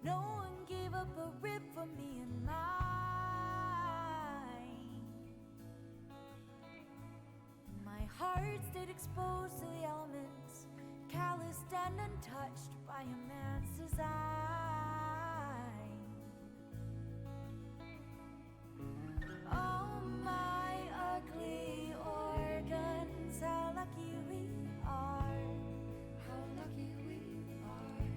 No one gave up a rib for me and mine. My heart stayed exposed to the elements, calloused and untouched by a man's design. Oh, my ugly organs, how lucky we are. How lucky we are.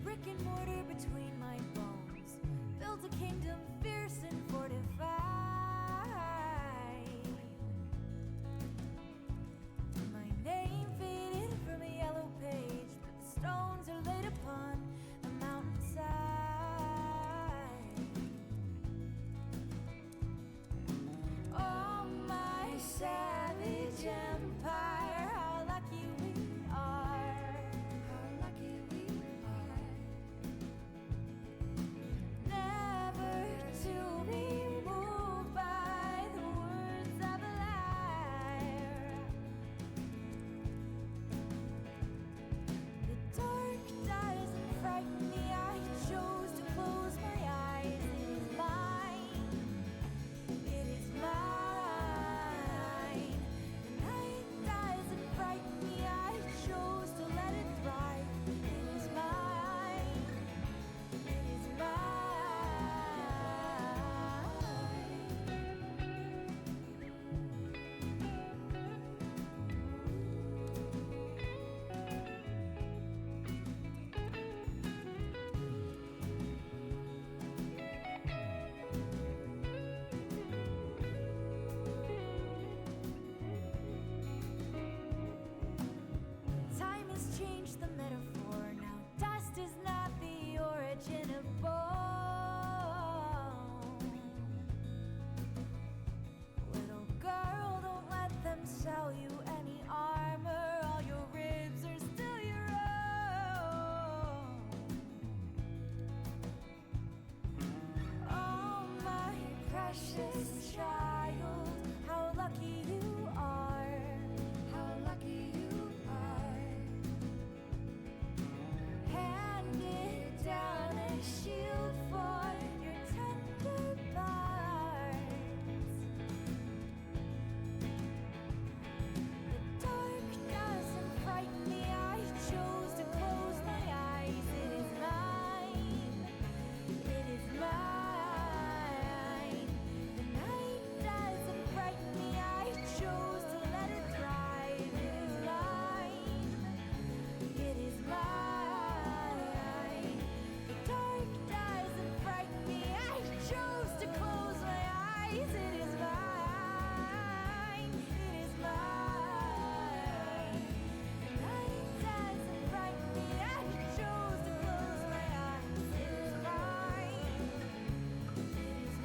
Brick and mortar between my bones, built a kingdom fierce and fortified. My name faded from a yellow page, but the stones are laid upon a mountainside. Oh, my savage empire, how lucky we are. How lucky we are. Never to be moved by the words of a liar. The dark doesn't frighten me, I chose to close my eyes. It is mine, it is mine. The night doesn't frighten me, I chose to let it thrive. It is mine, it is mine. Time has changed the metaphor. Now dust is not the origin of bone. Little girl, don't let them sell you any armor. All your ribs are still your own. Oh, my precious child, how lucky you are. How lucky you are. Handed down a shield for your tender parts. The dark doesn't frighten me, I chose to close my eyes. It is mine, it is mine. The night doesn't frighten me, I chose to let it thrive. It is mine, it is mine. The dark doesn't frighten me, I chose to close my eyes. It is mine, it is mine. The night doesn't frighten me, I chose to close my eyes. It is mine, it is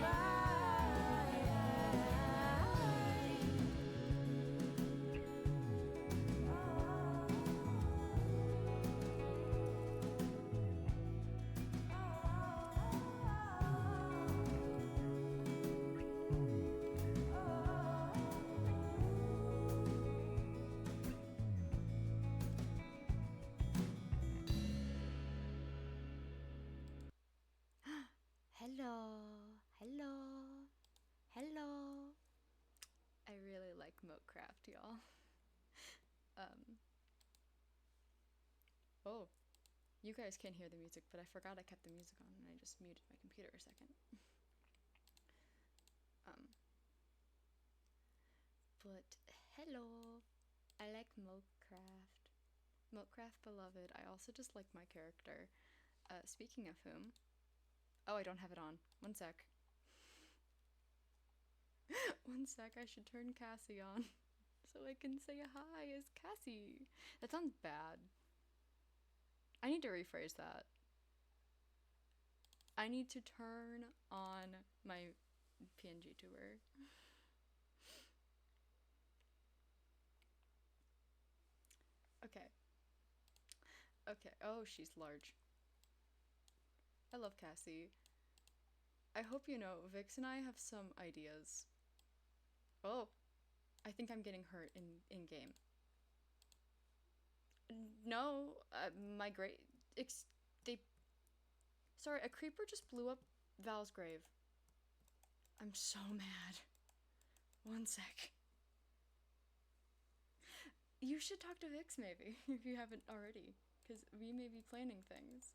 Hello, hello, hello. I really like Mokcraft, y'all. Oh, you guys can't hear the music, but I forgot I kept the music on and I just muted my computer a second. But hello, I like Mokcraft. Mokcraft beloved. I also just like my character. Speaking of whom, oh, I don't have it on. One sec. One sec, I should turn Cassie on so I can say hi as Cassie. That sounds bad. I need to rephrase that. I need to turn on my PNG tuber. Okay. Okay. Oh, she's large. I love Cassie. I hope you know, Vix and I have some ideas. Oh, I think I'm getting hurt in game. No, my great they. Sorry, a creeper just blew up Val's grave. I'm so mad. One sec. You should talk to Vix maybe if you haven't already, because we may be planning things.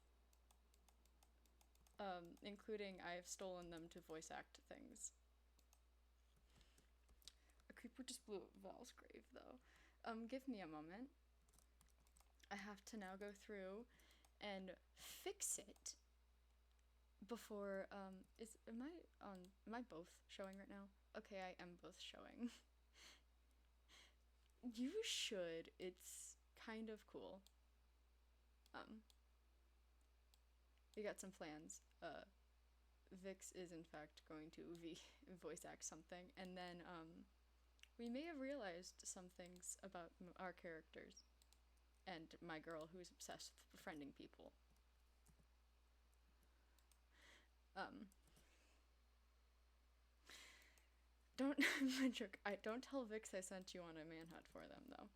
Including I have stolen them to voice act things. A creeper just blew up Val's grave though. Give me a moment. I have to now go through and fix it before is am I both showing right now? Okay, I am both showing. You should. It's kind of cool. Um we got some plans. Vix is in fact going to voice act something, and then we may have realized some things about our characters and my girl who's obsessed with befriending people. Um, don't I don't tell Vix I sent you on a manhunt for them though.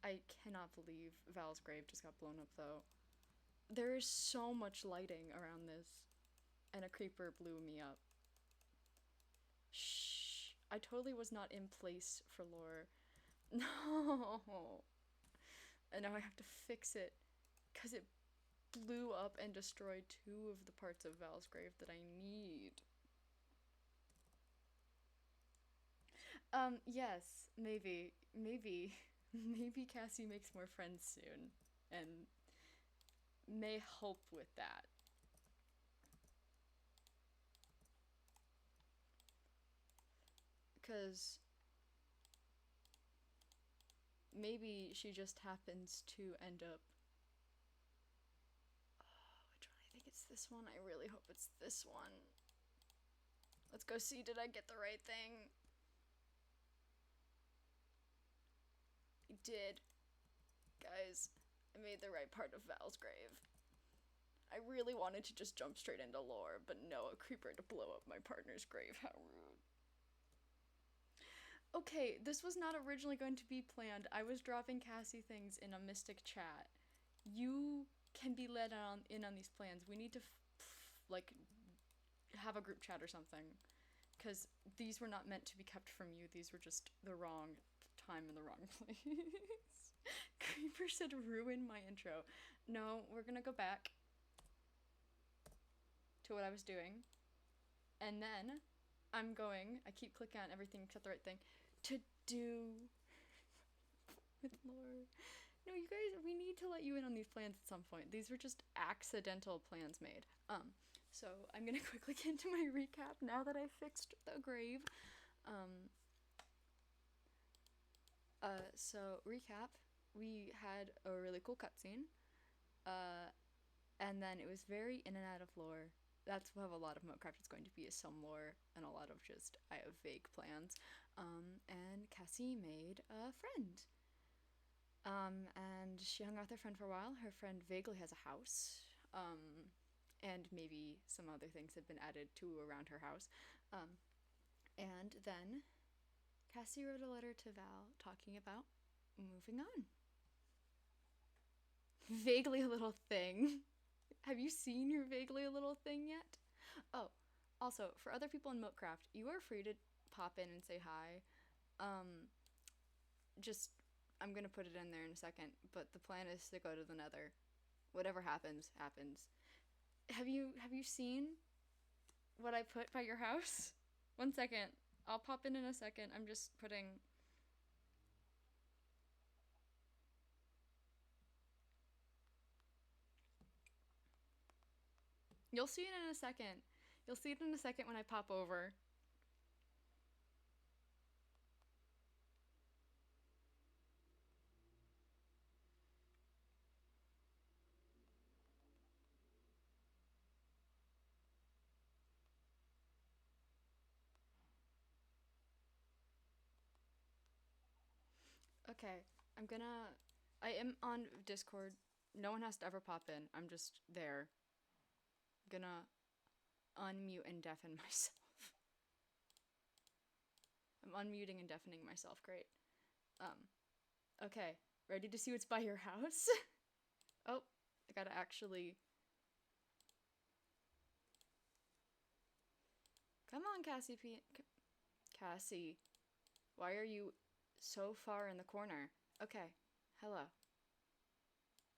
I cannot believe Val's grave just got blown up though. There is so much lighting around this, and a creeper blew me up. Shh. I totally was not in place for lore. No. And now I have to fix it because it blew up and destroyed two of the parts of Val's grave that I need. Yes, maybe. Maybe Cassie makes more friends soon and may help with that. Because maybe she just happens to end up. Oh, which one? I think it's this one. I really hope it's this one. Let's go see. Did I get the right thing? I did. Guys, I made the right part of Val's grave. I really wanted to just jump straight into lore, but no, a creeper to blow up my partner's grave. How rude. Okay, this was not originally going to be planned. I was dropping Cassie things in a Mystic chat. You can be led in on these plans. We need to like have a group chat or something, because these were not meant to be kept from you. These were just the wrong time in the wrong place. Creeper said ruin my intro. No, we're gonna go back to what I was doing, and then I keep clicking on everything except the right thing to do with lore. No, you guys, we need to let you in on these plans at some point. These were just accidental plans made. So I'm gonna quickly get into my recap now that I fixed the grave. So recap, we had a really cool cutscene. And then it was very in and out of lore. That's what a lot of Mokcraft is going to be, is some lore and a lot of just, I have vague plans. And Cassie made a friend. And she hung out with her friend for a while. Her friend vaguely has a house. And maybe some other things have been added to around her house. And then Cassie wrote a letter to Val talking about moving on. Vaguely a little thing. Have you seen your vaguely a little thing yet? Oh, also, for other people in Mokcraft, you are free to pop in and say hi. Just, I'm gonna put it in there in a second, but the plan is to go to the Nether. Whatever happens, happens. Have you seen what I put by your house? One second. I'll pop in a second. I'm just putting... You'll see it in a second. You'll see it in a second when I pop over. Okay, I am on Discord. No one has to ever pop in. I'm just there. Gonna unmute and deafen myself. I'm unmuting and deafening myself. Great. Okay. Ready to see what's by your house? Oh, I gotta actually... Come on, Cassie. Why are you so far in the corner? Okay. Hello.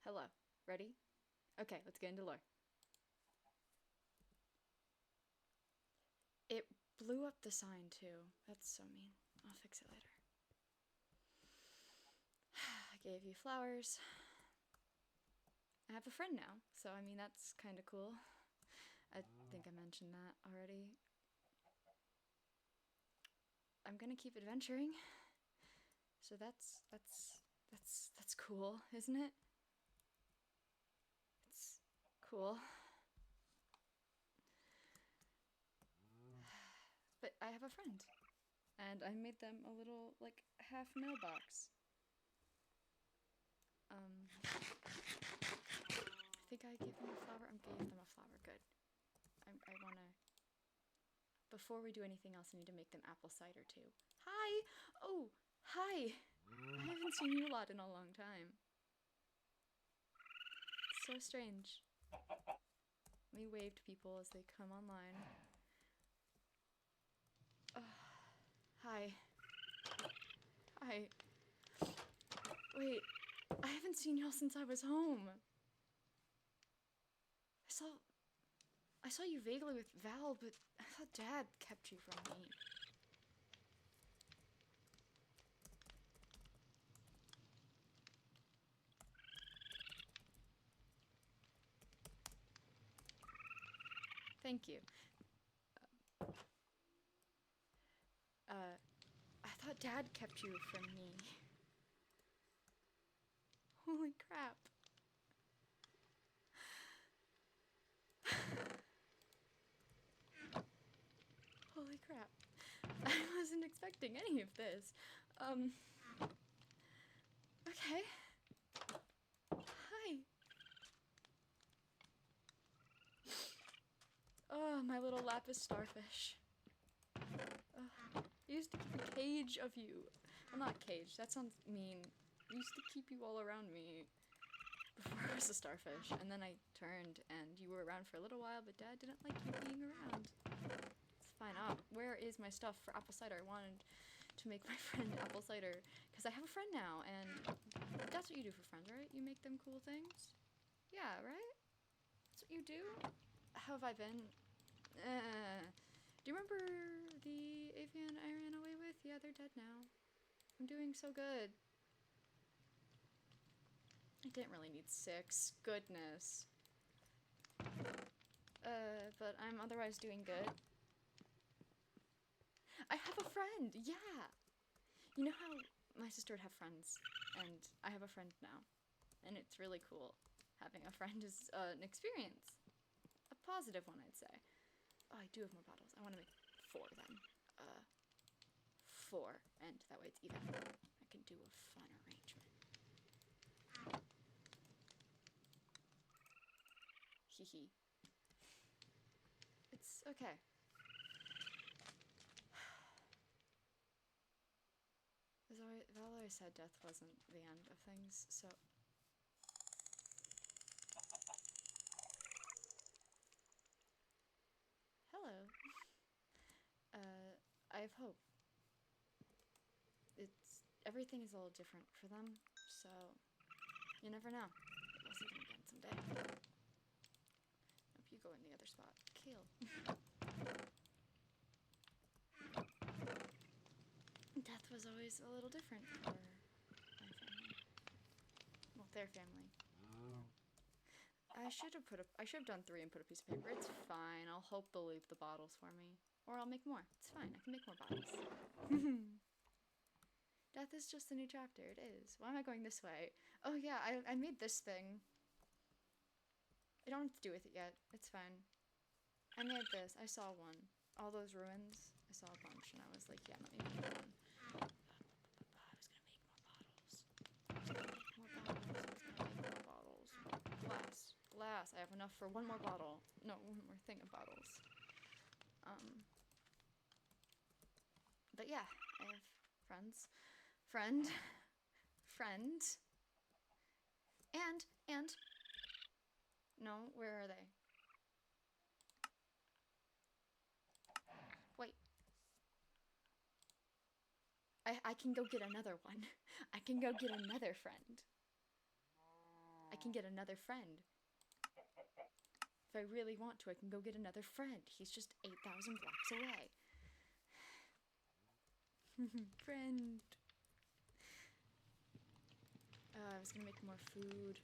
Hello. Ready? Okay, let's get into lore. It blew up the sign, too. That's so mean. I'll fix it later. I gave you flowers. I have a friend now, so I mean, that's kind of cool. I think I mentioned that already. I'm gonna keep adventuring. So that's cool, isn't it? It's cool. But I have a friend. And I made them a little, like, half mailbox. I think I gave them a flower. I gave them a flower. Good. I wanna... Before we do anything else, I need to make them apple cider, too. Hi! Oh, hi! I haven't seen you a lot in a long time. It's so strange. Let me wave to people as they come online. Hi. Hi. Wait, I haven't seen y'all since I was home. I saw you vaguely with Val, but I thought Dad kept you from me. Thank you. I thought Dad kept you from me. Holy crap. Holy crap. I wasn't expecting any of this. Okay. Hi. Oh, my little lapis starfish. I used to keep a cage of you. Well, not cage, that sounds mean. I used to keep you all around me before I was a starfish. And then I turned and you were around for a little while, but Dad didn't like you being around. It's fine. Where is my stuff for apple cider? I wanted to make my friend apple cider because I have a friend now, and that's what you do for friends, right? You make them cool things? Yeah, right? That's what you do? How have I been? Do you remember the avian I ran away with? Yeah, they're dead now. I'm doing so good. I didn't really need 6. Goodness. But I'm otherwise doing good. I have a friend! Yeah! You know how my sister would have friends, and I have a friend now. And it's really cool. Having a friend is an experience. A positive one, I'd say. Oh, I do have more bottles. I want to make 4 then. 4, and that way it's even. I can do a fun arrangement. Hee. It's okay. Val always said death wasn't the end of things, so... Hello. I have hope. Everything is a little different for them, so you never know. We'll see them again someday. Hope you go in the other spot. Kale. Death was always a little different for my family. Well, their family. I should have done 3 and put a piece of paper. It's fine. I'll hope they'll leave the bottles for me. Or I'll make more. It's fine. I can make more bottles. Death is just a new chapter. It is. Why am I going this way? Oh yeah, I made this thing. I don't have to do with it yet. It's fine. I made this. I saw one. All those ruins. I saw a bunch and I was like, yeah, let me make one. I was gonna make more bottles. Glass. I have enough for 1 more bottle. No, 1 more thing of bottles. But yeah, I have friends. Friend. Friend. And. No, where are they? Wait. I can go get another one. I can go get another friend. I can get another friend. If I really want to, I can go get another friend. He's just 8,000 blocks away. Friend. I was gonna make more food.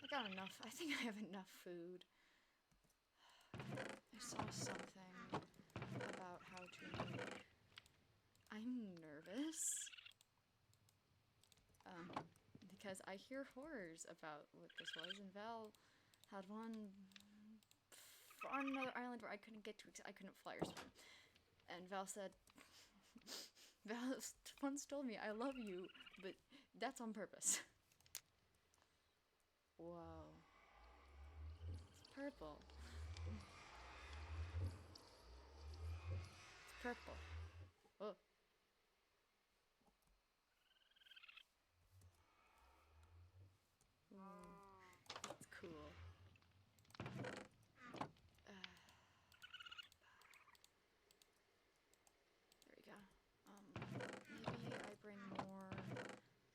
I got enough. I think I have enough food. I saw something about how to make... I'm nervous. Because I hear horrors about what this was, and Val had one on another island where I couldn't get to because I couldn't fly or swim. And Val said, Val once told me, I love you, but that's on purpose. Whoa. It's purple. It's purple. Oh. It's cool. There we go. Maybe I bring more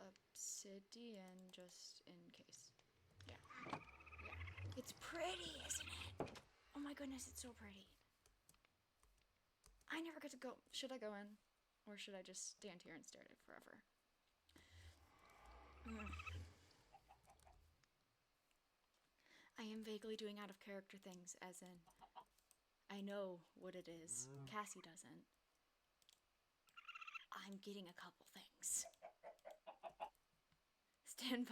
obsidian just in case. Yeah. It's pretty, isn't it? Oh my goodness, it's so pretty. I never get to go. Should I go in? Or should I just stand here and stare at it forever? I am vaguely doing out of character things, as in, I know what it is. Cassie doesn't. I'm getting a couple things. Stand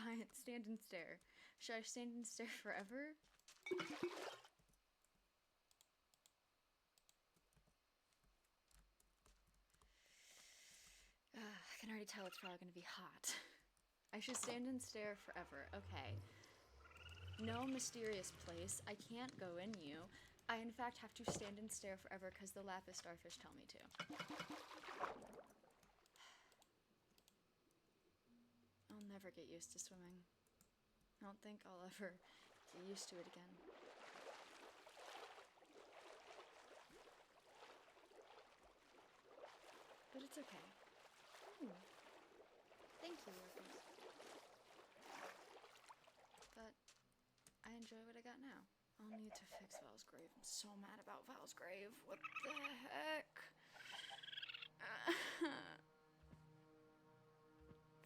and stare. Should I stand and stare forever? I can already tell it's probably gonna be hot. I should stand and stare forever. Okay. No mysterious place. I can't go in you. I in fact have to stand and stare forever because the lapis starfish tell me to. I'll never get used to swimming. I don't think I'll ever get used to it again. But it's okay. Ooh. Thank you, workers. But I enjoy what I got now. I'll need to fix Val's grave. I'm so mad about Val's grave. What the heck?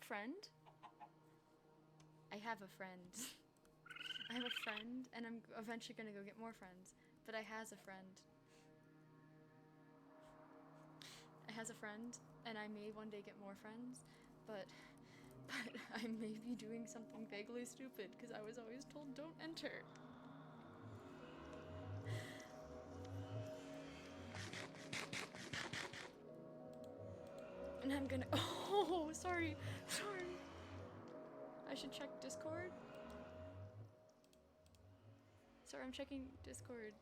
Friend? I have a friend. I have a friend, and I'm eventually gonna go get more friends. But I has a friend. I has a friend, and I may one day get more friends, but I may be doing something vaguely stupid because I was always told don't enter. And I'm gonna... Oh, sorry. I should check Discord. Sorry, I'm checking Discord.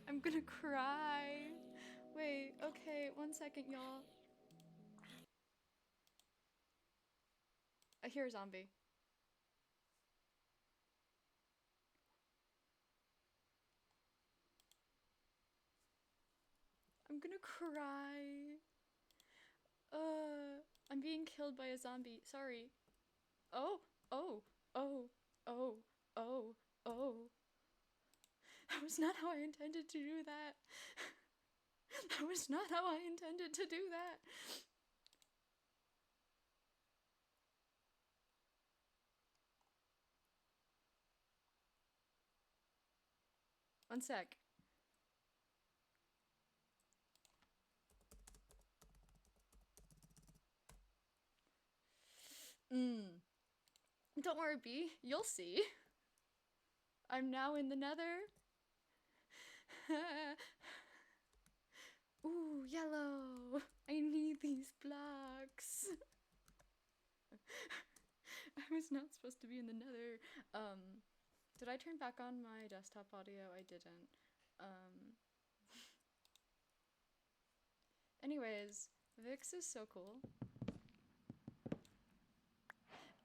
I'm gonna cry. Wait, okay, 1 second, y'all. I hear a zombie. I'm gonna cry. I'm being killed by a zombie. Sorry. Oh. That was not how I intended to do that. That was not how I intended to do that. One sec. Don't worry, B. You'll see. I'm now in the nether. Ooh, yellow. I need these blocks. I was not supposed to be in the nether. Did I turn back on my desktop audio? I didn't. Um, anyways, Vix is so cool.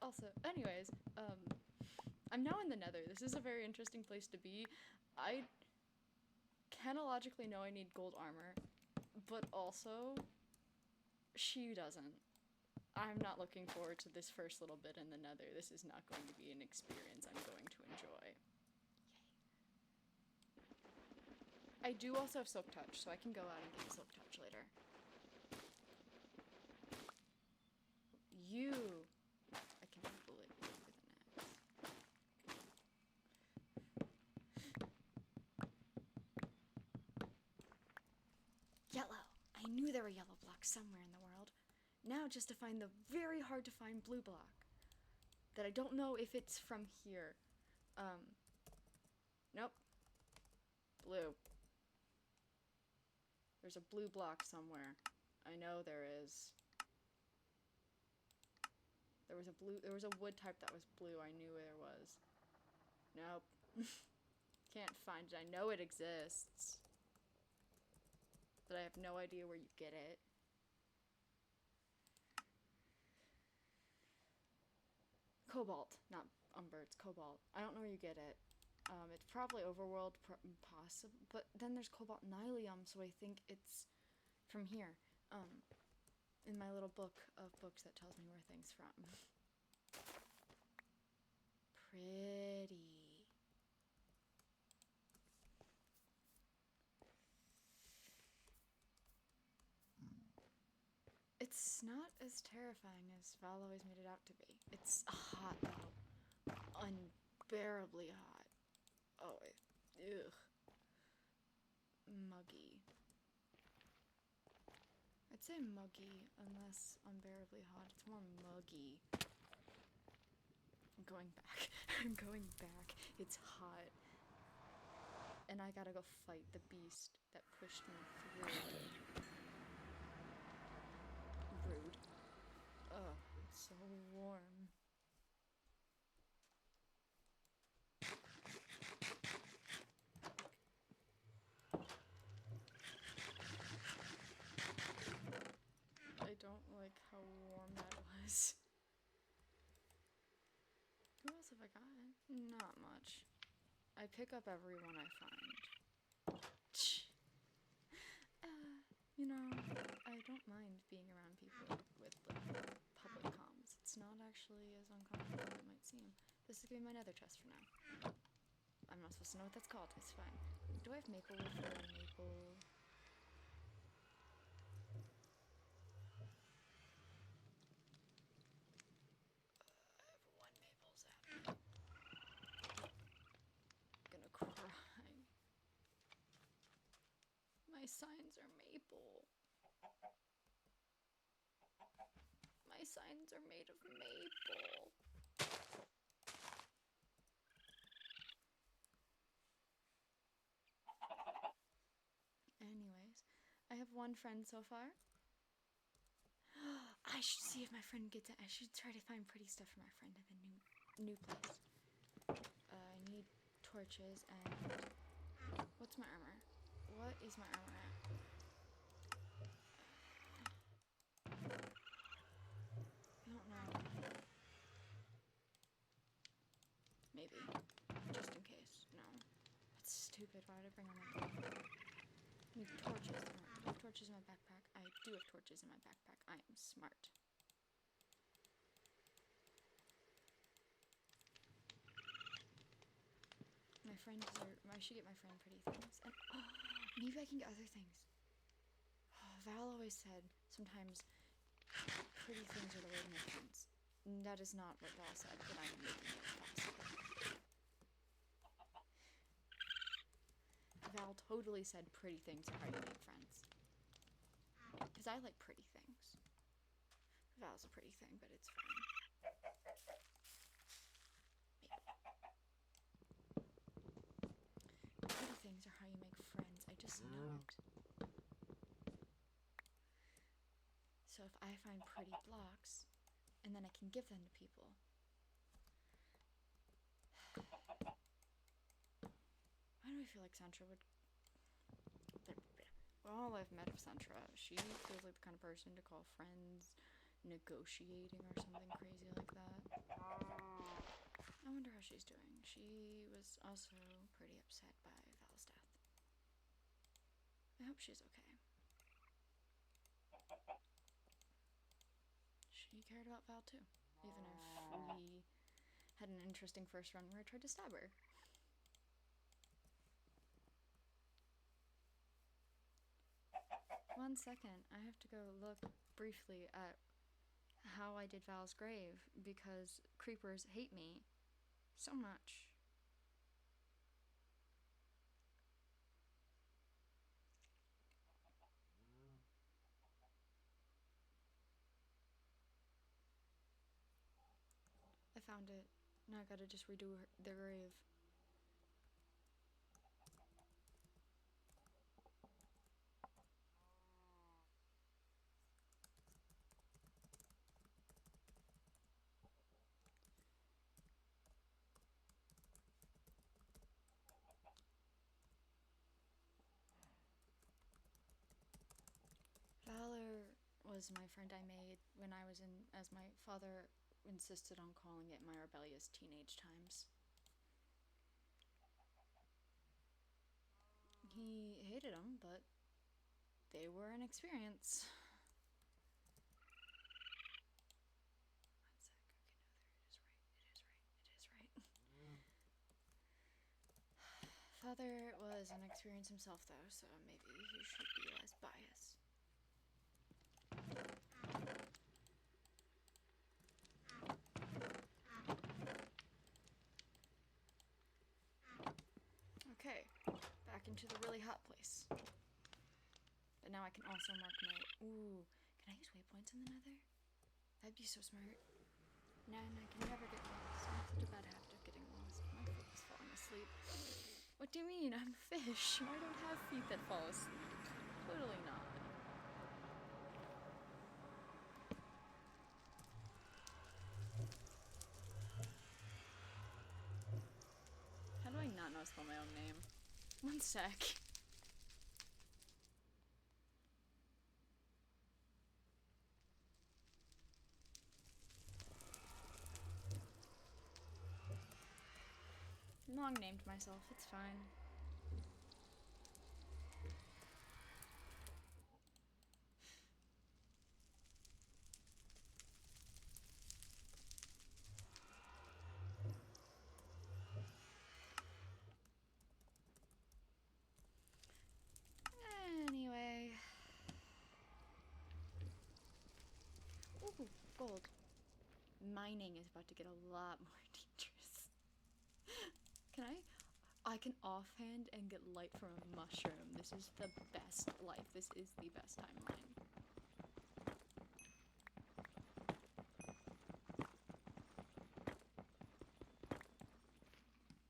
Also, anyways, I'm now in the Nether. This is a very interesting place to be. I canologically know I need gold armor, but also, she doesn't. I'm not looking forward to this first little bit in the Nether. This is not going to be an experience I'm going to enjoy. Yay. I do also have Silk Touch, so I can go out and get Silk Touch later. You! I can bullet you with an axe. Yellow! I knew there were yellow blocks somewhere in the world. Now just to find the very hard to find blue block. That I don't know if it's from here. Nope. Blue. There's a blue block somewhere. I know there is. There was a wood type that was blue. I knew there was. Nope. Can't find it. I know it exists. But I have no idea where you get it. Cobalt. Not Embers. Cobalt. I don't know where you get it. It's probably overworld, possible. But then there's cobalt nylium, so I think it's from here. In my little book of books that tells me where things from. Pretty. It's not as terrifying as Val always made it out to be. It's hot though. Unbearably hot. Oh, ugh. Muggy. I'd say muggy, unless unbearably hot. It's more muggy. I'm going back. I'm going back. It's hot. And I gotta go fight the beast that pushed me through. Rude. Ugh, it's so warm. I don't like how warm that was. Who else have I gotten? Not much. I pick up everyone I find. You know, I don't mind being around people with like public comms. It's not actually as uncomfortable as it might seem. This is gonna be my nether chest for now. I'm not supposed to know what that's called. It's fine. Do I have maple wood for maple? I have one maple zap. I'm gonna cry. My signs are maple. My signs are made of maple. Anyways, I have one friend so far. I should see if my friend gets it. I should try to find pretty stuff for my friend in the new place. I need torches and... What's my armor? What is my armor at? I don't know. Maybe. Just in case. No. That's stupid. Why did I bring on my backpack? I need torches. I don't have torches in my backpack. I do have torches in my backpack. I am smart. My friend I should get my friend pretty things. And maybe I can get other things. Val always said sometimes pretty things are the way to make friends. That is not what Val said, but I'm making it possible. Val totally said pretty things are how you make friends. Because I like pretty things. Val's a pretty thing, but it's fine. Pretty things are how you make friends. I just know it. So if I find pretty blocks, and then I can give them to people. Why do I feel like Santra would all I've met of Centra, she feels like the kind of person to call friends negotiating or something crazy like that. I wonder how she's doing. She was also pretty upset by Val's death. I hope she's okay. She cared about Val too, even if we had an interesting first run where I tried to stab her. One second, I have to go look briefly at how I did Val's grave because creepers hate me so much. I found it. Now I gotta just redo their grave. Valor was my friend I made when I was in, as my father insisted on calling it, my rebellious teenage times. He hated them, but they were an experience. Father was an experience himself, though, so maybe he should be less biased. Okay, back into the really hot place. But now I can also mark my... Ooh, can I use waypoints in the nether? That'd be so smart. Nah, I can never get lost. I have such a bad habit of getting lost. My foot is falling asleep. What do you mean? I'm a fish. I don't have feet that fall asleep. Totally not. How do I not know how to spell my own name? One sec. Long named myself, it's fine. Anyway. Ooh, gold. Mining is about to get a lot more dangerous. Can I can offhand and get light from a mushroom. This is the best life. This is the best timeline.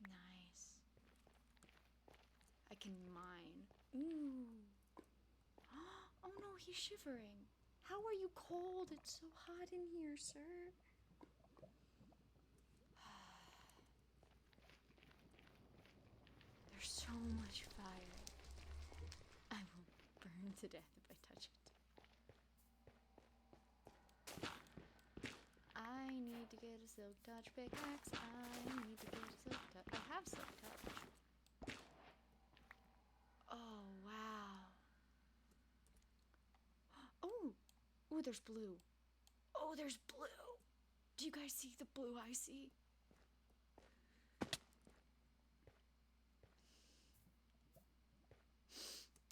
Nice. I can mine. Ooh. Oh no, he's shivering. How are you cold? It's so hot in here, sir. There's so much fire. I will burn to death if I touch it. I need to get a silk touch pickaxe. I need to get a silk touch. I have silk touch. Oh, wow. Oh, ooh, there's blue. Oh, there's blue. Do you guys see the blue I see?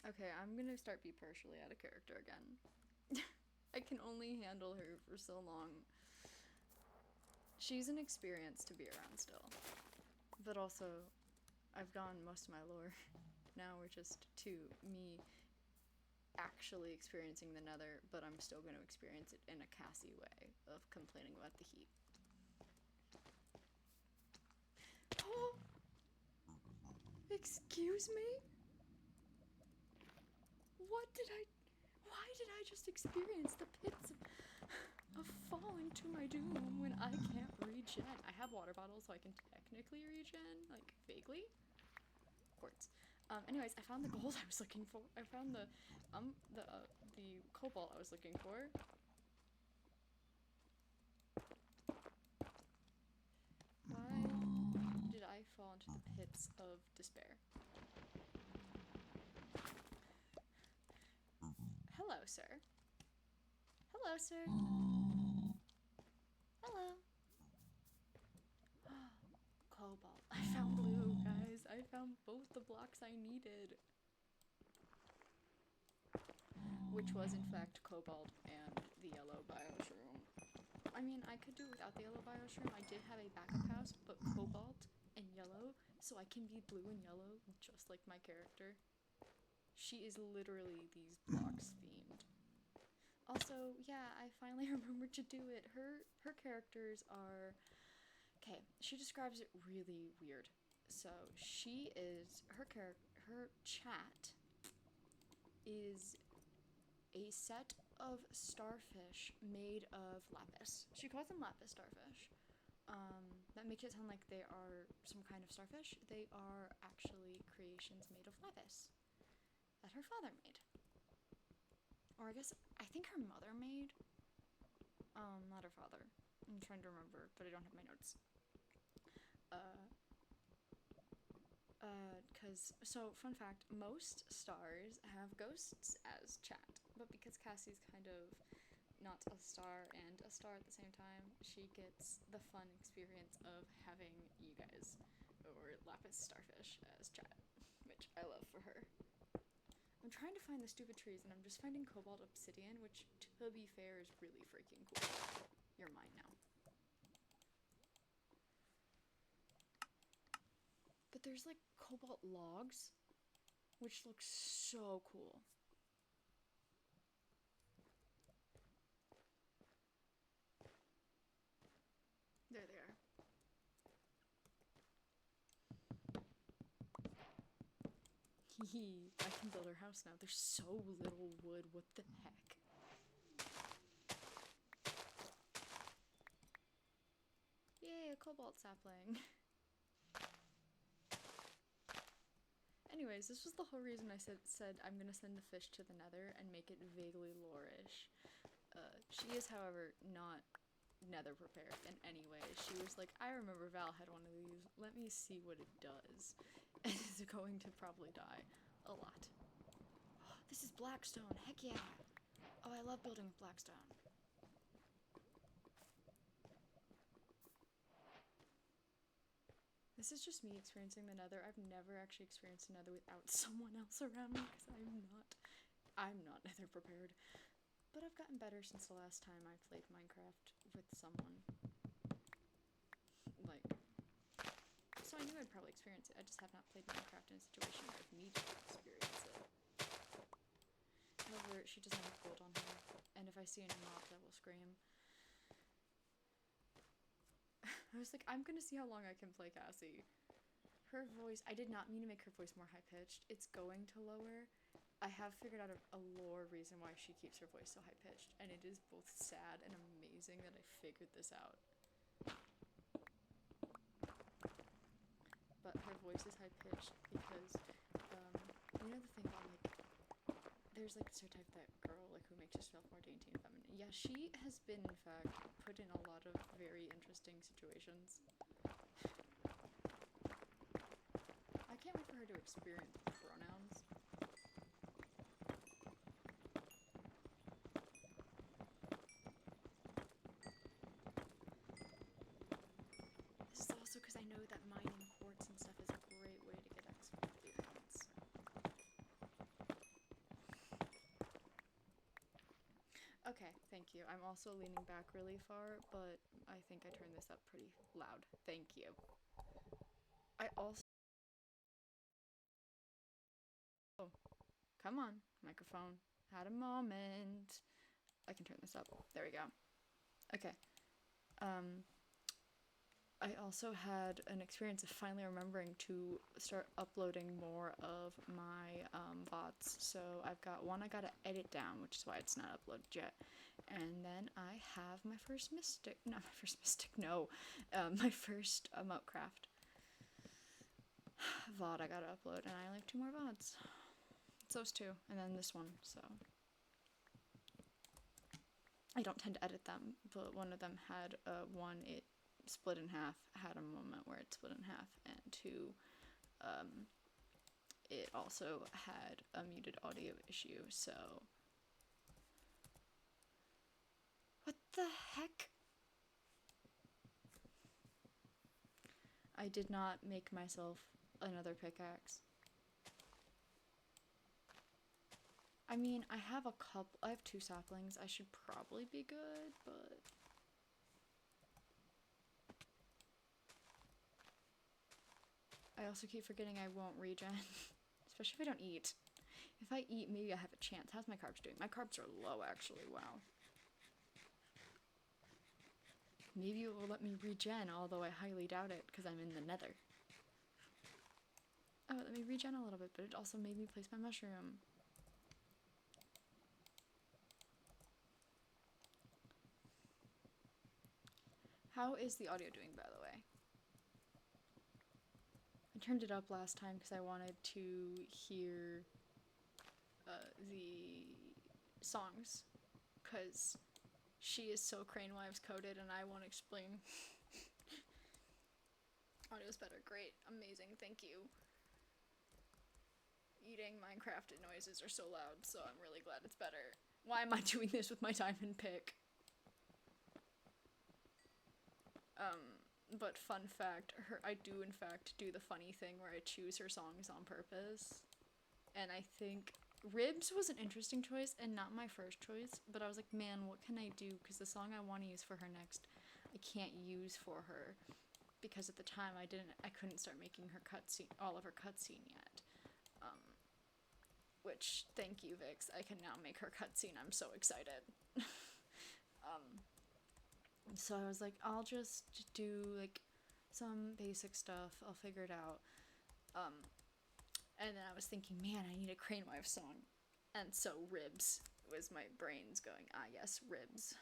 Okay, I'm gonna start be partially out of character again. I can only handle her for so long. She's an experience to be around still. But also, I've gone most of my lore. Now we're just to me actually experiencing the nether, but I'm still going to experience it in a Cassie way of complaining about the heat. Oh! Excuse me? Why did I just experience the pits of falling to my doom when I can't regen? I have water bottles, so I can technically regen, like, vaguely. Quartz. Anyways, I found the gold I was looking for. I found the cobalt I was looking for. Why did I fall into the pits of despair? Hello, sir. Hello, sir. Hello. Cobalt. I found blue, guys. I found both the blocks I needed. Which was, in fact, cobalt and the yellow bioshroom. I mean, I could do without the yellow bioshroom. I did have a backup house, but cobalt and yellow, so I can be blue and yellow, just like my character. She is literally these blocks themed. Also, yeah, I finally remembered to do it. Her characters are... Okay, she describes it really weird. So, her chat is a set of starfish made of lapis. She calls them lapis starfish. That makes it sound like they are some kind of starfish. They are actually creations made of lapis that her father made. Or I think her mother made. Not her father. I'm trying to remember, but I don't have my notes. Fun fact, most stars have ghosts as chat, but because Cassie's kind of not a star and a star at the same time, she gets the fun experience of having you guys, or lapis starfish, as chat, which I love for her. I'm trying to find the stupid trees, and I'm just finding cobalt obsidian, which, to be fair, is really freaking cool. You're mine now. But there's like cobalt logs, which looks so cool. There they are. Hee, I can build our house now. There's so little wood, what the heck? Yay, a cobalt sapling. Anyways, this was the whole reason I said I'm gonna send the fish to the nether and make it vaguely lore-ish. She is, however, not nether prepared in any way. She was like, I remember Val had one of these, let me see what it does. And is going to probably die a lot. This is Blackstone, heck yeah! Oh, I love building with Blackstone. This is just me experiencing the nether. I've never actually experienced the nether without someone else around me because I'm not nether prepared. But I've gotten better since the last time I played Minecraft with someone. Like, so I knew I'd probably experience it. I just have not played Minecraft in a situation where I've needed to experience it. However, she doesn't have gold on her, and if I see any mobs, I will scream. I was like, I'm gonna see how long I can play Cassie. Her voice, I did not mean to make her voice more high-pitched. It's going to lower. I have figured out a lore reason why she keeps her voice so high-pitched, and it is both sad and amazing that I figured this out. But her voice is high-pitched because, you know the thing about, like, there's, like, stereotype that girl, like, who makes herself more dainty and feminine. Yeah, she has been, in fact, put in a lot of very interesting situations. I can't wait for her to experience pronouns. This is also because I know that mining quartz and stuff is a great way to get experience. Okay, thank you. I'm also leaning back really far, but I think I turned this up pretty loud. Thank you. I also... Oh, come on, microphone. Had a moment. I can turn this up. There we go. Okay. I also had an experience of finally remembering to start uploading more of my VODs. So I've got one I gotta edit down, which is why it's not uploaded yet. And then I have my first Mokcraft. VOD I gotta upload, and I only have 2 more VODs. It's those 2, and then this one, so. I don't tend to edit them, but one of them had one, it split in half, had a moment where it split in half, and 2, it also had a muted audio issue, so. What the heck? I did not make myself another pickaxe. I mean, I have 2 saplings. I should probably be good, but... I also keep forgetting I won't regen. Especially if I don't eat. If I eat, maybe I have a chance. How's my carbs doing? My carbs are low, actually. Wow. Maybe it will let me regen, although I highly doubt it, because I'm in the nether. Oh, let me regen a little bit, but it also made me place my mushroom. How is the audio doing, by the way? I turned it up last time because I wanted to hear the songs, because she is so Crane Wives coded and I won't explain. Audio's better. Great. Amazing. Thank you. Eating Minecrafted noises are so loud, so I'm really glad it's better. Why am I doing this with my diamond pick? But fun fact, I do in fact do the funny thing where I choose her songs on purpose. And I think Ribs was an interesting choice and not my first choice, but I was like, man, what can I do? Because the song I want to use for her next, I can't use for her. Because at the time I couldn't start making her cutscene, all of her cutscene yet. Which, thank you, Vix, I can now make her cutscene, I'm so excited. So I was like, I'll just do, like, some basic stuff, I'll figure it out. And then I was thinking, man, I need a Crane Wife song. And so Ribs was my brains going, ah yes, Ribs.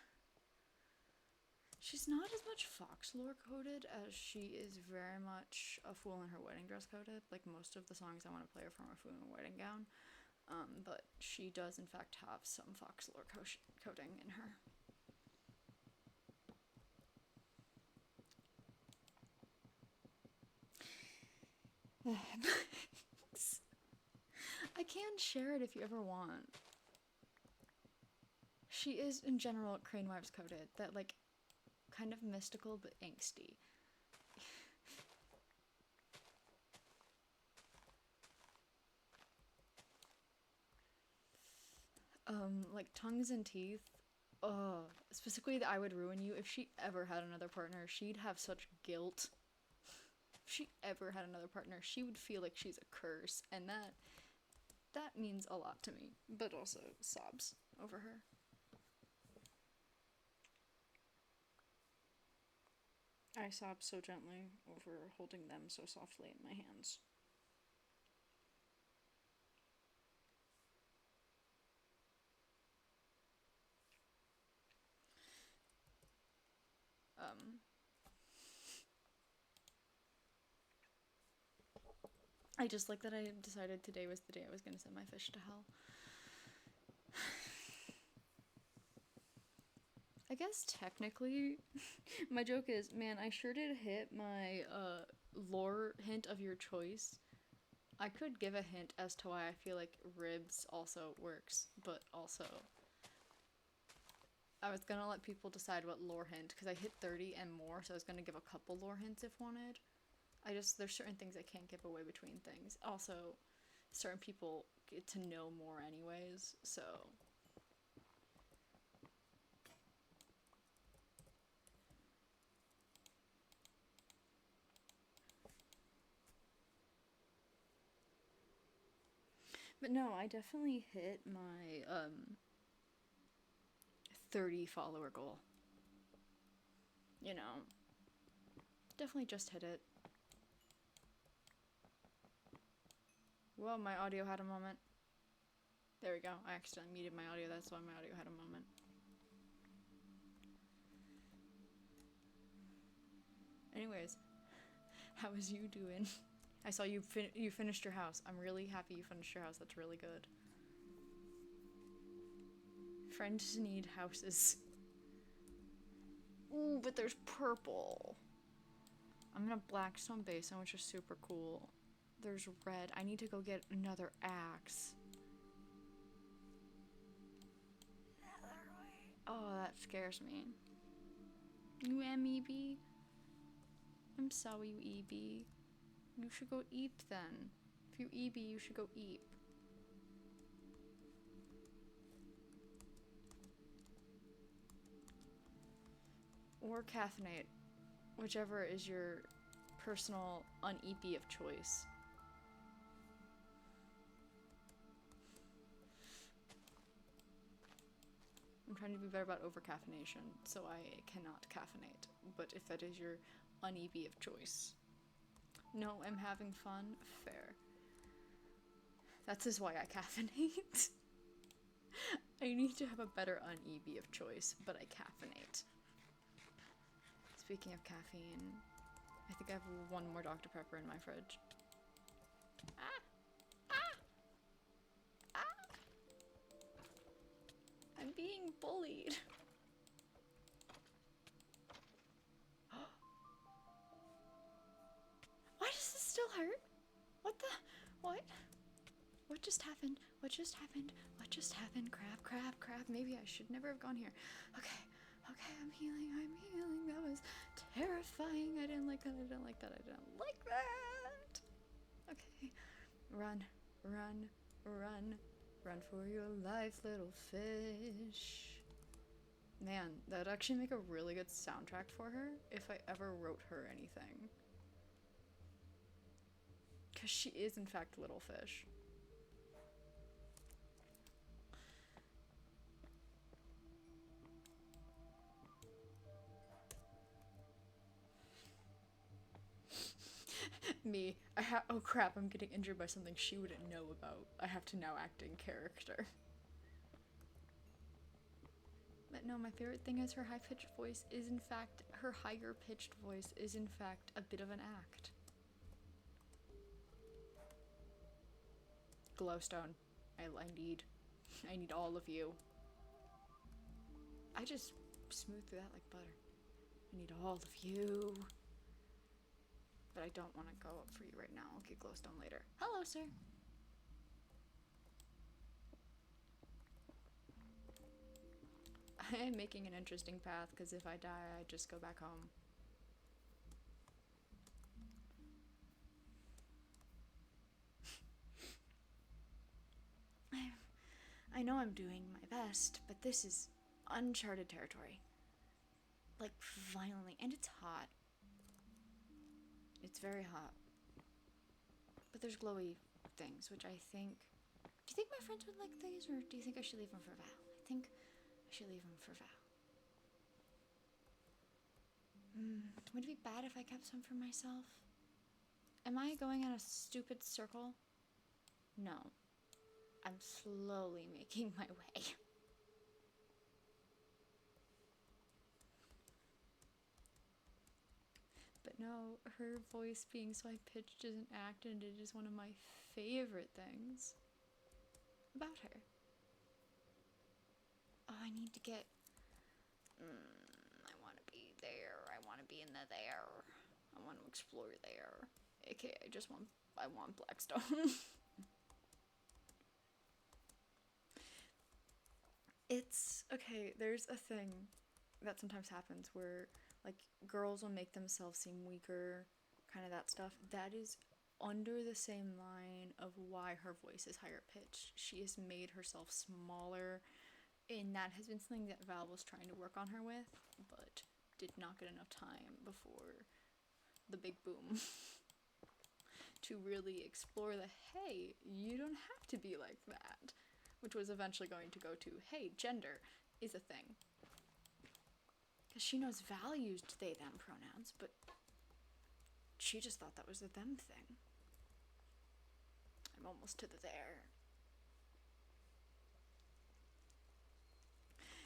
She's not as much Fox lore coded as she is very much a fool in her wedding dress coded. Like, most of the songs I want to play are from her fool in her wedding gown. But she does in fact have some Fox lore coding in her. I can share it if you ever want. She is in general Crane Wives coded, that like kind of mystical but angsty. Like Tongues and Teeth. Oh, specifically the I Would Ruin You. If she ever had another partner, she'd have such guilt. If she ever had another partner, she would feel like she's a curse, and that means a lot to me, but also sobs over her. I sob so gently over holding them so softly in my hands. I just like that I decided today was the day I was gonna send my fish to hell. I guess technically, my joke is, man, I sure did hit my lore hint of your choice. I could give a hint as to why I feel like Ribs also works, but also I was gonna let people decide what lore hint, because I hit 30 and more, so I was gonna give a couple lore hints if wanted. There's certain things I can't give away between things. Also, certain people get to know more anyways, so. But no, I definitely hit my 30 follower goal. You know, definitely just hit it. Whoa, my audio had a moment. There we go. I accidentally muted my audio. That's why my audio had a moment. Anyways, how is you doing? I saw you you finished your house. I'm really happy you finished your house. That's really good. Friends need houses. Ooh, but there's purple. I'm in a blackstone basin, which is super cool. There's red. I need to go get another axe. Oh, that scares me. You MEB? I'm sorry, you EB. You should go eep then. If you EB, you should go eep. Or caffeinate. Whichever is your personal un-EP of choice. I'm trying to be better about over-caffeination, so I cannot caffeinate. But if that is your un-EP of choice. No, I'm having fun. Fair. That is why I caffeinate. I need to have a better un-EP of choice, but I caffeinate. Speaking of caffeine, I think I have one more Dr. Pepper in my fridge. I'm being bullied. Why does this still hurt? What the? What? What just happened? What just happened? What just happened? Crap. Maybe I should never have gone here. Okay, I'm healing. That was terrifying. I didn't like that. Okay. Run for your life, little fish. Man, that'd actually make a really good soundtrack for her if I ever wrote her anything. Because she is, in fact, Little Fish. Me. Oh crap, I'm getting injured by something she wouldn't know about. I have to now act in character. But no, my favorite thing is her high-pitched voice is in fact, her higher-pitched voice is in fact a bit of an act. Glowstone. I need all of you. I just smooth through that like butter. I need all of you. But I don't want to go up for you right now. I'll get glowstone later. Hello, sir. I am making an interesting path because if I die, I just go back home. I know I'm doing my best, but this is uncharted territory. Like, violently. And it's hot. It's very hot. But there's glowy things, which I think... Do you think my friends would like these, or do you think I should leave them for Val? I think I should leave them for Val. Would it be bad if I kept some for myself? Am I going in a stupid circle? No. I'm slowly making my way. But no, her voice being so high-pitched is an act, and it is one of my favorite things about her. Oh, I need to get... I want to be there. I want to be in the there. I want to explore there. AKA, I want Blackstone. It's... Okay, there's a thing that sometimes happens where, like, girls will make themselves seem weaker, kind of that stuff. That is under the same line of why her voice is higher pitched. She has made herself smaller, and that has been something that Val was trying to work on her with, but did not get enough time before the big boom to really explore the, hey, you don't have to be like that, which was eventually going to go to, hey, gender is a thing. Because she knows Val used they, them pronouns, but she just thought that was a them thing. I'm almost to the there.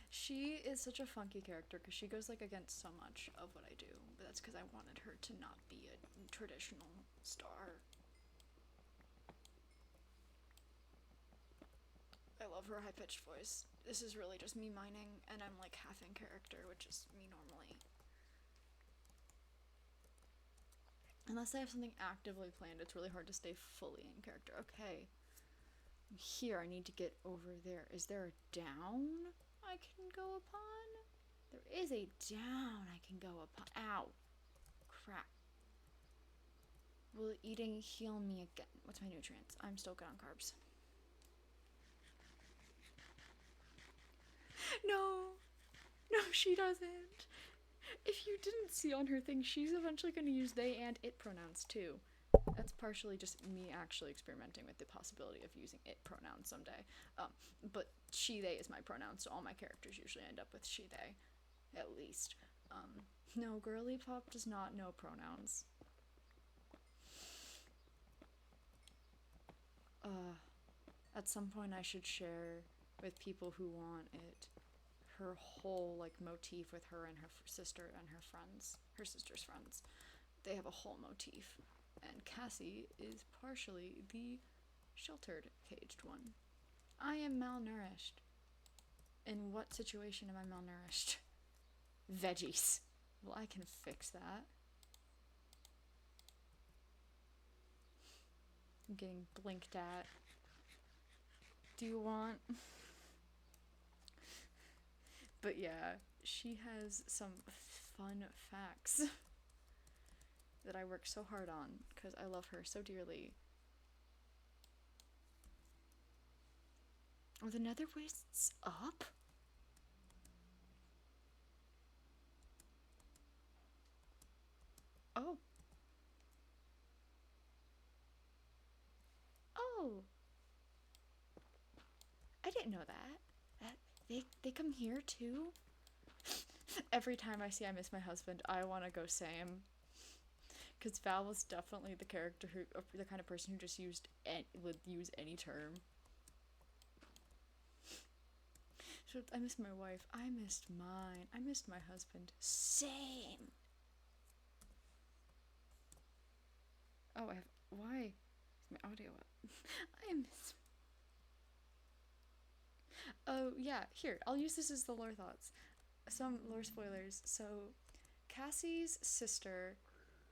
She is such a funky character because she goes like against so much of what I do, but that's because I wanted her to not be a traditional star her high-pitched voice. This is really just me mining, and I'm like half in character, which is me normally. Unless I have something actively planned, it's really hard to stay fully in character. Okay. Here, I need to get over there. Is there a down I can go upon? There is a down I can go upon. Ow. Crap. Will eating heal me again? What's my nutrients? I'm still good on carbs. No. No, she doesn't. If you didn't see on her thing, she's eventually going to use they and it pronouns too. That's partially just me actually experimenting with the possibility of using it pronouns someday. But she, they is my pronoun, so all my characters usually end up with she, they, at least. No, Girly Pop does not know pronouns. At some point I should share with people who want it her whole, like, motif with her and her sister and her friends, her sister's friends. They have a whole motif. And Cassie is partially the sheltered, caged one. I am malnourished. In what situation am I malnourished? Veggies. Well, I can fix that. I'm getting blinked at. Do you want... But yeah, she has some fun facts that I work so hard on because I love her so dearly. Oh, the nether wast's up? Oh. Oh. I didn't know that. They come here too? Every time I see I Miss My Husband, I want to go Sam. Because Val was definitely the character who, the kind of person who just would use any term. So I miss my wife. I missed mine. I missed my husband. Same. Oh, why is my audio up? I miss. Oh, yeah, here, I'll use this as the lore thoughts. Some lore spoilers. So, Cassie's sister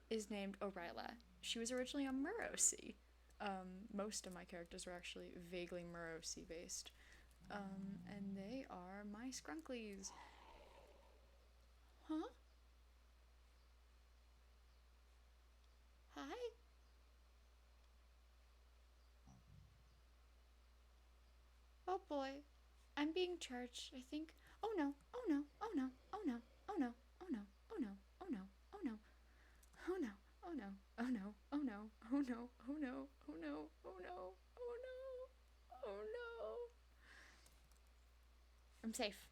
is named O'Reilly. She was originally a Murosi. Most of my characters are actually vaguely Murosi based. And they are my Skrunklies. Huh? Hi? Oh boy. I'm being charged, I think. Oh no, oh no, oh no, oh no, oh no, oh no, oh no, oh no, oh no, oh no, oh no, oh no, oh no, oh no, oh no, oh no, oh no, oh no, oh no. I'm safe.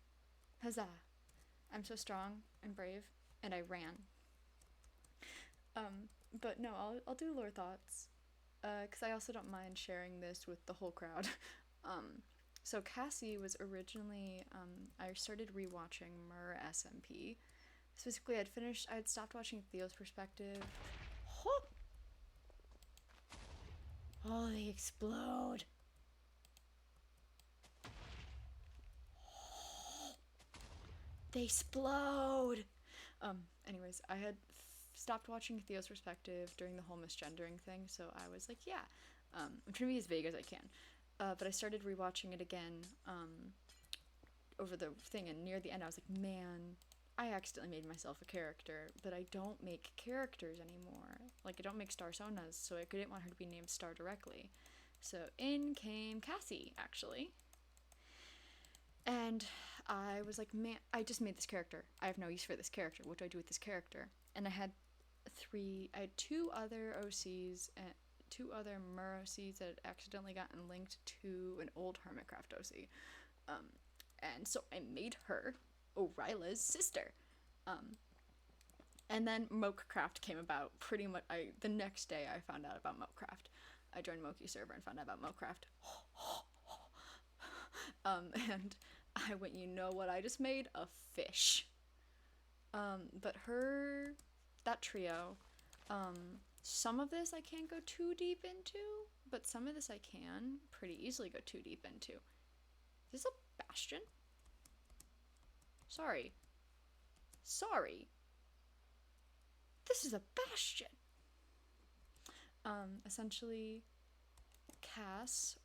Huzzah. I'm so strong and brave, and I ran. But no, I'll do lore thoughts, because I also don't mind sharing this with the whole crowd. So Cassie was originally, I started rewatching Mur SMP. Specifically, I had stopped watching Theo's perspective. Oh, they explode. They explode. Anyways, I had stopped watching Theo's perspective during the whole misgendering thing, so I was like, yeah, I'm trying to be as vague as I can. But I started rewatching it again over the thing, and near the end I was like, man, I accidentally made myself a character, but I don't make characters anymore. Like, I don't make Star Sonas, so I didn't want her to be named Star directly. So in came Cassie, actually. And I was like, man, I just made this character. I have no use for this character. What do I do with this character? And I had two other OCs and two other Mur OCs that had accidentally gotten linked to an old Hermitcraft OC. And so I made her O'Reilly's sister. And then Mokcraft came about pretty much. The next day I found out about Mokcraft. I joined Moki server and found out about Mokcraft. And I went, you know what I just made? A fish. But that trio, some of this I can't go too deep into, but some of this I can pretty easily go too deep into. Is this a bastion? Sorry. Sorry. This is a bastion. Essentially, Cass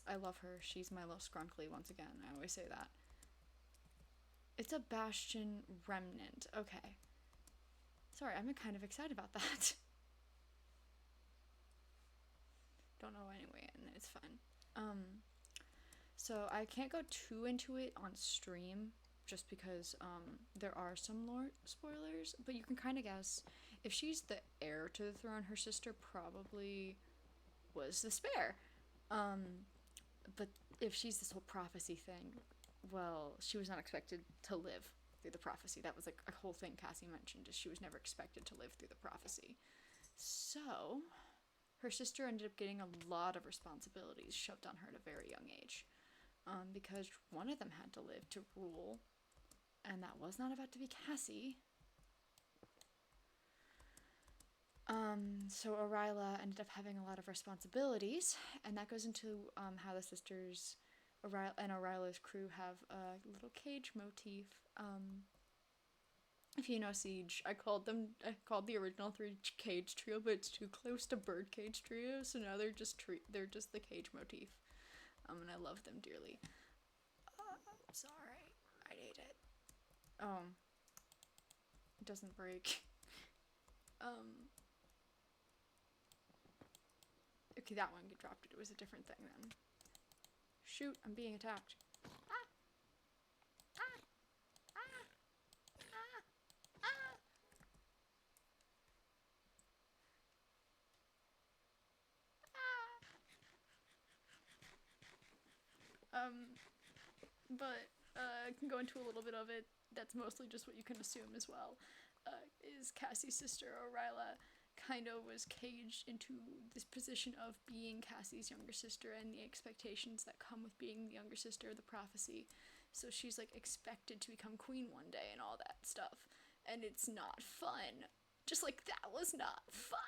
I love her. She's my little scrunkly once again. I always say that. It's a bastion remnant. Okay. Sorry, I'm kind of excited about that. Don't know anyway, and it's fine. So I can't go too into it on stream just because there are some lore spoilers, but you can kind of guess if she's the heir to the throne, her sister probably was the spare. But if she's this whole prophecy thing, well, she was not expected to live through the prophecy. That was like a whole thing Cassie mentioned, is she was never expected to live through the prophecy. So her sister ended up getting a lot of responsibilities shoved on her at a very young age, because one of them had to live to rule, and that was not about to be Cassie. So Orila ended up having a lot of responsibilities, and that goes into how the sisters and Orila's crew have a little cage motif. If you know Siege, I called the original 3 cage trio, but it's too close to bird cage trio, so now they're just the cage motif. And I love them dearly. Sorry, I ate it. It doesn't break. Okay, that one dropped it. It was a different thing then. Shoot, I'm being attacked. But I can go into a little bit of it. That's mostly just what you can assume as well. Is Cassie's sister Orila kind of was caged into this position of being Cassie's younger sister and the expectations that come with being the younger sister of the prophecy. So she's like expected to become queen one day and all that stuff. And it's not fun. Just like that was not fun.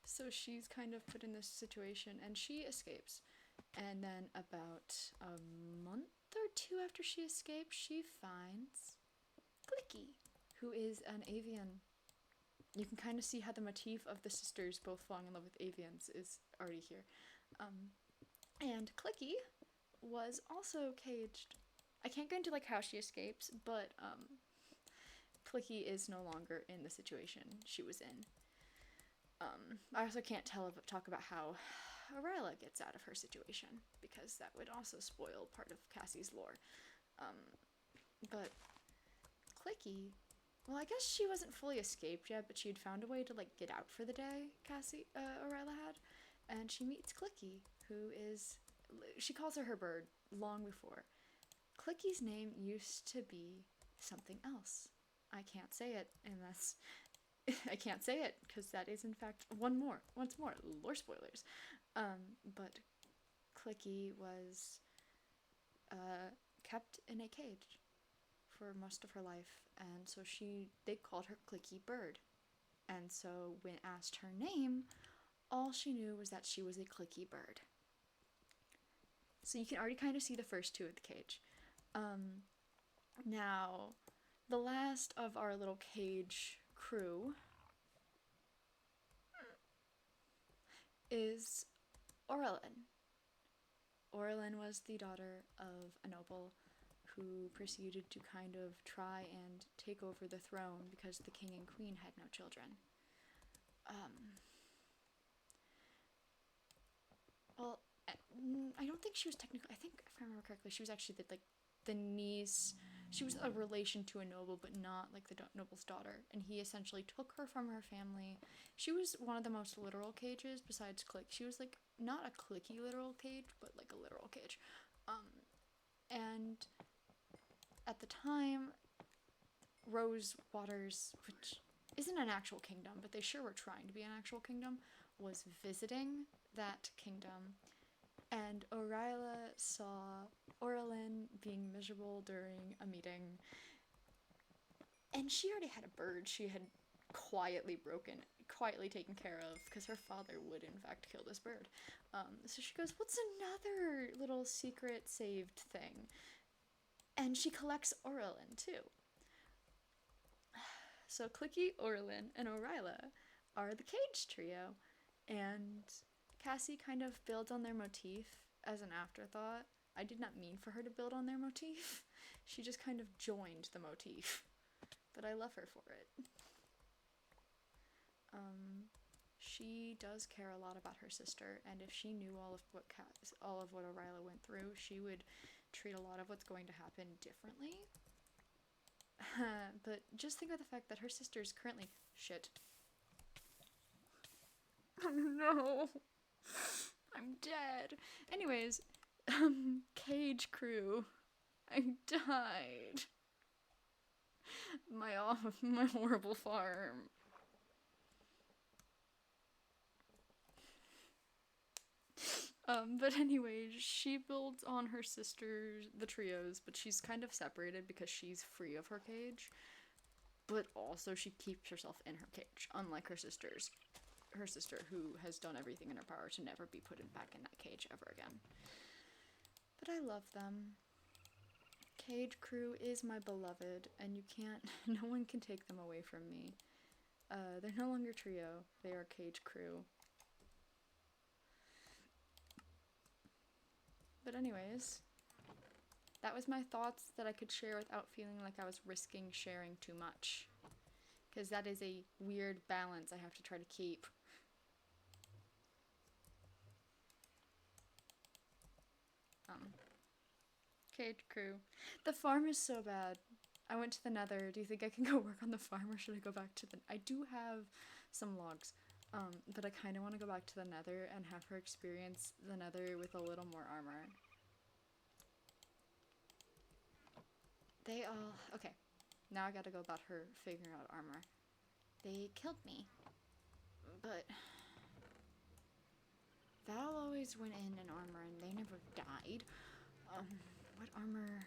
So she's kind of put in this situation and she escapes. And then about a month or 2 after she escapes, she finds Clicky, who is an avian. You can kind of see how the motif of the sisters both falling in love with avians is already here. And Clicky was also caged. I can't go into like how she escapes, but Clicky is no longer in the situation she was in. I also can't talk about how Orila gets out of her situation, because that would also spoil part of Cassie's lore. But Clicky, well, I guess she wasn't fully escaped yet, but she had found a way to like get out for the day, Orila had, and she meets Clicky, who is, she calls her bird long before. Clicky's name used to be something else. I can't say it unless I can't say it, because that is in fact once more lore spoilers. But Clicky was kept in a cage for most of her life, and so they called her Clicky Bird. And so when asked her name, all she knew was that she was a Clicky Bird. So you can already kind of see the first 2 of the cage. Now, the last of our little cage crew is Orlin. Orlin was the daughter of a noble who proceeded to kind of try and take over the throne because the king and queen had no children. Well, I don't think she was technically, I think if I remember correctly, she was actually the niece. She was a relation to a noble, but not like the noble's daughter. And he essentially took her from her family. She was one of the most literal cages besides Click. She was like not a clicky literal cage, but like a literal cage. And at the time, Rose Waters, which isn't an actual kingdom, but they sure were trying to be an actual kingdom, was visiting that kingdom. And Orila saw Orlin being miserable during a meeting. And she already had a bird she had quietly broken quietly taken care of because her father would in fact kill this bird. So she goes, what's another little secret saved thing? And she collects Orlin too. So Clicky, Orlin, and Orila are the Cage trio, and Cassie kind of builds on their motif as an afterthought. I did not mean for her to build on their motif. She just kind of joined the motif, but I love her for it. She does care a lot about her sister, and if she knew all of what Orila went through, she would treat a lot of what's going to happen differently. But just think of the fact that her sister's currently shit. Oh no, I'm dead. Anyways, Cage crew, I died. My horrible farm. But anyways, she builds on her sisters, the trios, but she's kind of separated because she's free of her cage. But also she keeps herself in her cage, unlike her sisters. Her sister, who has done everything in her power to never be put back in that cage ever again. But I love them. Cage crew is my beloved, and you can't, no one can take them away from me. They're no longer trio, they are Cage crew. But anyways, that was my thoughts that I could share without feeling like I was risking sharing too much. Because that is a weird balance I have to try to keep. Cage crew. The farm is so bad. I went to the nether. Do you think I can go work on the farm, or should I go back to the... I do have some logs. But I kind of want to go back to the nether and have her experience the nether with a little more armor. They all... Okay. Now I gotta go about her figuring out armor. They killed me. But... Val always went in armor and they never died. What armor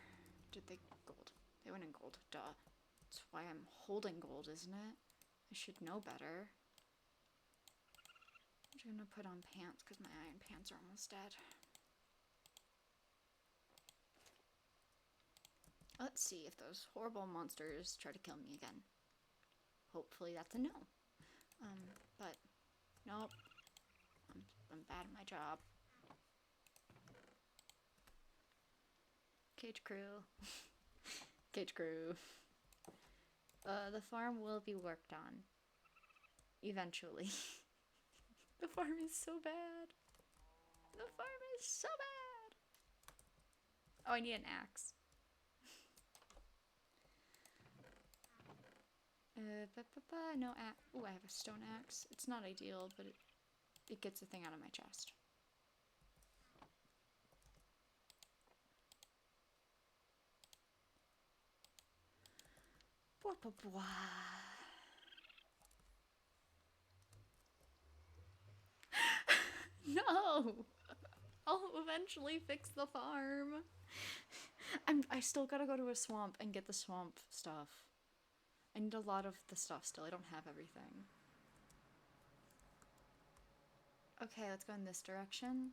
did they... Gold. They went in gold. Duh. That's why I'm holding gold, isn't it? I should know better. I'm just gonna put on pants because my iron pants are almost dead. Let's see if those horrible monsters try to kill me again. Hopefully that's a no. But nope. I'm bad at my job. Cage crew. Cage crew. The farm will be worked on. Eventually. The farm is so bad. The farm is so bad. Oh, I need an axe. No axe. Oh, I have a stone axe. It's not ideal, but it gets the thing out of my chest. Blah, blah, blah. No! I'll eventually fix the farm. I still gotta go to a swamp and get the swamp stuff. I need a lot of the stuff still. I don't have everything. Okay, let's go in this direction.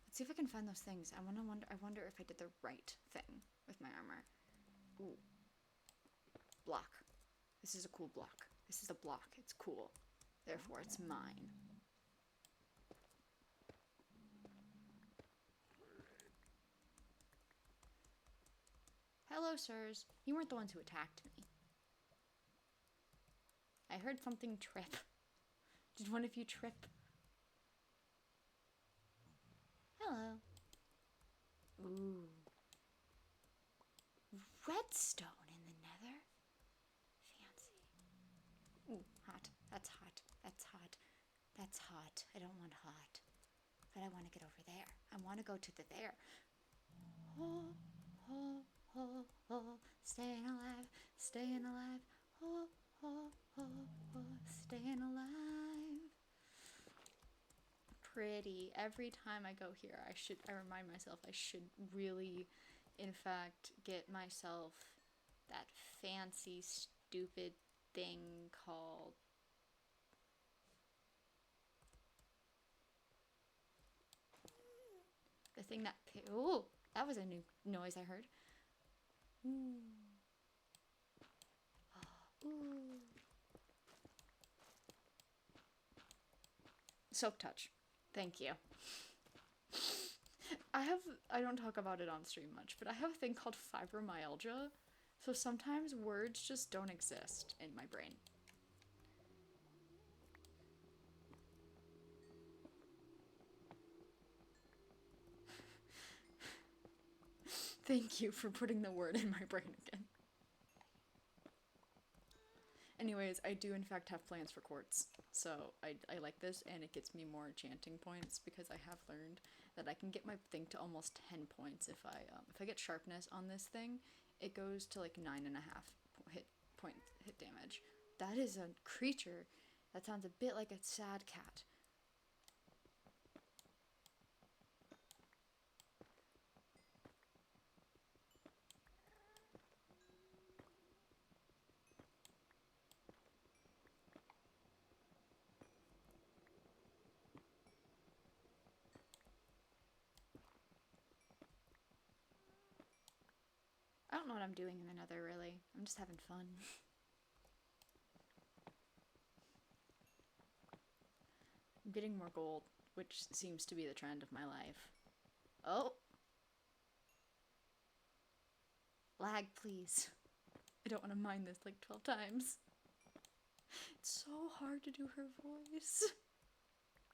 Let's see if I can find those things. I wonder if I did the right thing with my armor. Ooh. Block. This is a cool block. This is a block. It's cool. Therefore, it's mine. Hello, sirs. You weren't the ones who attacked me. I heard something trip. Did one of you trip? Hello. Ooh. Redstone in the nether? Fancy. Ooh, hot. That's hot. That's hot. That's hot. I don't want hot. But I want to get over there. I want to go to the there. Oh, oh, oh, oh. Staying alive. Staying alive. Oh, oh, oh, oh. Staying alive. Pretty. Every time I go here, I remind myself I should really, in fact, get myself that fancy, stupid thing called thing that... Ooh, that was a new noise I heard. Ooh. Ooh. Soap touch. Thank you. I don't talk about it on stream much, but I have a thing called fibromyalgia. So sometimes words just don't exist in my brain. Thank you for putting the word in my brain again. Anyways, I do in fact have plans for quartz, so I like this, and it gets me more enchanting points because I have learned that I can get my thing to almost 10 points if I get sharpness on this thing. It goes to like 9.5 hit damage. That is a creature that sounds a bit like a sad cat. I don't know what I'm doing in the nether, really. I'm just having fun. I'm getting more gold, which seems to be the trend of my life. Oh! Lag, please. I don't want to mine this like 12 times. It's so hard to do her voice.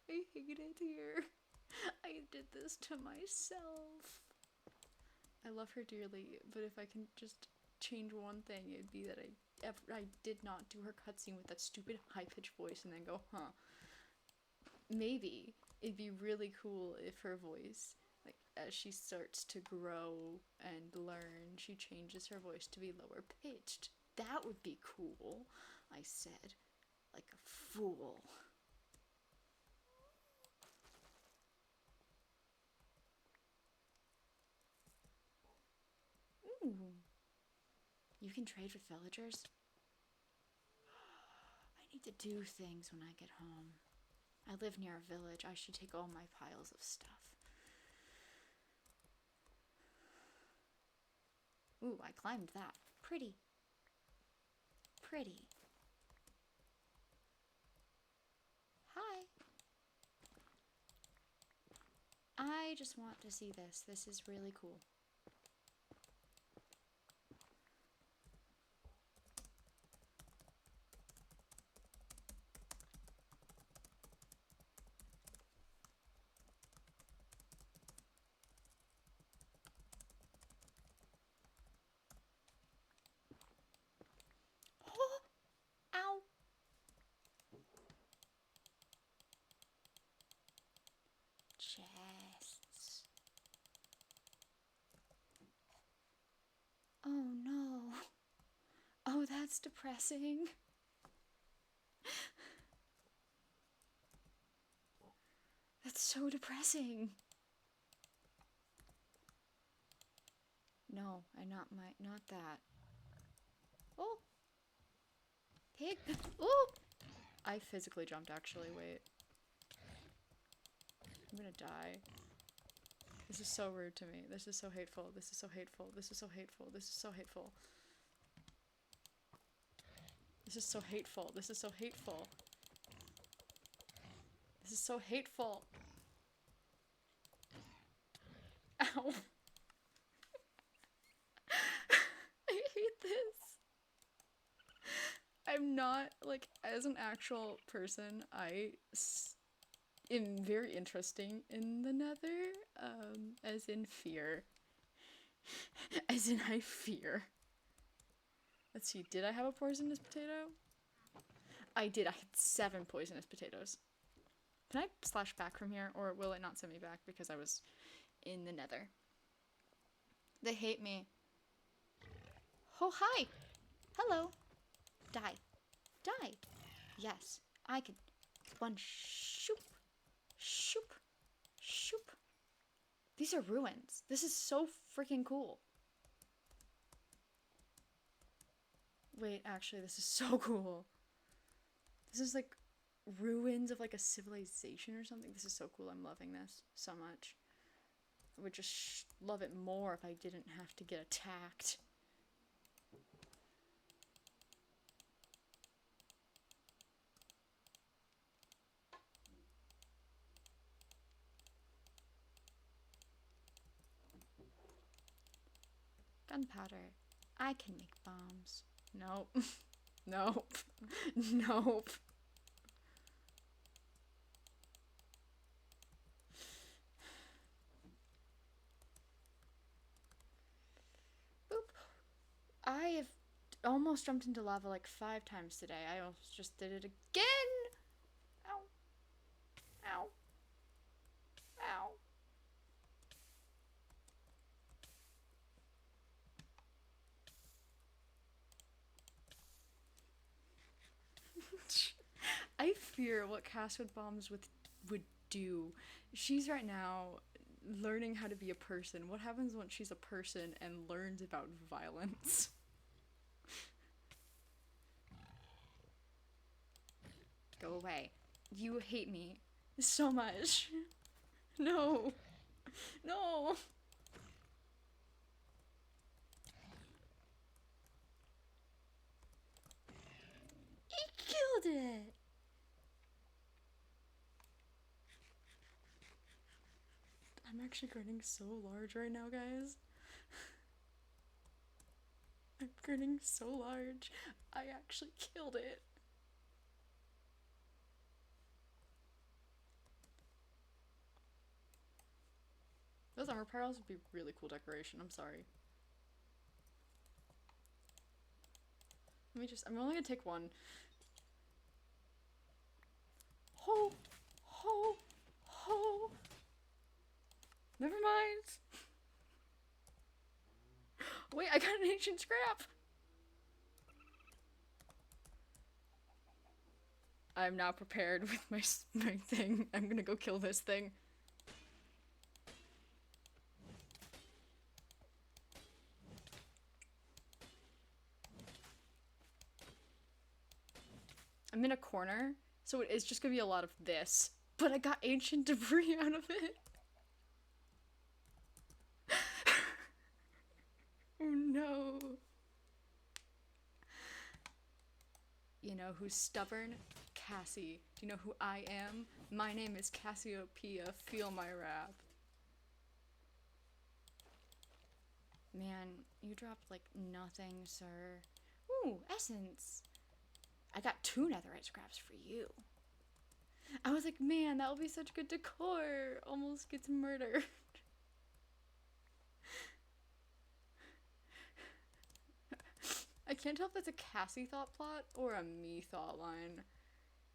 I hate it here. I did this to myself. I love her dearly, but if I can just change one thing, it'd be that I did not do her cutscene with that stupid high-pitched voice and then go, huh. Maybe it'd be really cool if her voice, like, as she starts to grow and learn, she changes her voice to be lower pitched. That would be cool, I said, like a fool. Ooh. You can trade with villagers? I need to do things when I get home. I live near a village. I should take all my piles of stuff. Ooh, I climbed that. Pretty. Pretty. Hi. I just want to see this. This is really cool. Ow! Chests. Oh no. Oh, that's depressing. That's so depressing. No, not that. Oh! Pig! Oh! I physically jumped, actually. Wait. I'm gonna die. This is so rude to me. This is so hateful. This is so hateful. This is so hateful. This is so hateful. This is so hateful. This is so hateful. This is so hateful. Ow. I hate this. I'm not, like, as an actual person, am very interesting in the nether, as in fear. As in I fear. Let's see, did I have a poisonous potato? I did, I had 7 poisonous potatoes. Can I slash back from here, or will it not send me back because I was in the nether? They hate me. Oh, hi! Hello! Die. Die! Yes, I can. One shoop. Shoop. Shoop. These are ruins. This is so freaking cool. Wait, actually, this is so cool. This is like ruins of like a civilization or something. This is so cool. I'm loving this so much. would just love it more if I didn't have to get attacked. Gunpowder. I can make bombs. Nope. Nope. Nope. Boop. I have almost jumped into lava like 5 times today. I almost just did it again! Ow. Ow. Ow. I fear what Caswood Bombs would do. She's right now learning how to be a person. What happens once she's a person and learns about violence? Go away. You hate me so much. No. No. He killed it. I'm actually grinning so large right now, guys. I'm grinning so large. I actually killed it. Those armor piles would be really cool decoration. I'm sorry. I'm only gonna take one. Ho! Ho! Ho! Never mind. Wait, I got an ancient scrap! I'm not prepared with my thing. I'm gonna go kill this thing. I'm in a corner, so it's just gonna be a lot of this. But I got ancient debris out of it. Oh no. You know who's stubborn? Cassie. Do you know who I am? My name is Cassiopeia. Feel my wrath. Man, you dropped like nothing, sir. Ooh, essence. I got 2 netherite scraps for you. I was like, man, that will be such good decor. Almost gets murdered. I can't tell if that's a Cassie thought plot or a me thought line.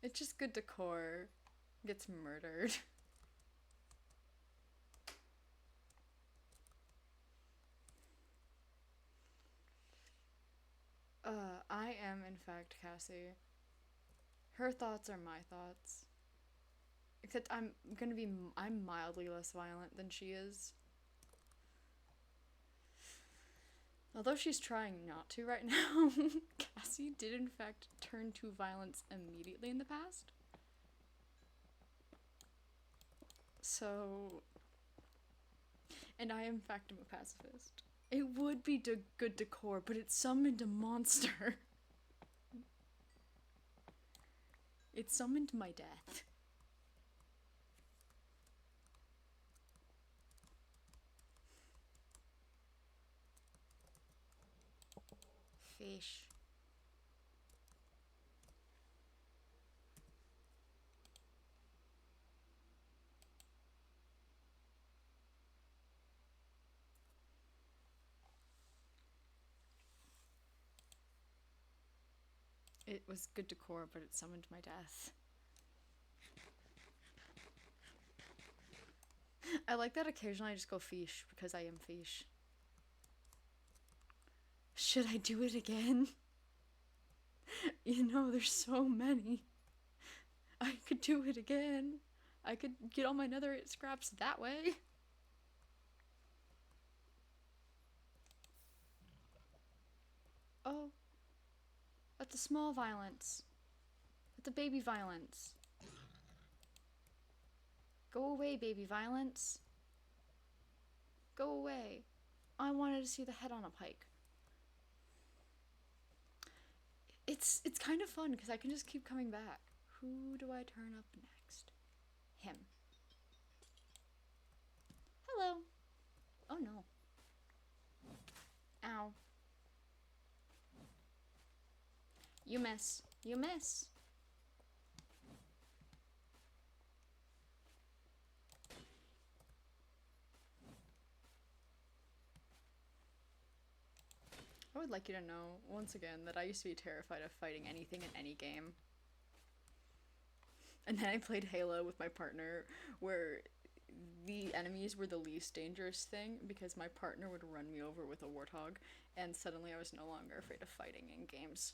It's just good decor. Gets murdered. I am in fact Cassie. Her thoughts are my thoughts. Except I'm mildly less violent than she is. Although she's trying not to right now, Cassie did in fact turn to violence immediately in the past. So... And I in fact am a pacifist. It would be good decor, but it summoned a monster. It summoned my death. Fish. It was good decor, but it summoned my death. I like that occasionally I just go fish because I am fish. Should I do it again? You know, there's so many. I could do it again. I could get all my netherite scraps that way. Oh. That's a small violence. That's a baby violence. Go away, baby violence. Go away. I wanted to see the head on a pike. It's kind of fun because I can just keep coming back. Who do I turn up next? Him. Hello. Oh no. Ow. You miss. You miss. I would like you to know, once again, that I used to be terrified of fighting anything in any game. And then I played Halo with my partner, where the enemies were the least dangerous thing, because my partner would run me over with a warthog, and suddenly I was no longer afraid of fighting in games.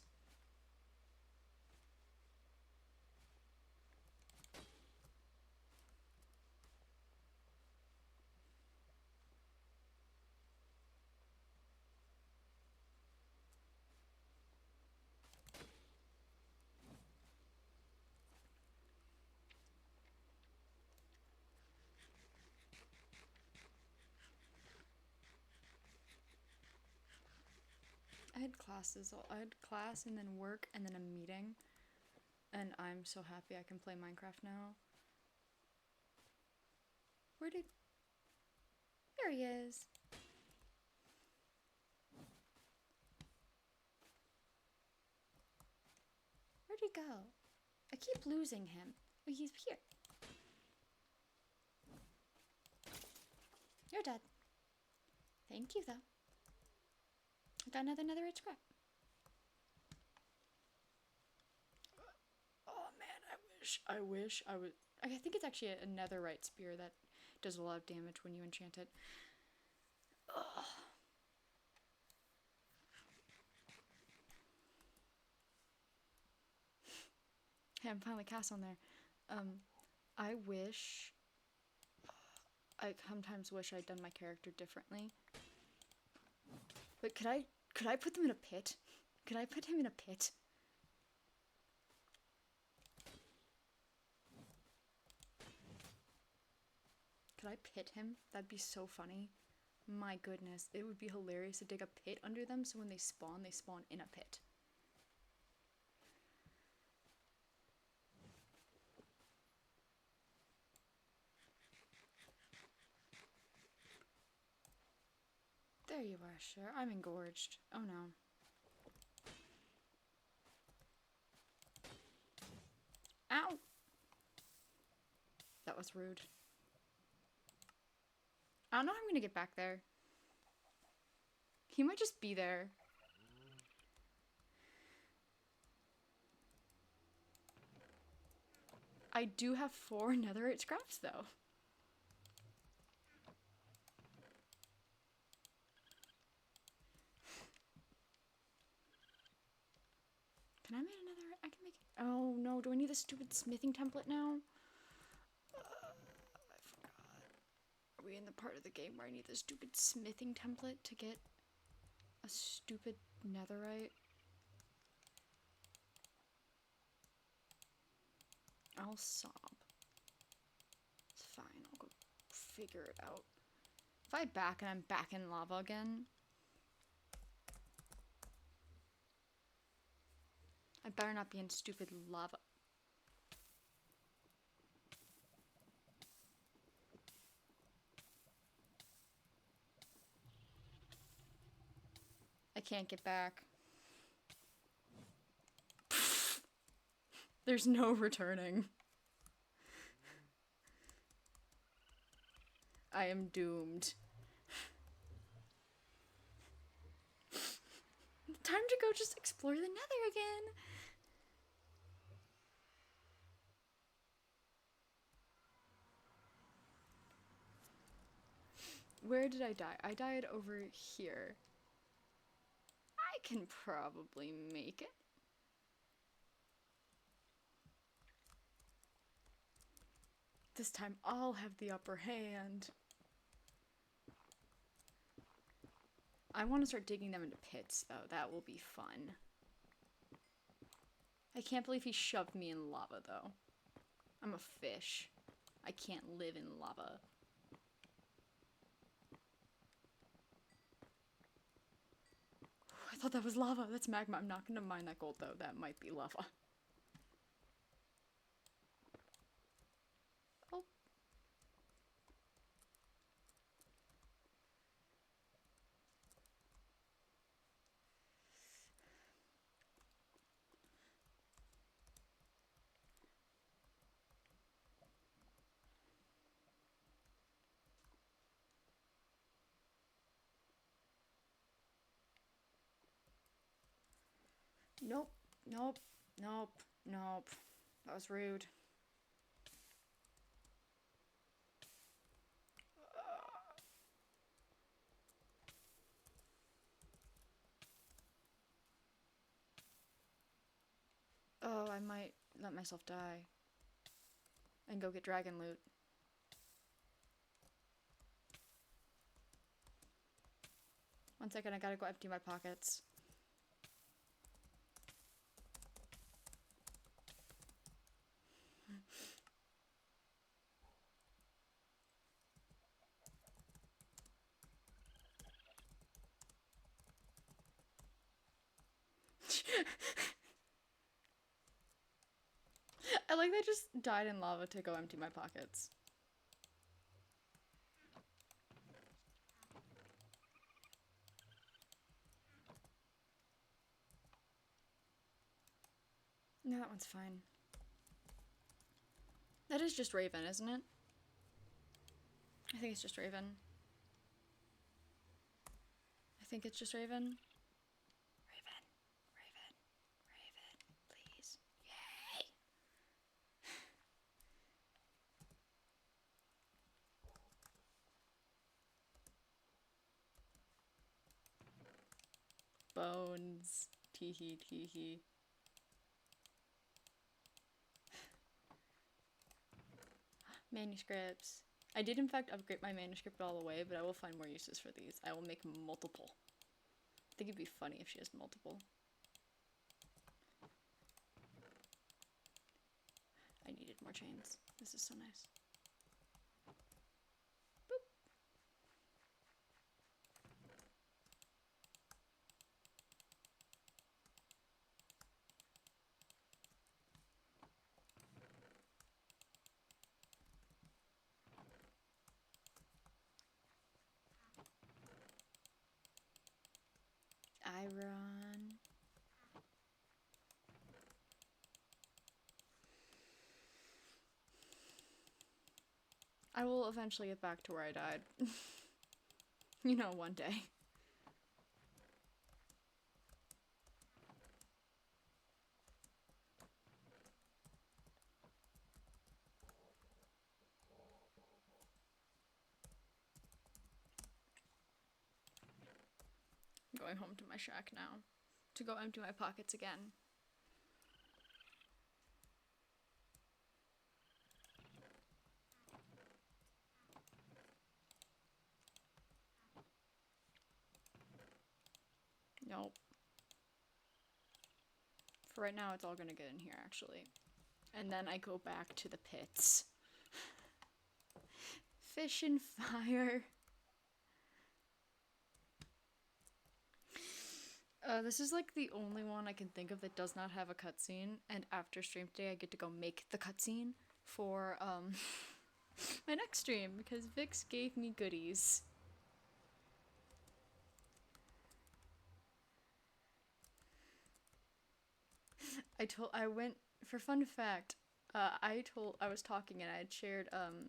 I had class and then work and then a meeting. And I'm so happy I can play Minecraft now. There he is. Where'd he go? I keep losing him. Oh, he's here. You're dead. Thank you, though. I got another netherite scrap. Oh man, I wish I would. I think it's actually a netherite spear that does a lot of damage when you enchant it. Ugh. Hey, I'm finally cast on there. I wish. I sometimes wish I'd done my character differently. But could I put them in a pit? Could I put him in a pit? Could I pit him? That'd be so funny. My goodness, it would be hilarious to dig a pit under them so when they spawn in a pit. There you are, sure. I'm engorged. Oh no. Ow! That was rude. I don't know how I'm gonna get back there. He might just be there. I do have 4 netherite scraps though. Can I make another? I can make it. Oh no, do I need the stupid smithing template now? I forgot. Are we in the part of the game where I need the stupid smithing template to get a stupid netherite? I'll sob. It's fine, I'll go figure it out. If I back and I'm back in lava again, I better not be in stupid lava. I can't get back. There's no returning. I am doomed. Time to go just explore the nether again. Where did I die? I died over here. I can probably make it. This time I'll have the upper hand. I want to start digging them into pits, though. That will be fun. I can't believe he shoved me in lava, though. I'm a fish. I can't live in lava. thought that was lava. That's magma. I'm not gonna mine that gold though. That might be lava. Oh. Nope. Nope. Nope. Nope. That was rude. Oh, I might let myself die. And go get dragon loot. One second, I gotta go empty my pockets. I like that I just died in lava to go empty my pockets. No, that one's fine. That is just Raven, isn't it? I think it's just Raven. I think it's just Raven. Raven. Raven. Raven. Please. Yay! Bones. Teehee, teehee. Manuscripts. I did in fact upgrade my manuscript all the way, but I will find more uses for these. I will make multiple. I think it'd be funny if she has multiple. I needed more chains. This is so nice. Boop. Iron. I will eventually get back to where I died. You know, one day. I'm going home to my shack now to go empty my pockets again. Nope. For right now, it's all gonna get in here, actually. And then I go back to the pits. Fish and fire. This is like the only one I can think of that does not have a cutscene, and after stream today I get to go make the cutscene for my next stream because Vix gave me goodies. I went for fun fact. I was talking and I had shared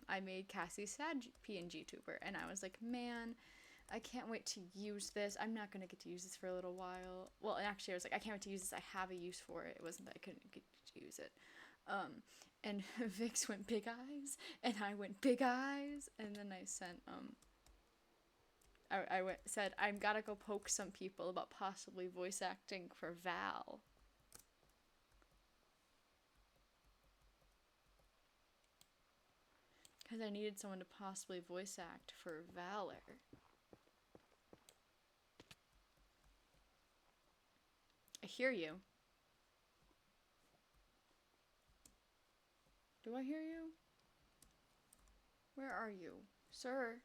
I made Cassie's sad PNG tuber and I was like, man, I can't wait to use this. I'm not gonna get to use this for a little while. Well, actually I was like, I can't wait to use this. I have a use for it. It wasn't that I couldn't get to use it. And Vix went big eyes and I went big eyes and then I sent said I'm gotta go poke some people about possibly voice acting for Val. Because I needed someone to possibly voice act for Valor. I hear you. Do I hear you? Where are you, sir?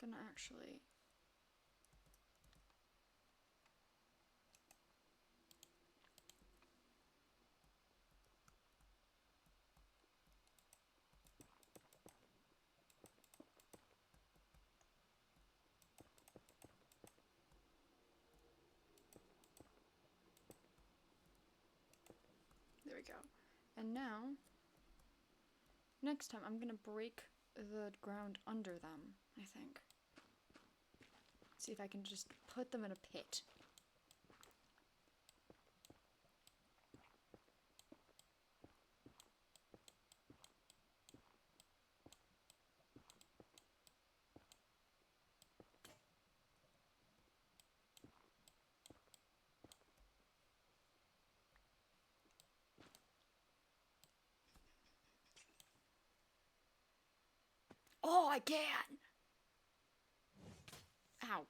Gonna actually... we go. And now, next time I'm gonna break the ground under them, I think. See if I can just put them in a pit. Oh, I can! Ow.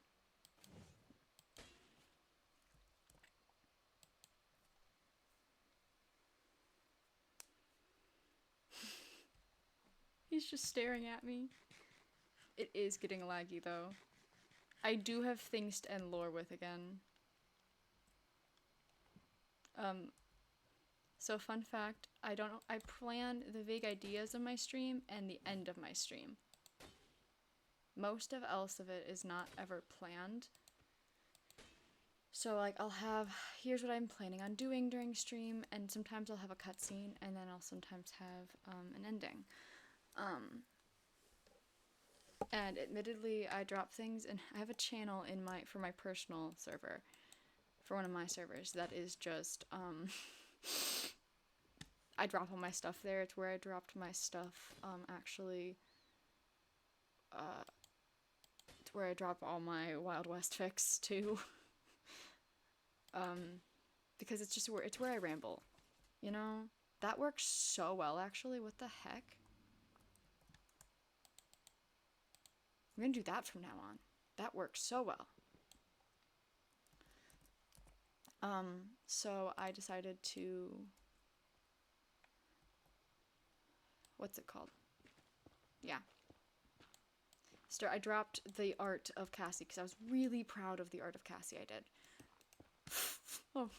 He's just staring at me. It is getting laggy, though. I do have things to end lore with again. So fun fact, I plan the vague ideas of my stream and the end of my stream. Most of else of it is not ever planned. So like here's what I'm planning on doing during stream, and sometimes I'll have a cutscene, and then I'll sometimes have an ending. And admittedly, I drop things, and I have a channel for my personal server, for one of my servers that is just I drop all my stuff there. It's where I dropped my stuff actually. It's where I drop all my Wild West fics too. Because it's where I ramble, you know? That works so well, actually. What the heck? I'm gonna do that from now on. That works so well. So I decided to... What's it called? Yeah. I dropped the art of Cassie, because I was really proud of the art of Cassie I did. Oh,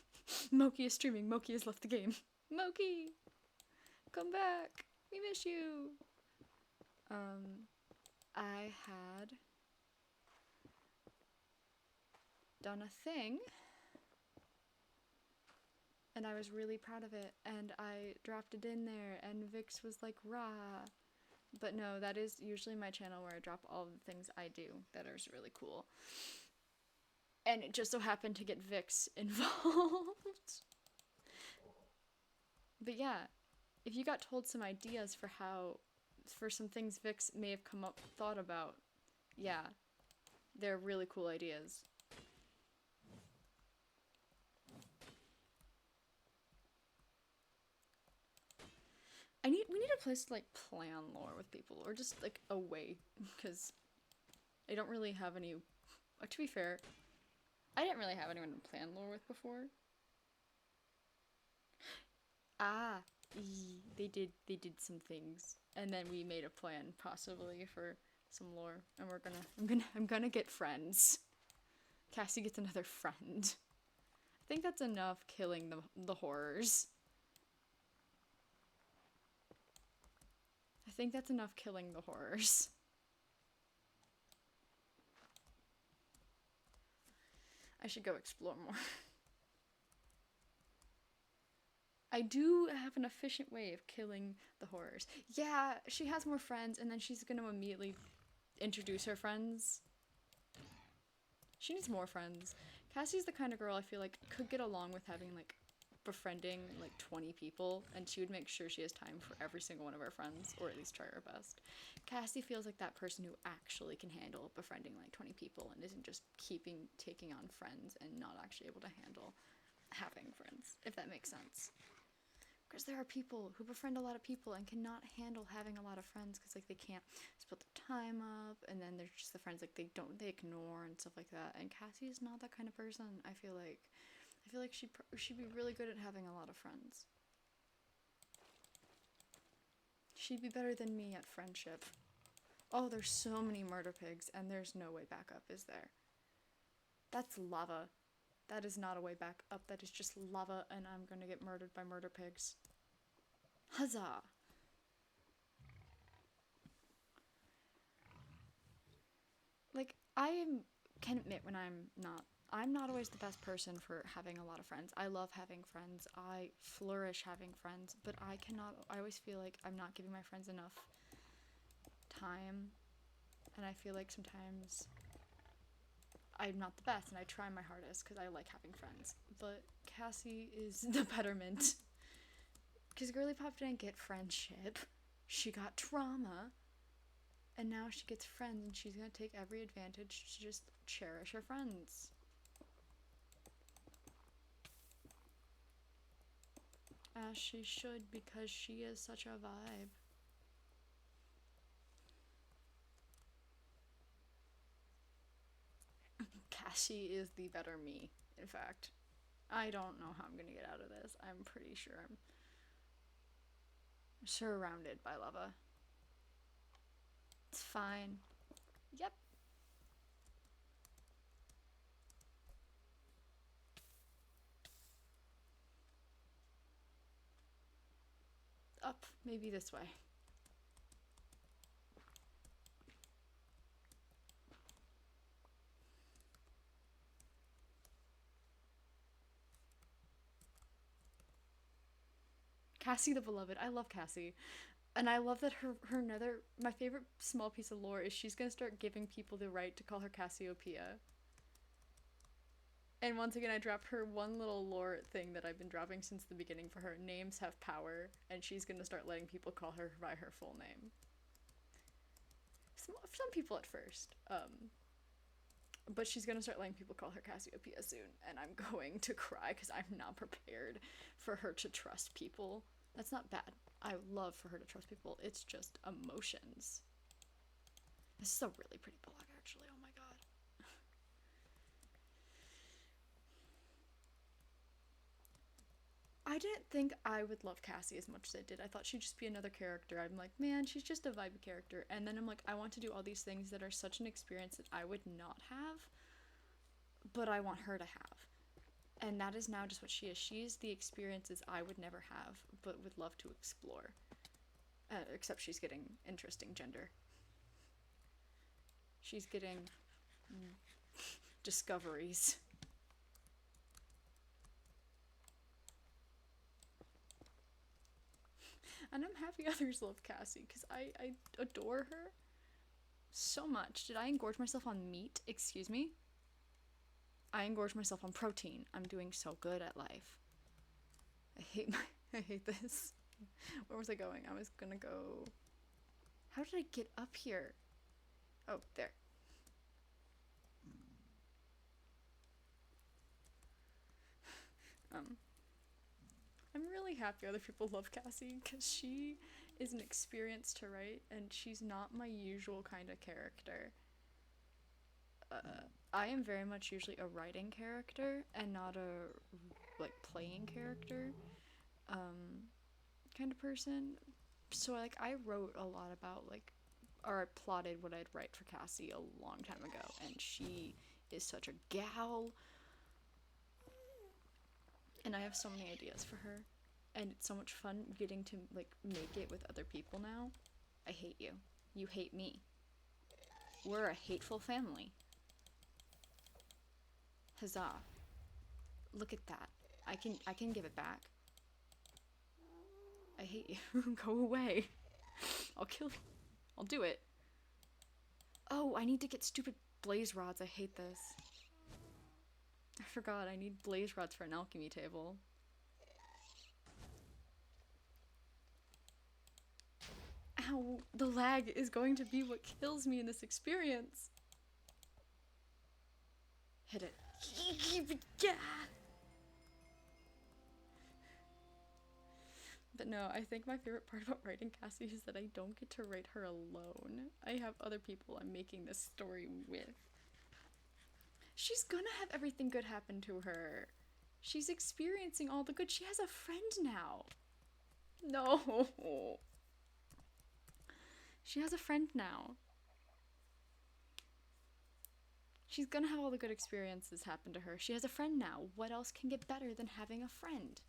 Moki is streaming. Moki has left the game. Moki! Come back! We miss you! I had done a thing, and I was really proud of it, and I dropped it in there, and Vix was like, rah! But no, that is usually my channel where I drop all the things I do that are really cool. And it just so happened to get Vix involved. But yeah, if you got told some ideas for some things Vix may have thought about, yeah, they're really cool ideas. We need a place to like plan lore with people, or just like a way, because I don't really have any. To be fair, I didn't really have anyone to plan lore with before. They did some things, and then we made a plan possibly for some lore, and I'm gonna get friends. Cassie gets another friend. I think that's enough killing the horrors. I think that's enough killing the horrors. I should go explore more. I do have an efficient way of killing the horrors. Yeah, she has more friends, and then she's gonna immediately introduce her friends. She needs more friends. Cassie's the kind of girl I feel like could get along with having, like, befriending, like, 20 people, and she would make sure she has time for every single one of her friends, or at least try her best. Cassie feels like that person who actually can handle befriending, like, 20 people, and isn't just taking on friends and not actually able to handle having friends, if that makes sense. Because there are people who befriend a lot of people and cannot handle having a lot of friends because, like, they can't split their time up, and then there's just the friends, like, they ignore and stuff like that. And Cassie is not that kind of person. I feel like she'd be really good at having a lot of friends. She'd be better than me at friendship. Oh, there's so many murder pigs, and there's no way back up, is there? That's lava. That is not a way back up. That is just lava, and I'm gonna get murdered by murder pigs. Huzzah! Like, can admit when I'm not I'm not always the best person for having a lot of friends. I love having friends. I flourish having friends, but I always feel like I'm not giving my friends enough time. And I feel like sometimes I'm not the best, and I try my hardest because I like having friends. But Cassie is the betterment. Because Girly Pop didn't get friendship. She got trauma. And now she gets friends, and she's gonna take every advantage to just cherish her friends. As she should, because she is such a vibe. Cassie is the better me, in fact. I don't know how I'm gonna get out of this. I'm pretty sure I'm surrounded by lava. It's fine. Yep. Up, maybe this way. Cassie the Beloved. I love Cassie. And I love that my favorite small piece of lore is she's gonna start giving people the right to call her Cassiopeia. And once again, I dropped her one little lore thing that I've been dropping since the beginning for her. Names have power, and she's gonna start letting people call her by her full name. Some people at first. But she's gonna start letting people call her Cassiopeia soon, and I'm going to cry because I'm not prepared for her to trust people. That's not bad. I love for her to trust people. It's just emotions. This is a really pretty blog, actually. Oh my god. I didn't think I would love Cassie as much as I did. I thought she'd just be another character. I'm like, man, she's just a vibey character. And then I'm like, I want to do all these things that are such an experience that I would not have, but I want her to have. And that is now just what she is. She is the experiences I would never have, but would love to explore. Except she's getting interesting gender. She's getting discoveries. And I'm happy others love Cassie, because I adore her so much. Did I engorge myself on meat? Excuse me? I engorge myself on protein. I'm doing so good at life. I hate this. Where was I going? I was gonna go... How did I get up here? Oh, there. I'm really happy other people love Cassie, because she is an experience to write, and she's not my usual kind of character. I am very much usually a writing character, and not a, like, playing character, kind of person. So, like, I wrote a lot about, like, or I plotted what I'd write for Cassie a long time ago, and she is such a gal. And I have so many ideas for her. And it's so much fun getting to, like, make it with other people now. I hate you. You hate me. We're a hateful family. Huzzah. Look at that. I can give it back. I hate you. Go away. I'll kill you. I'll do it. Oh, I need to get stupid blaze rods. I hate this. I forgot, I need blaze rods for an alchemy table. Ow, the lag is going to be what kills me in this experience. Hit it. Yeah. But no, I think my favorite part about writing Cassie is that I don't get to write her alone. I have other people I'm making this story with. She's gonna have everything good happen to her. She's experiencing all the good. She has a friend now. No. She has a friend now. She's gonna have all the good experiences happen to her. She has a friend now. What else can get better than having a friend?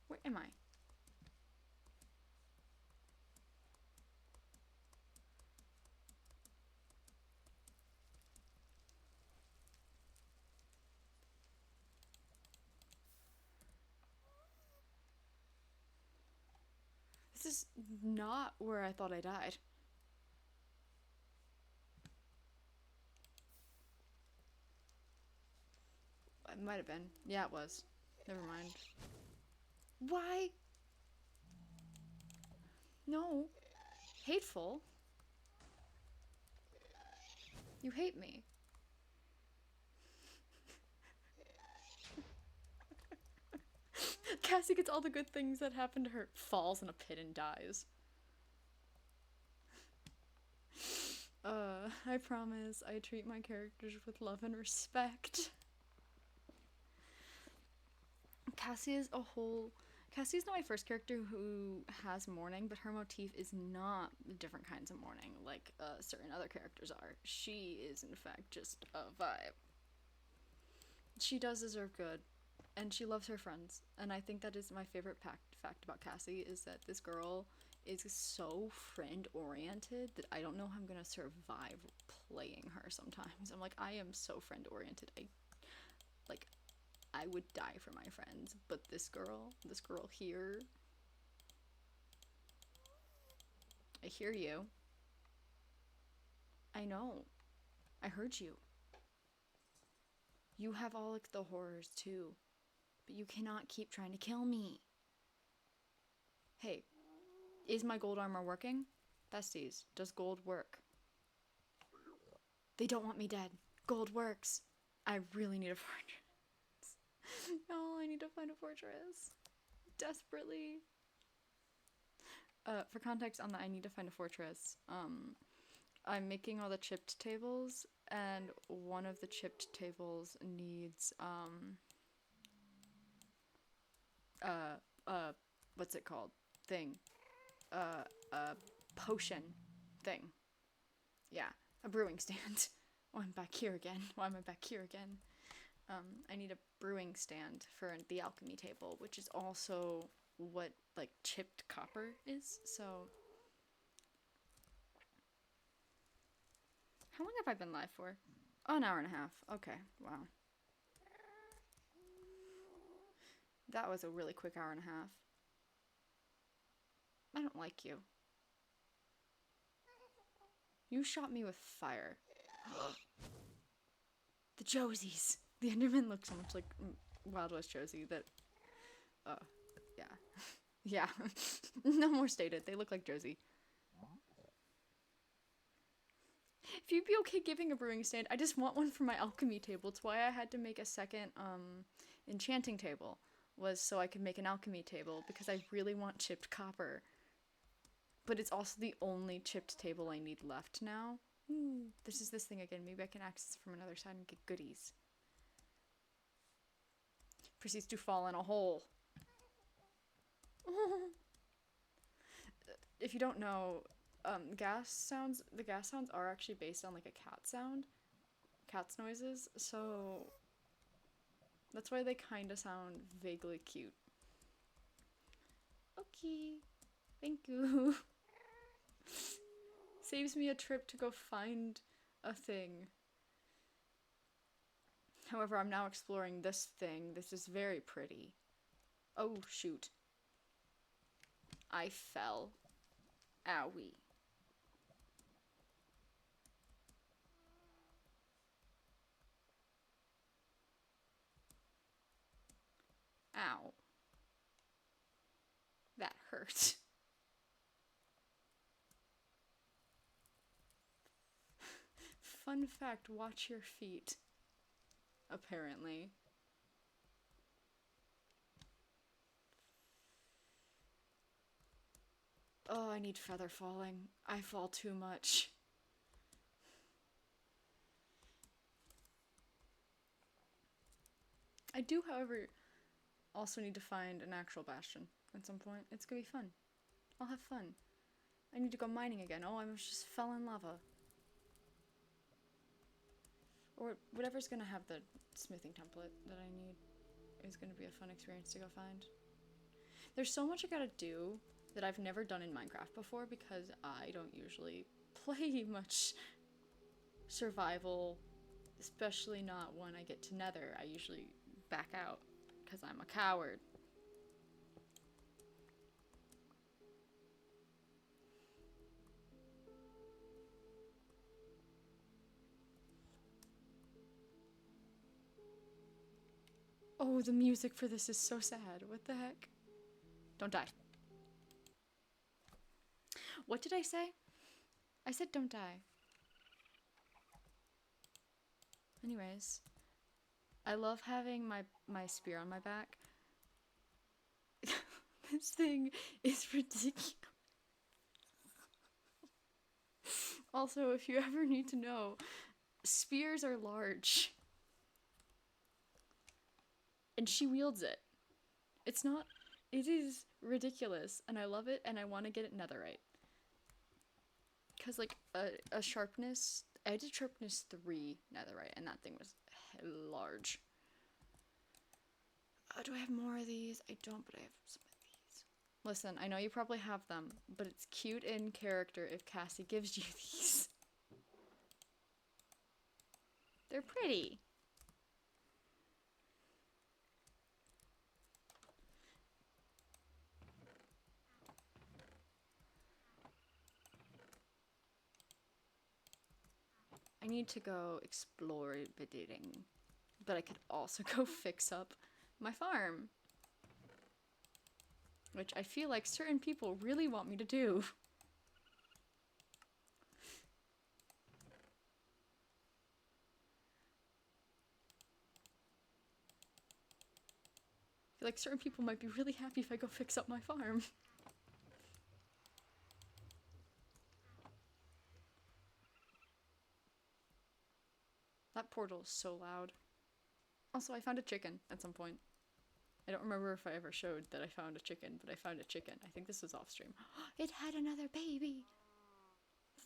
Where am I? This is not where I thought I died. It might have been. Yeah, it was. Never mind. Why? No. Hateful? You hate me. Cassie gets all the good things that happen to her, falls in a pit and dies. I promise I treat my characters with love and respect. Cassie's not my first character who has mourning, but her motif is not different kinds of mourning like certain other characters are. She is, in fact, just a vibe. She does deserve good, and she loves her friends, and I think that is my favorite fact about Cassie, is that this girl is so friend-oriented that I don't know how I'm gonna survive playing her sometimes. I'm like, I am so friend-oriented. I would die for my friends, but this girl here, I hear you. I know. I heard you. You have all like the horrors too, but you cannot keep trying to kill me. Hey, is my gold armor working? Besties, does gold work? They don't want me dead. Gold works. I really need a fortress. No, I need to find a fortress. Desperately. For context on that, I need to find a fortress. I'm making all the chipped tables, and one of the chipped tables needs, what's it called? Thing. A potion thing. Yeah, a brewing stand. Oh, I'm back here again. Why am I back here again? I need a brewing stand for the alchemy table, which is also what, like, chipped copper is, so... How long have I been live for? Oh, an hour and a half. Okay, wow. That was a really quick hour and a half. I don't like you. You shot me with fire. The Josies. The Enderman looks so much like Wild West Josie that... yeah. Yeah. No more stated. They look like Josie. If you'd be okay giving a brewing stand, I just want one for my alchemy table. It's why I had to make a second enchanting table, was so I could make an alchemy table, because I really want chipped copper. But it's also the only chipped table I need left now. Ooh, this is this thing again. Maybe I can access it from another side and get goodies. Proceeds to fall in a hole. If you don't know, the gas sounds are actually based on like a cat sound. Cat's noises, so that's why they kind of sound vaguely cute. Okay, thank you. Saves me a trip to go find a thing. However, I'm now exploring this thing. This is very pretty. Oh, shoot. I fell. Owie. Ow. That hurt. Fun fact, watch your feet. Apparently. Oh, I need feather falling. I fall too much. I do, however, also need to find an actual bastion at some point. It's gonna be fun. I'll have fun. I need to go mining again. Oh, I just fell in lava. Or whatever's gonna have the smithing template that I need is gonna be a fun experience to go find. There's so much I gotta do that I've never done in Minecraft before, because I don't usually play much survival, especially not when I get to Nether. I usually back out because I'm a coward. Oh, the music for this is so sad. What the heck? Don't die. What did I say? I said don't die. Anyways, I love having my spear on my back. This thing is ridiculous. Also, if you ever need to know, spears are large. And she wields it. It is ridiculous, and I love it, and I want to get it netherite. Because, like, a sharpness, I did sharpness 3 netherite, and that thing was large. Do I have more of these? I don't, but I have some of these. Listen, I know you probably have them, but it's cute in character if Cassie gives you these. They're pretty. I need to go exploring, but I could also go fix up my farm. Which I feel like certain people really want me to do. I feel like certain people might be really happy if I go fix up my farm. That portal is so loud. Also, I found a chicken at some point. I don't remember if I ever showed that I found a chicken, but I found a chicken. I think this was off stream. It had another baby!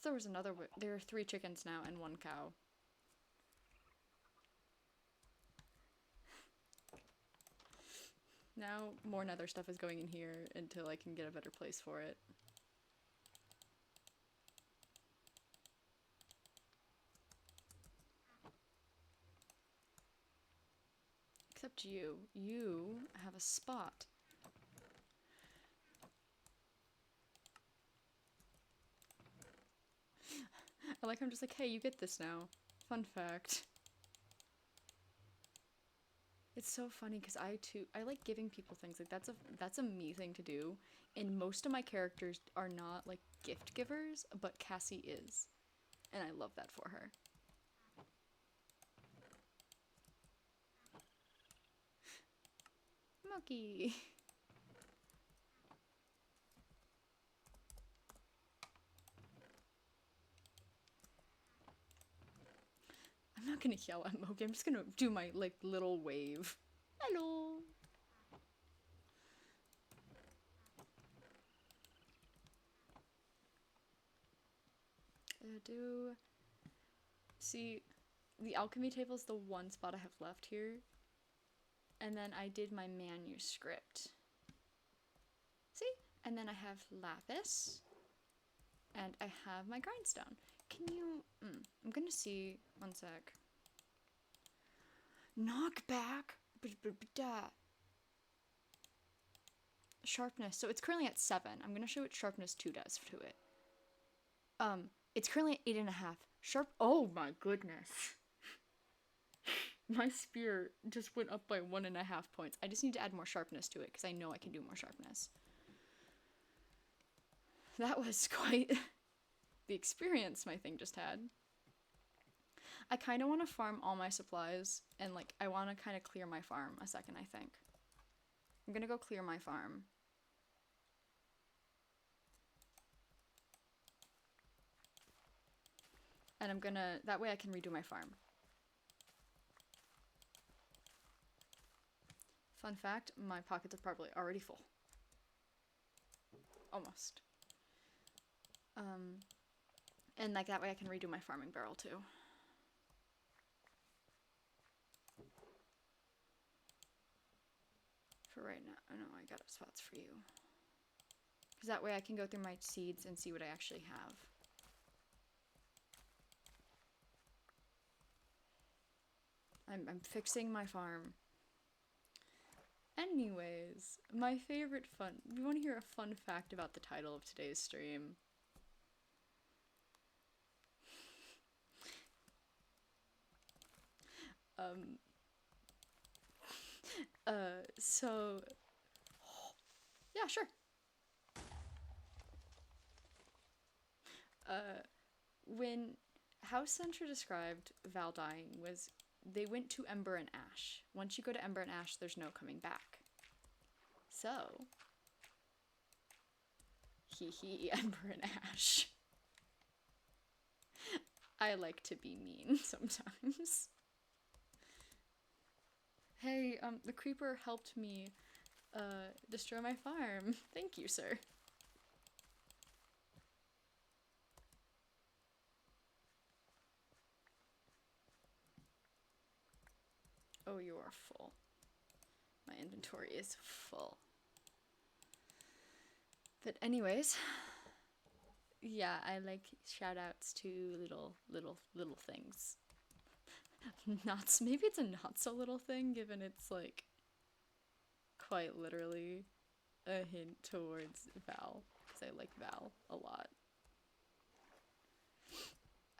There was another. There are 3 chickens now and 1 cow. Now more nether stuff is going in here until I can get a better place for it. Except you. You have a spot. I like I'm just like, hey, you get this now. Fun fact. It's so funny because I like giving people things. Like that's a me thing to do. And most of my characters are not like gift givers, but Cassie is. And I love that for her. Monkey. I'm not gonna yell at Moki. I'm just gonna do my like little wave. Hello. See, the alchemy table is the one spot I have left here. And then I did my manuscript. See? And then I have lapis. And I have my grindstone. Can you... I'm gonna see... One sec. Knockback? Sharpness. So it's currently at 7. I'm gonna show what sharpness 2 does to it. It's currently at 8.5. Sharp... Oh my goodness. My spear just went up by 1.5 points. I just need to add more sharpness to it because I know I can do more sharpness. That was quite the experience my thing just had. I kind of want to farm all my supplies and like I want to kind of clear my farm a second, I think. I'm gonna go clear my farm. And I'm gonna, that way I can redo my farm. Fun fact, my pockets are probably already full. Almost. And like that way I can redo my farming barrel too. For right now, I know I got spots for you. Because that way I can go through my seeds and see what I actually have. I'm fixing my farm. Anyways, my favorite you want to hear a fun fact about the title of today's stream? So yeah, sure. When how Sentra described Val dying was they went to Ember and Ash. Once you go to Ember and Ash, there's no coming back. So, Ember and Ash. I like to be mean sometimes. Hey, the creeper helped me, destroy my farm. Thank you, sir. Oh, you are full. My inventory is full. But anyways, yeah, I like shout outs to little things. Not maybe it's a not so little thing given it's like quite literally a hint towards Val because I like Val a lot.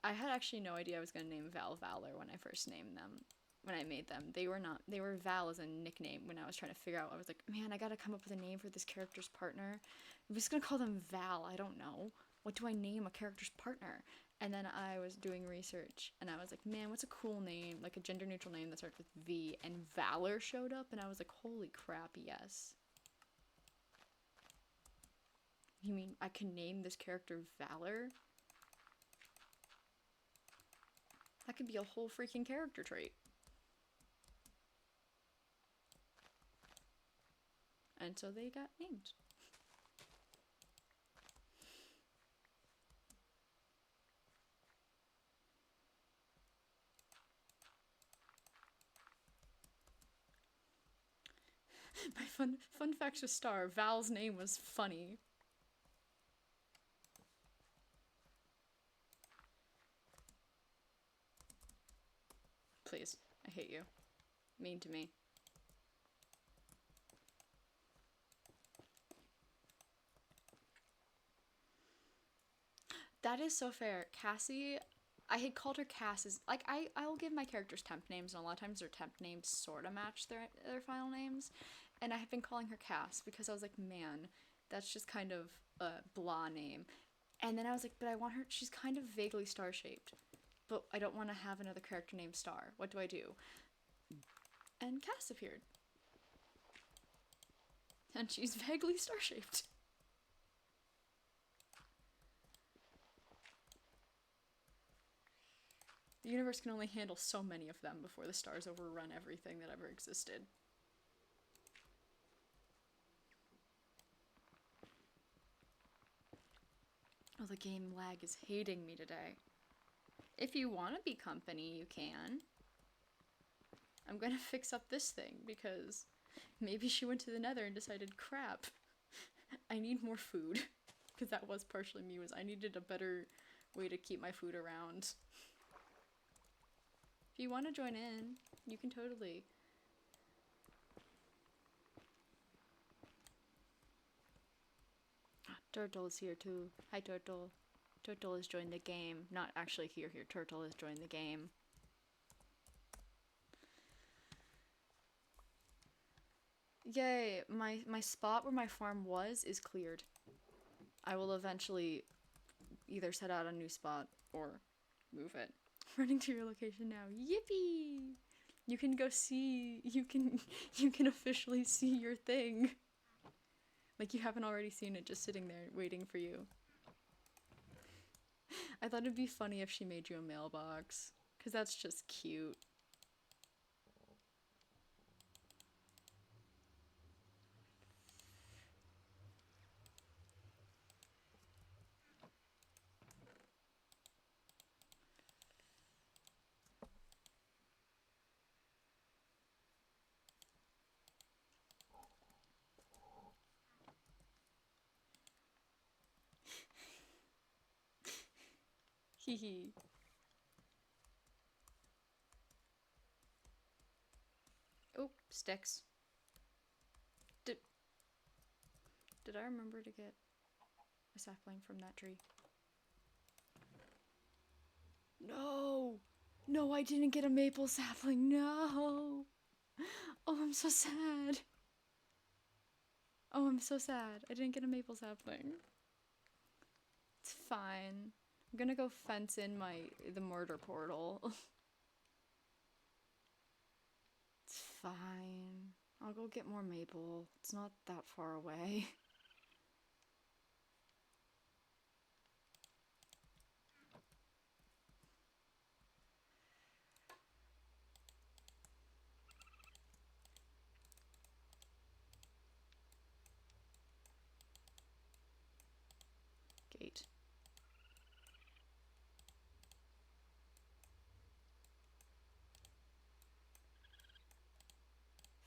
I had actually no idea I was gonna name Val Valor when I first named them. When I made them, they were Val as a nickname. When I was trying to figure out, I was like, man, I gotta come up with a name for this character's partner. I'm just gonna call them Val. I don't know. What do I name a character's partner? And then I was doing research, and I was like, man, what's a cool name, like a gender neutral name that starts with V? And Valor showed up, and I was like, holy crap, yes. You mean I can name this character Valor? That could be a whole freaking character trait. And so they got named. My fun facts with Star, Val's name was funny. Please, I hate you. Mean to me. That is so fair. Cassie, I had called her Cass as like I will give my characters temp names, and a lot of times their temp names sort of match their final names, and I have been calling her Cass because I was like, man, that's just kind of a blah name, and then I was like, but I want her. She's kind of vaguely star shaped, but I don't want to have another character named Star. What do I do? And Cass appeared, and she's vaguely star shaped. The universe can only handle so many of them before the stars overrun everything that ever existed. Oh, the game lag is hating me today. If you want to be company, you can. I'm gonna fix up this thing because maybe she went to the nether and decided, crap, I need more food. Because that was partially me, was I needed a better way to keep my food around. If you want to join in, you can totally. Turtle is here too. Hi, Turtle. Turtle has joined the game. Not actually here. Turtle has joined the game. Yay! My spot where my farm was is cleared. I will eventually either set out a new spot or move it. Running to your location now. Yippee! You can go see. You can officially see your thing. Like you haven't already seen it just sitting there waiting for you. I thought it'd be funny if she made you a mailbox, because that's just cute. Hee hee. Oh, sticks. Did I remember to get a sapling from that tree? No! No, I didn't get a maple sapling, no! Oh, I'm so sad. Oh, I'm so sad. I didn't get a maple sapling. It's fine. I'm gonna go fence in the murder portal. It's fine. I'll go get more maple. It's not that far away. Gate.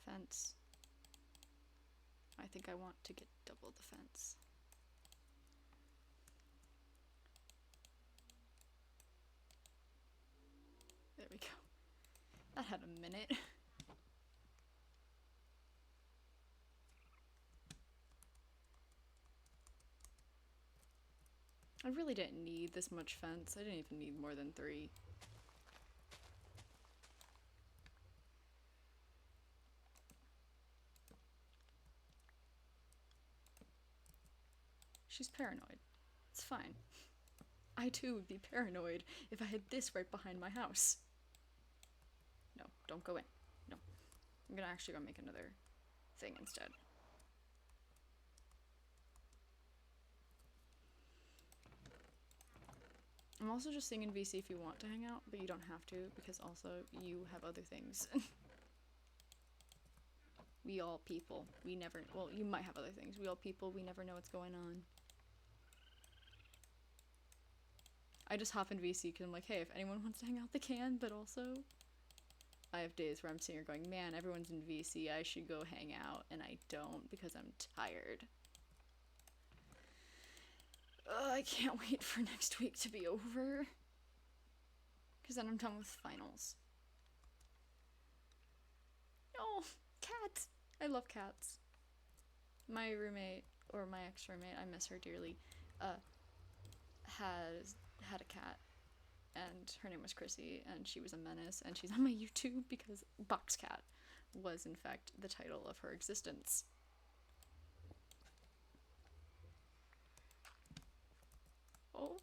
Fence. I think I want to get double the fence. There we go. That had a minute. I really didn't need this much fence. I didn't even need more than 3. She's paranoid. It's fine. I too would be paranoid if I had this right behind my house. No, don't go in. No. I'm gonna actually go make another thing instead. I'm also just saying in VC if you want to hang out, but you don't have to because also you have other things. We all people. We never, well, you might have other things. We all people, we never know what's going on. I just hop in VC because I'm like, hey, if anyone wants to hang out, they can, but also I have days where I'm sitting here going, man, everyone's in VC, I should go hang out, and I don't because I'm tired. I can't wait for next week to be over because then I'm done with finals. No, cats! I love cats. My roommate, or my ex-roommate, I miss her dearly, had a cat, and her name was Chrissy, and she was a menace, and she's on my YouTube because Box Cat was in fact the title of her existence. Oh.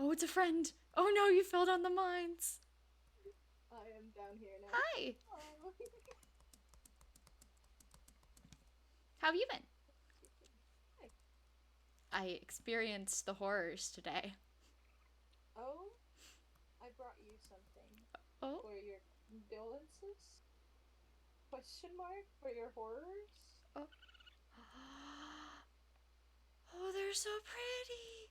Oh, it's a friend! Oh no, you fell down the mines! I am down here now. Hi! Oh. How have you been? Hi. I experienced the horrors today. Oh, I brought you something Oh? for your condolences? Question mark for your horrors? Oh. Oh, they're so pretty!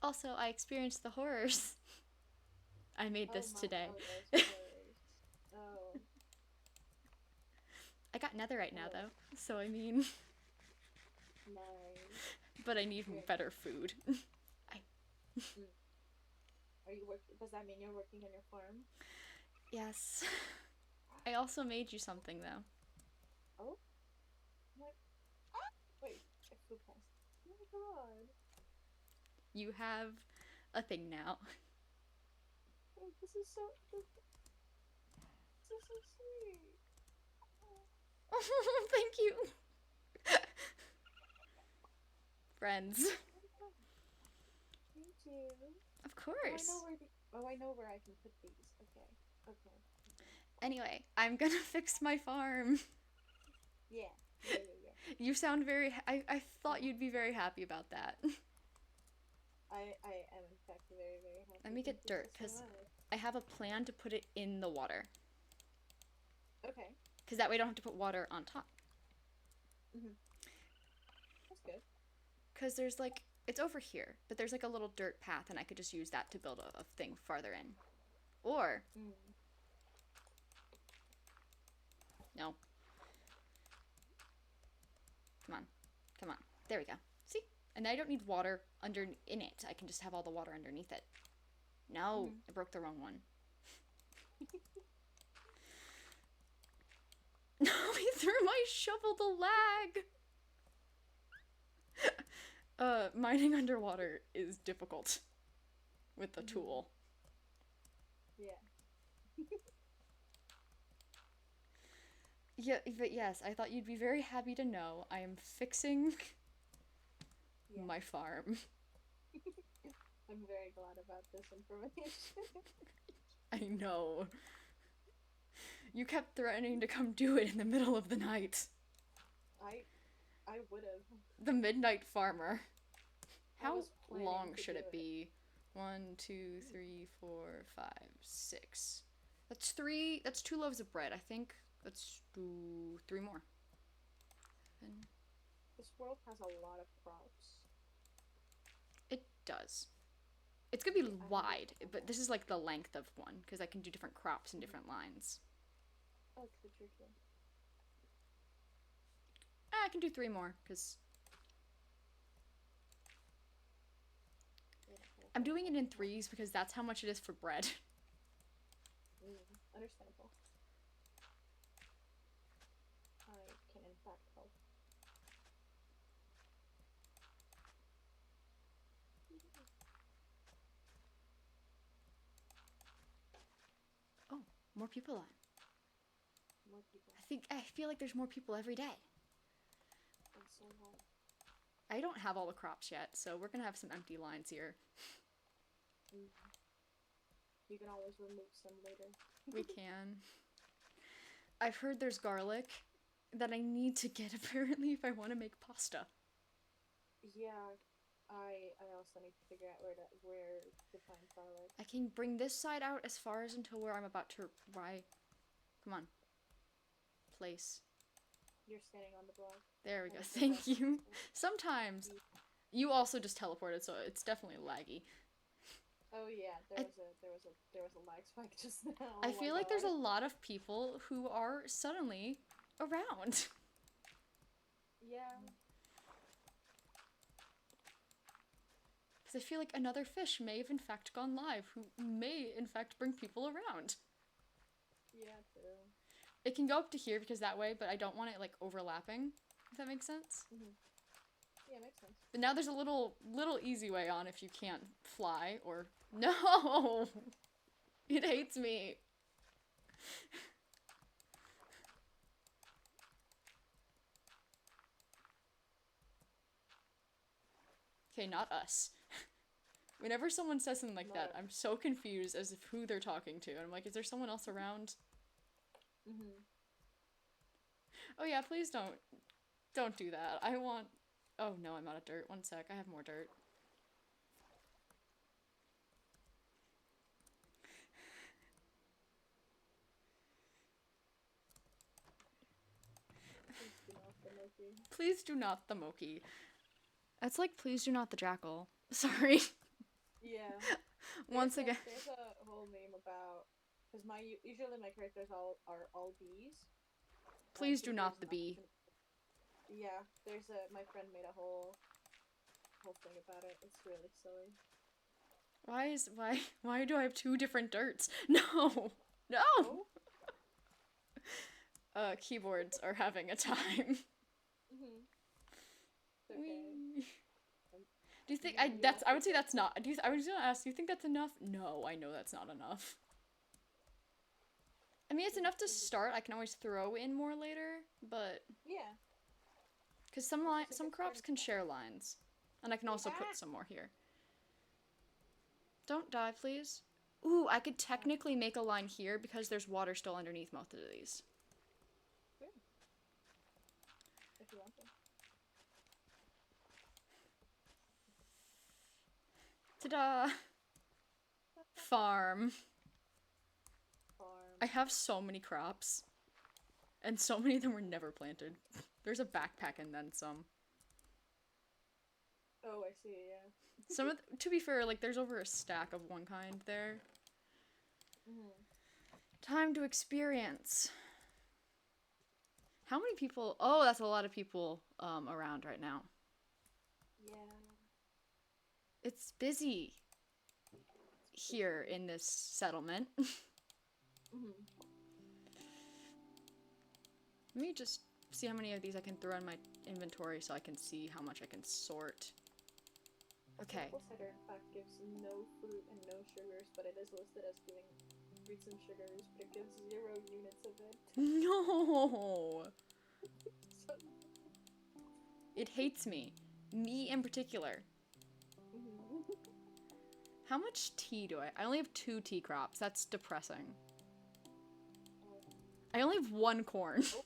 Also, I experienced the horrors. I made this today. Oh, those horrors. Oh. I got netherite now, though, so I mean... Nice. But I need better food. Are you working? Does that mean you're working on your farm? Yes. I also made you something, though. Oh? What? Wait, I flew past. Oh my god. You have a thing now. Oh, this is so sweet. Oh. Thank you. Friends. Thank you. Of course. I know where I can put these. Okay. Okay. Anyway, I'm gonna fix my farm. Yeah. You sound very... I thought you'd be very happy about that. I am in fact very, very happy. Let me get dirt, because I have a plan to put it in the water. Okay. Because that way I don't have to put water on top. That's good. Because there's like... It's over here, but there's like a little dirt path, and I could just use that to build a thing farther in. Or... No. Come on. Come on. There we go. See? And I don't need water in it. I can just have all the water underneath it. No, I broke the wrong one. No, he threw my shovel, the lag! Mining underwater is difficult with the tool. Yeah. Yeah, but yes, I thought you'd be very happy to know I am fixing my farm. I'm very glad about this information. I know. You kept threatening to come do it in the middle of the night. I would have. The midnight farmer. I How was planning long to should do it be? 1, 2, 3, 4, 5, 6. That's 3. That's 2 loaves of bread. I think let's do 3 more. 7. This world has a lot of crops. It does. It's gonna be I wide, understand but that. this is like the length of one because I can do different crops in different lines. Oh, true. I can do 3 more because I'm doing it in 3s because that's how much it is for bread. Understandable. I can in fact help. Oh, more people on. More people. I feel like there's more people every day. And so long. I don't have all the crops yet, so we're gonna have some empty lines here. You can always remove some later. We can. I've heard there's garlic that I need to get apparently if I want to make pasta. Yeah, I also need to figure out where to find garlic. I can bring this side out as far as until where I'm about to Come on. Place. You're standing on the block. There we go. Oh, Thank that's- you. Sometimes you also just teleported, so it's definitely laggy. Oh yeah, there was a lag spike just now. I Oh feel my like there's a God. lot of people who are suddenly around. Yeah. Because I feel like another fish may have in fact gone live, who may in fact bring people around. Yeah, true. It can go up to here because that way, but I don't want it like overlapping, if that makes sense. Yeah, makes sense. But now there's a little easy way on if you can't fly or no. It hates me. Okay, not us. Whenever someone says something like that, I'm so confused as if who they're talking to. And I'm like, is there someone else around? Oh yeah, please don't do that. I want... Oh no, I'm out of dirt. One sec, I have more dirt. Please do not the Moki. That's like, please do not the jackal. Sorry. Yeah. Once again. There's a whole meme about, because usually my characters are all bees. Please do not the bee. Yeah, my friend made a whole thing about it. It's really silly. Why do I have 2 different dirts? No! No! Keyboards are having a time. Okay. Do you think I would say that's not. I was gonna ask, do you think that's enough? No, I know that's not enough. I mean, it's enough to start. I can always throw in more later, but yeah. Because some crops can share lines, and I can also put some more here. Don't die, please. Ooh, I could technically make a line here because there's water still underneath most of these. Good. If you want to. Ta-da! Farm. Farm. I have so many crops, and so many of them were never planted. There's a backpack and then some. Oh, I see, yeah. Some of to be fair, like there's over a stack of one kind there. Time to experience. How many people? Oh, that's a lot of people around right now. Yeah. It's busy here in this settlement. Mm-hmm. Let me just see how many of these I can throw in my inventory so I can see how much I can sort. Okay. Apple cider, in fact, gives no fruit and no sugars, but it is listed as giving fruits and sugars, but it gives 0 units of it. No! So, It hates me. Me in particular. mm-hmm. How much tea do I? I only have 2 tea crops. That's depressing. I only have 1 corn. Oh.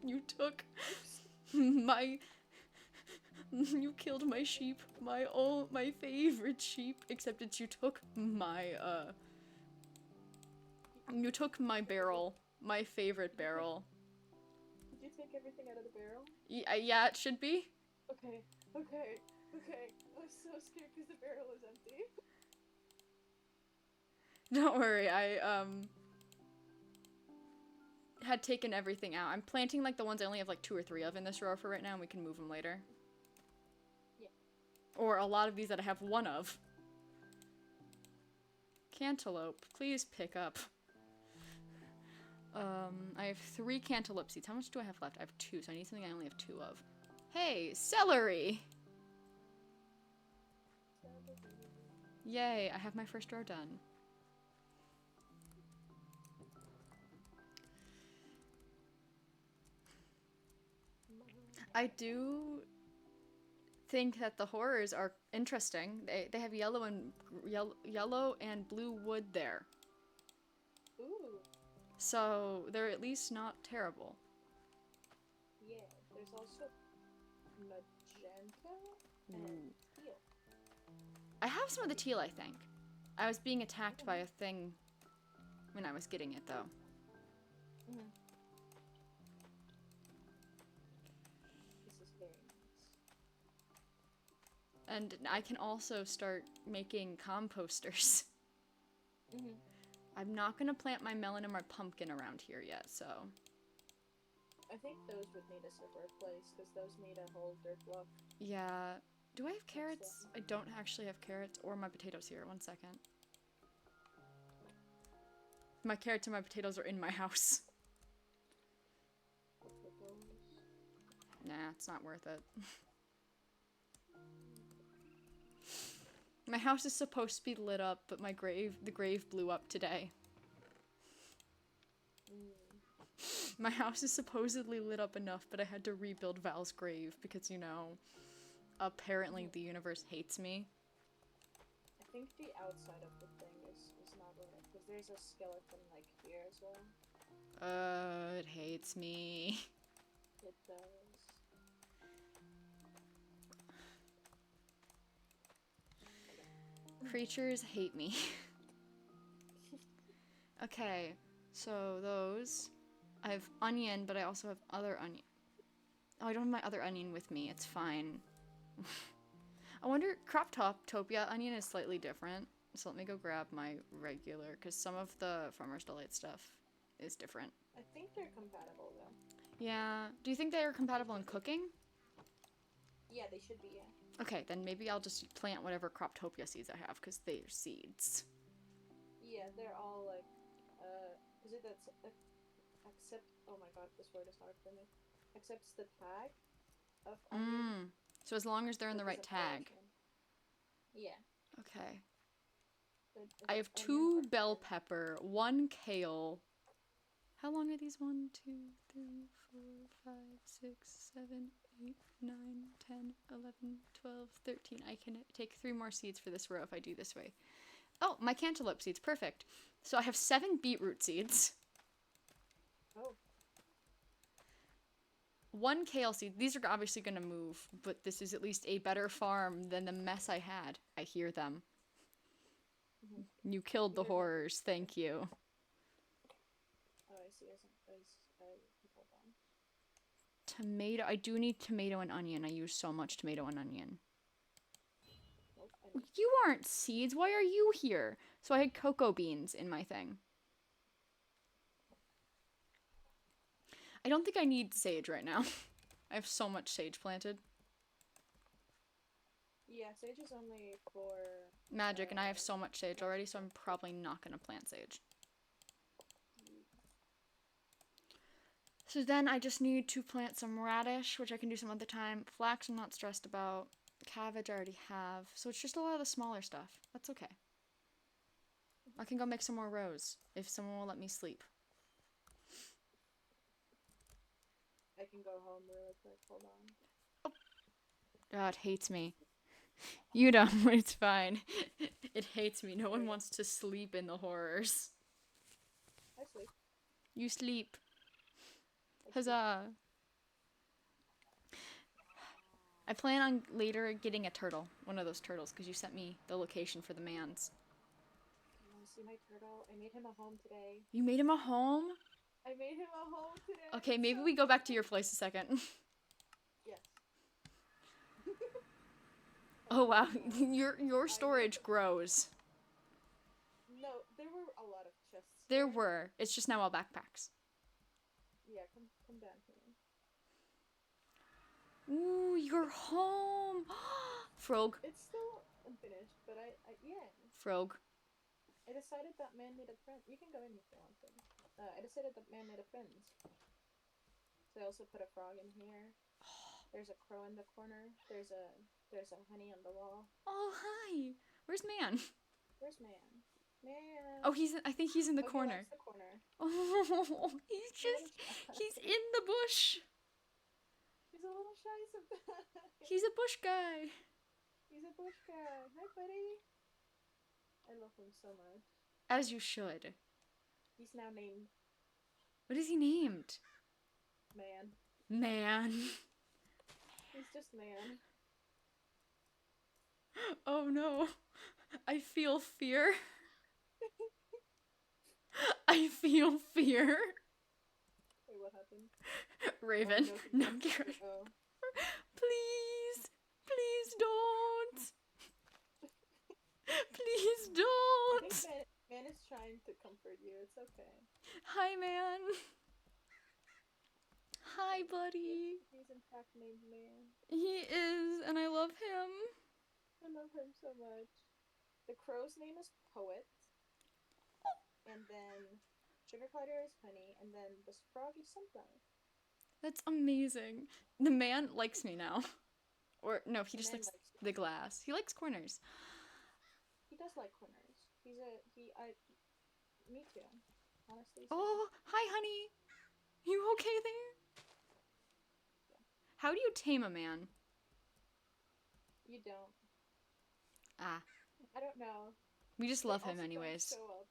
You took Oops. my... You killed my sheep. My favorite sheep. Except that you took my, You took my barrel. My favorite barrel. Did you take everything out of the barrel? Yeah, it should be. Okay. I was so scared because the barrel is empty. Don't worry, I, had taken everything out. I'm planting, like, the ones I only have, like, 2 or 3 of in this row for right now, and we can move them later. Yeah. Or a lot of these that I have 1 of. Cantaloupe, please pick up. I have 3 cantaloupe seeds. How much do I have left? I have 2, so I need something I only have 2 of. Hey, celery! Yay, I have my first row done. I do think that the horrors are interesting. They have yellow and blue wood there. Ooh. So they're at least not terrible. Yeah. There's also magenta and teal. I have some of the teal, I think. I was being attacked by a thing when I was getting it, though. Mm-hmm. This is very nice. And I can also start making composters. Mm-hmm. I'm not gonna plant my melon and my pumpkin around here yet, so... I think those would need a separate place, because those need a whole dirt block. Yeah. Do I have carrots? I don't actually have carrots or my potatoes here. 1 second. My carrots and my potatoes are in my house. Nah, it's not worth it. My house is supposed to be lit up, but the grave blew up today. My house is supposedly lit up enough, but I had to rebuild Val's grave because, you know, apparently the universe hates me. I think the outside of the thing is not right, because there's a skeleton, like, here as well. It hates me. It does. Creatures hate me. Okay, so those. I have onion, but I also have other onion. Oh, I don't have my other onion with me. It's fine. I wonder, Croptopia onion is slightly different. So let me go grab my regular, because some of the Farmer's Delight stuff is different. I think they're compatible, though. Yeah. Do you think they are compatible in cooking? Yeah, they should be, yeah. Okay, then maybe I'll just plant whatever Croptopia seeds I have, because they're seeds. Yeah, they're all, like, is it that's, accept, oh my god, this word is hard for me. Accepts the tag of onion. So as long as they're in the but right is a tag. portion. Yeah. Okay. But is I it have onion 2 or bell carrot? pepper, 1 kale. How long are these? 1, 2, 3, 4, 5, 6, 7, 8, 9, 10, 11, 12, 13. I can take 3 more seeds for this row if I do this way. Oh, my cantaloupe seeds. Perfect. So I have 7 beetroot seeds. Oh. 1 kale seed. These are obviously going to move, but this is at least a better farm than the mess I had. I hear them. Mm-hmm. You killed the horrors. Thank you. Oh, I see. Hold on. Tomato. I do need tomato and onion. I use so much tomato and onion. Nope, I missed. You aren't seeds. Why are you here? So I had cocoa beans in my thing. I don't think I need sage right now. I have so much sage planted. Yeah, sage is only for magic, and I have so much sage already, magic. so I'm probably not gonna plant sage. So then I just need to plant some radish, which I can do some other time. Flax I'm not stressed about. Cabbage I already have. So it's just a lot of the smaller stuff. That's okay. I can go make some more rows if someone will let me sleep. I can go home really quick. Hold on. God hates me. You know, it's fine. It hates me. No one wants to sleep in the horrors. I sleep. You sleep. I sleep. Huzzah. I plan on later getting a turtle. One of those turtles, because you sent me the location for the man's. You want to see my turtle? I made him a home today. You made him a home? I made him a home today. Okay, maybe we go back to your place a second. Yes. Oh wow, your storage grows. No, there were a lot of chests. There were. It's just now all backpacks. Yeah, come down here. Ooh, you're home. Frog. It's still unfinished, but yeah. Frog. I decided that man made a friend. You can go in if you want to. I decided that man made a friend. So I also put a frog in here. There's a crow in the corner. There's a honey on the wall. Oh hi. Where's man? Where's man? Man. Oh, I think he's in the He corner. likes the corner. Oh, he's in the bush. He's a little shy sometimes. He's a bush guy. He's a bush guy. Hi, buddy. I love him so much. As you should. He's now named What is he named? Man. Man. He's just Man. Oh no. I feel fear. I feel fear. Wait, what happened? Raven. Oh, No, no, oh. please. Please don't. Please don't. I think man is trying to comfort you. It's okay. Hi, man. Hi, buddy. He's in fact named Man. He is, and I love him. I love him so much. The crow's name is Poet. And then Sugar Glider is Honey. And then this frog is Sunflower. That's amazing. The man likes me now. Or, no, he just likes the glass. He likes corners. He does like corners. Me too. Honestly. Oh, hi, honey. You okay there? Yeah. How do you tame a man? You don't. Ah. I don't know. We just love him anyways. Show up.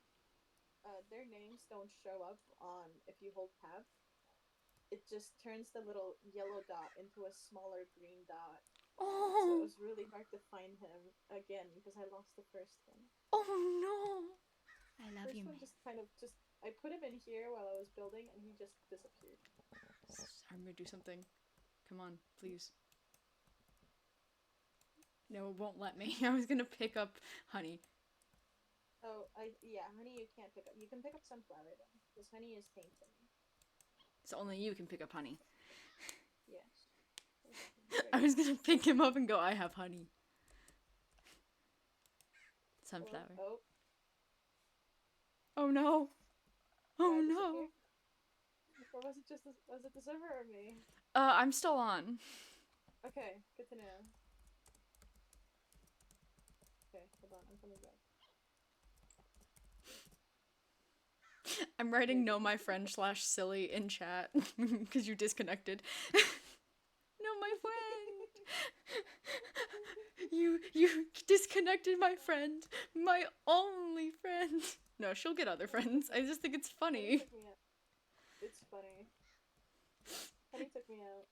Their names don't show up on if you hold tab. It just turns the little yellow dot into a smaller green dot. Oh. So it was really hard to find him again because I lost the first one. Oh no. I love First you, one man. I put him in here while I was building and he just disappeared. I'm gonna do something. Come on, please. No, it won't let me. I was gonna pick up Honey. Oh, yeah, Honey you can't pick up. You can pick up Sunflower though, because Honey is tame to me. So only you can pick up Honey. Yes. I was gonna pick him up and go, I have Honey. Sunflower. Oh no. Oh no. Or was it the server or me? I'm still on. Okay, good to know. Okay, hold on, I'm coming back. I'm writing no my friend /silly in chat because you disconnected. No my friend. You disconnected my friend. My only friend. No, she'll get other friends. I just think it's funny. It's funny. Honey took me out.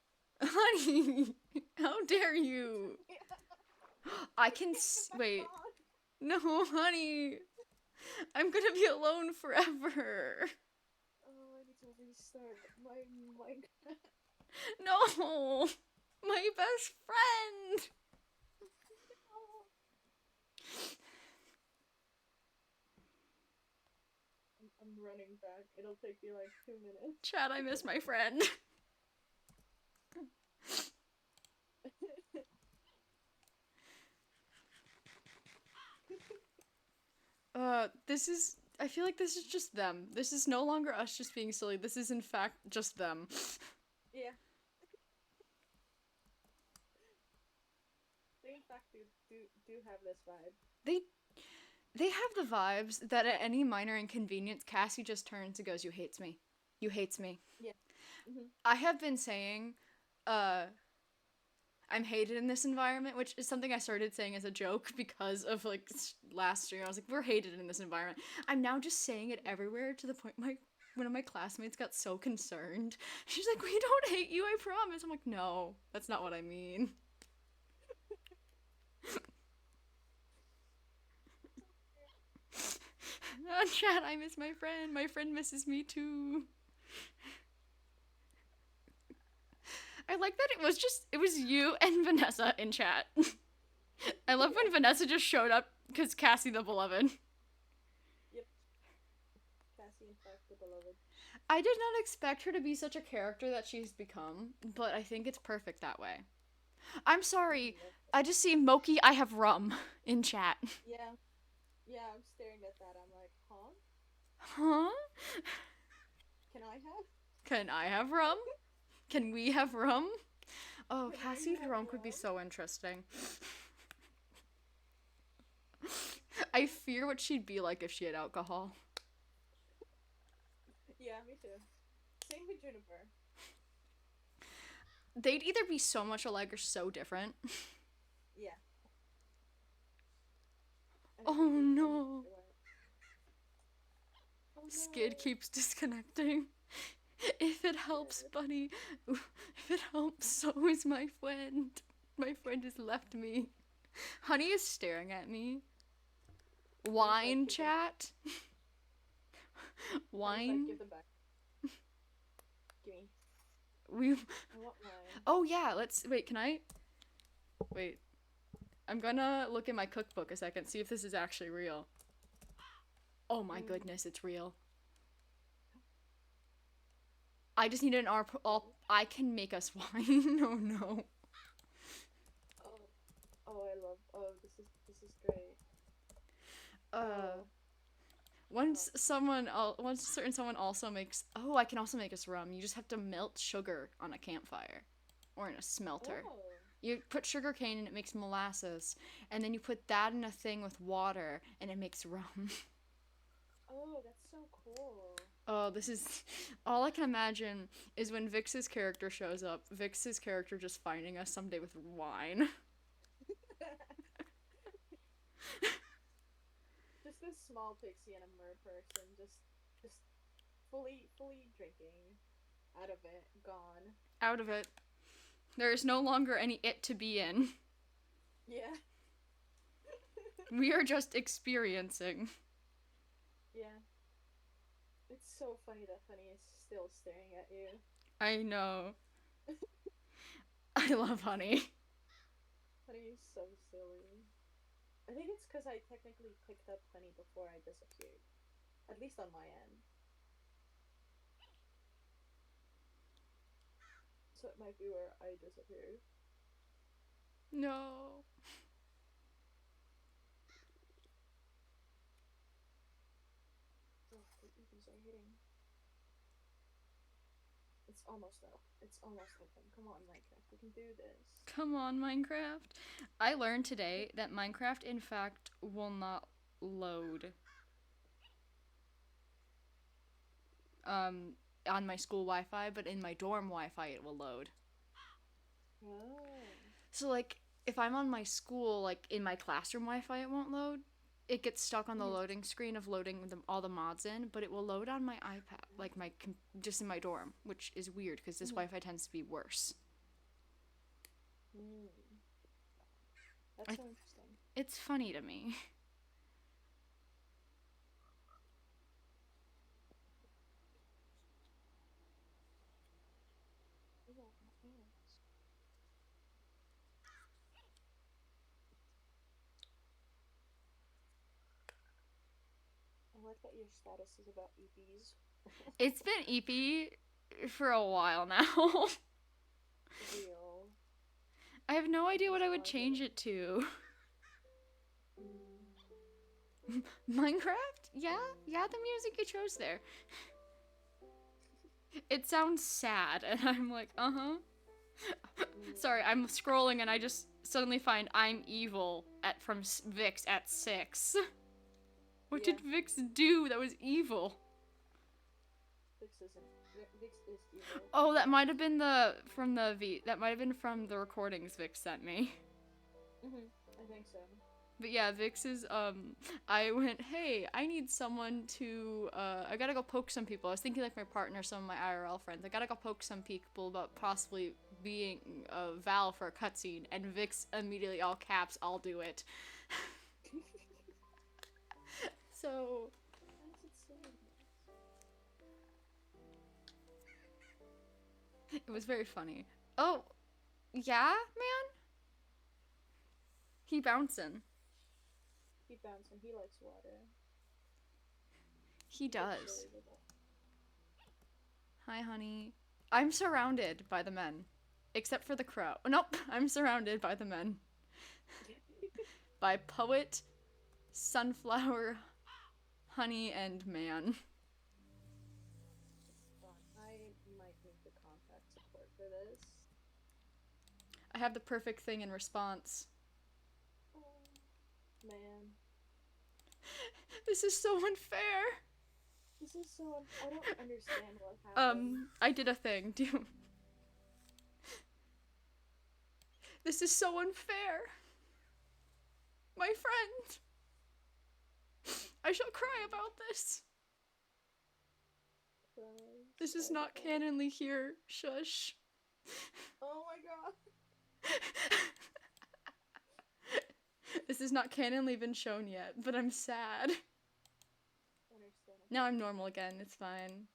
Honey, how dare you? I can wait. No, honey. I'm gonna be alone forever. Oh, I need to restart my Minecraft. No, my best friend. I'm running back. It'll take me like 2 minutes. Chad, I miss my friend. this is. I feel like this is just them. This is no longer us just being silly. This is in fact just them. Yeah. They in fact do have this vibe. They they have the vibes that at any minor inconvenience, Cassie just turns and goes, "You hates me. You hates me." Yeah. Mm-hmm. I have been saying, I'm hated in this environment, which is something I started saying as a joke because of like last year. I was like, we're hated in this environment. I'm now just saying it everywhere to the point one of my classmates got so concerned. She's like, we don't hate you, I promise. I'm like, no, that's not what I mean. Oh, chat, I miss my friend. My friend misses me too. I like that it was you and Vanessa in chat. I love when Vanessa just showed up because Cassie the Beloved. Yep. Cassie, in fact, the beloved. I did not expect her to be such a character that she's become, but I think it's perfect that way. I'm sorry, I just see Moki, I have rum in chat. Yeah. Yeah, I'm staring at that. I'm like, huh? Huh? Can I have? Can I have rum? Can we have rum? Oh, Can we Cassie have drunk would be rum? so interesting. I fear what she'd be like if she had alcohol. Yeah, me too. Same with Juniper. They'd either be so much alike or so different. Yeah. Oh no. Oh, no. Skid keeps disconnecting. If it helps, buddy. If it helps, so is my friend. My friend has left me. Honey is staring at me. Wine chat. Wine. Give them back. Give me. We. I want wine. Oh yeah. Let's wait. Can I? Wait. I'm gonna look in my cookbook a second. See if this is actually real. Oh my goodness, it's real. I just need an all. I can make us wine. Oh no. Oh, I love. Oh, this is great. Once a certain someone also makes. Oh, I can also make us rum. You just have to melt sugar on a campfire, or in a smelter. Oh. You put sugar cane and it makes molasses, and then you put that in a thing with water and it makes rum. Oh, that's so cool. Oh, this is all I can imagine is when Vix's character shows up. Vix's character just finding us someday with wine. Just this small pixie and a mer person, just fully drinking, out of it, gone. Out of it. There is no longer any it to be in. Yeah. We are just experiencing. Yeah. It's so funny that Honey is still staring at you. I know. I love Honey. Honey is so silly. I think it's because I technically picked up Honey before I disappeared. At least on my end. So it might be where I disappeared. No. Oh, the EVs are hitting. It's almost up. It's almost open. Come on, Minecraft. We can do this. Come on, Minecraft. I learned today that Minecraft, in fact, will not load. On my school Wi-Fi, but in my dorm Wi-Fi it will load. Oh. So, like, if I'm on my school, like, in my classroom Wi-Fi, it won't load. It gets stuck on the loading screen of loading all the mods in, but it will load on my iPad, like, just in my dorm, which is weird, because this Wi-Fi tends to be worse. That's so interesting. It's funny to me. I like that your status is about EPs. It's been EP for a while now. Real. I have no idea what I would change it to. Minecraft? Yeah, the music you chose there. It sounds sad, and I'm like, Sorry, I'm scrolling and I just suddenly find I'm evil from Vix at 6. What did Vix do that was evil? Vix isn't. Vix is evil. Oh, that might have been that might have been from the recordings Vix sent me. I think so. But yeah, Vix is, I went, hey, I need someone to, I gotta go poke some people. I was thinking like my partner, some of my IRL friends. I gotta go poke some people about possibly being a Val for a cutscene. And Vix immediately, all caps, I'll do it. So... It was very funny. Oh, yeah, man? He bouncing. He bouncing. He likes water. He does. Hi, honey. I'm surrounded by the men. Except for the crow. Nope, I'm surrounded by the men. By poet, sunflower, honey, and man. I might need the contact support for this. I have the perfect thing in response. Oh, man. This is so unfair. This is so I don't understand what happened. I did a thing. This is so unfair. My friend. I shall cry about this. This is not canonly here. Shush. Oh my god. This has not canonly been shown yet, but I'm sad. Now I'm normal again. It's fine.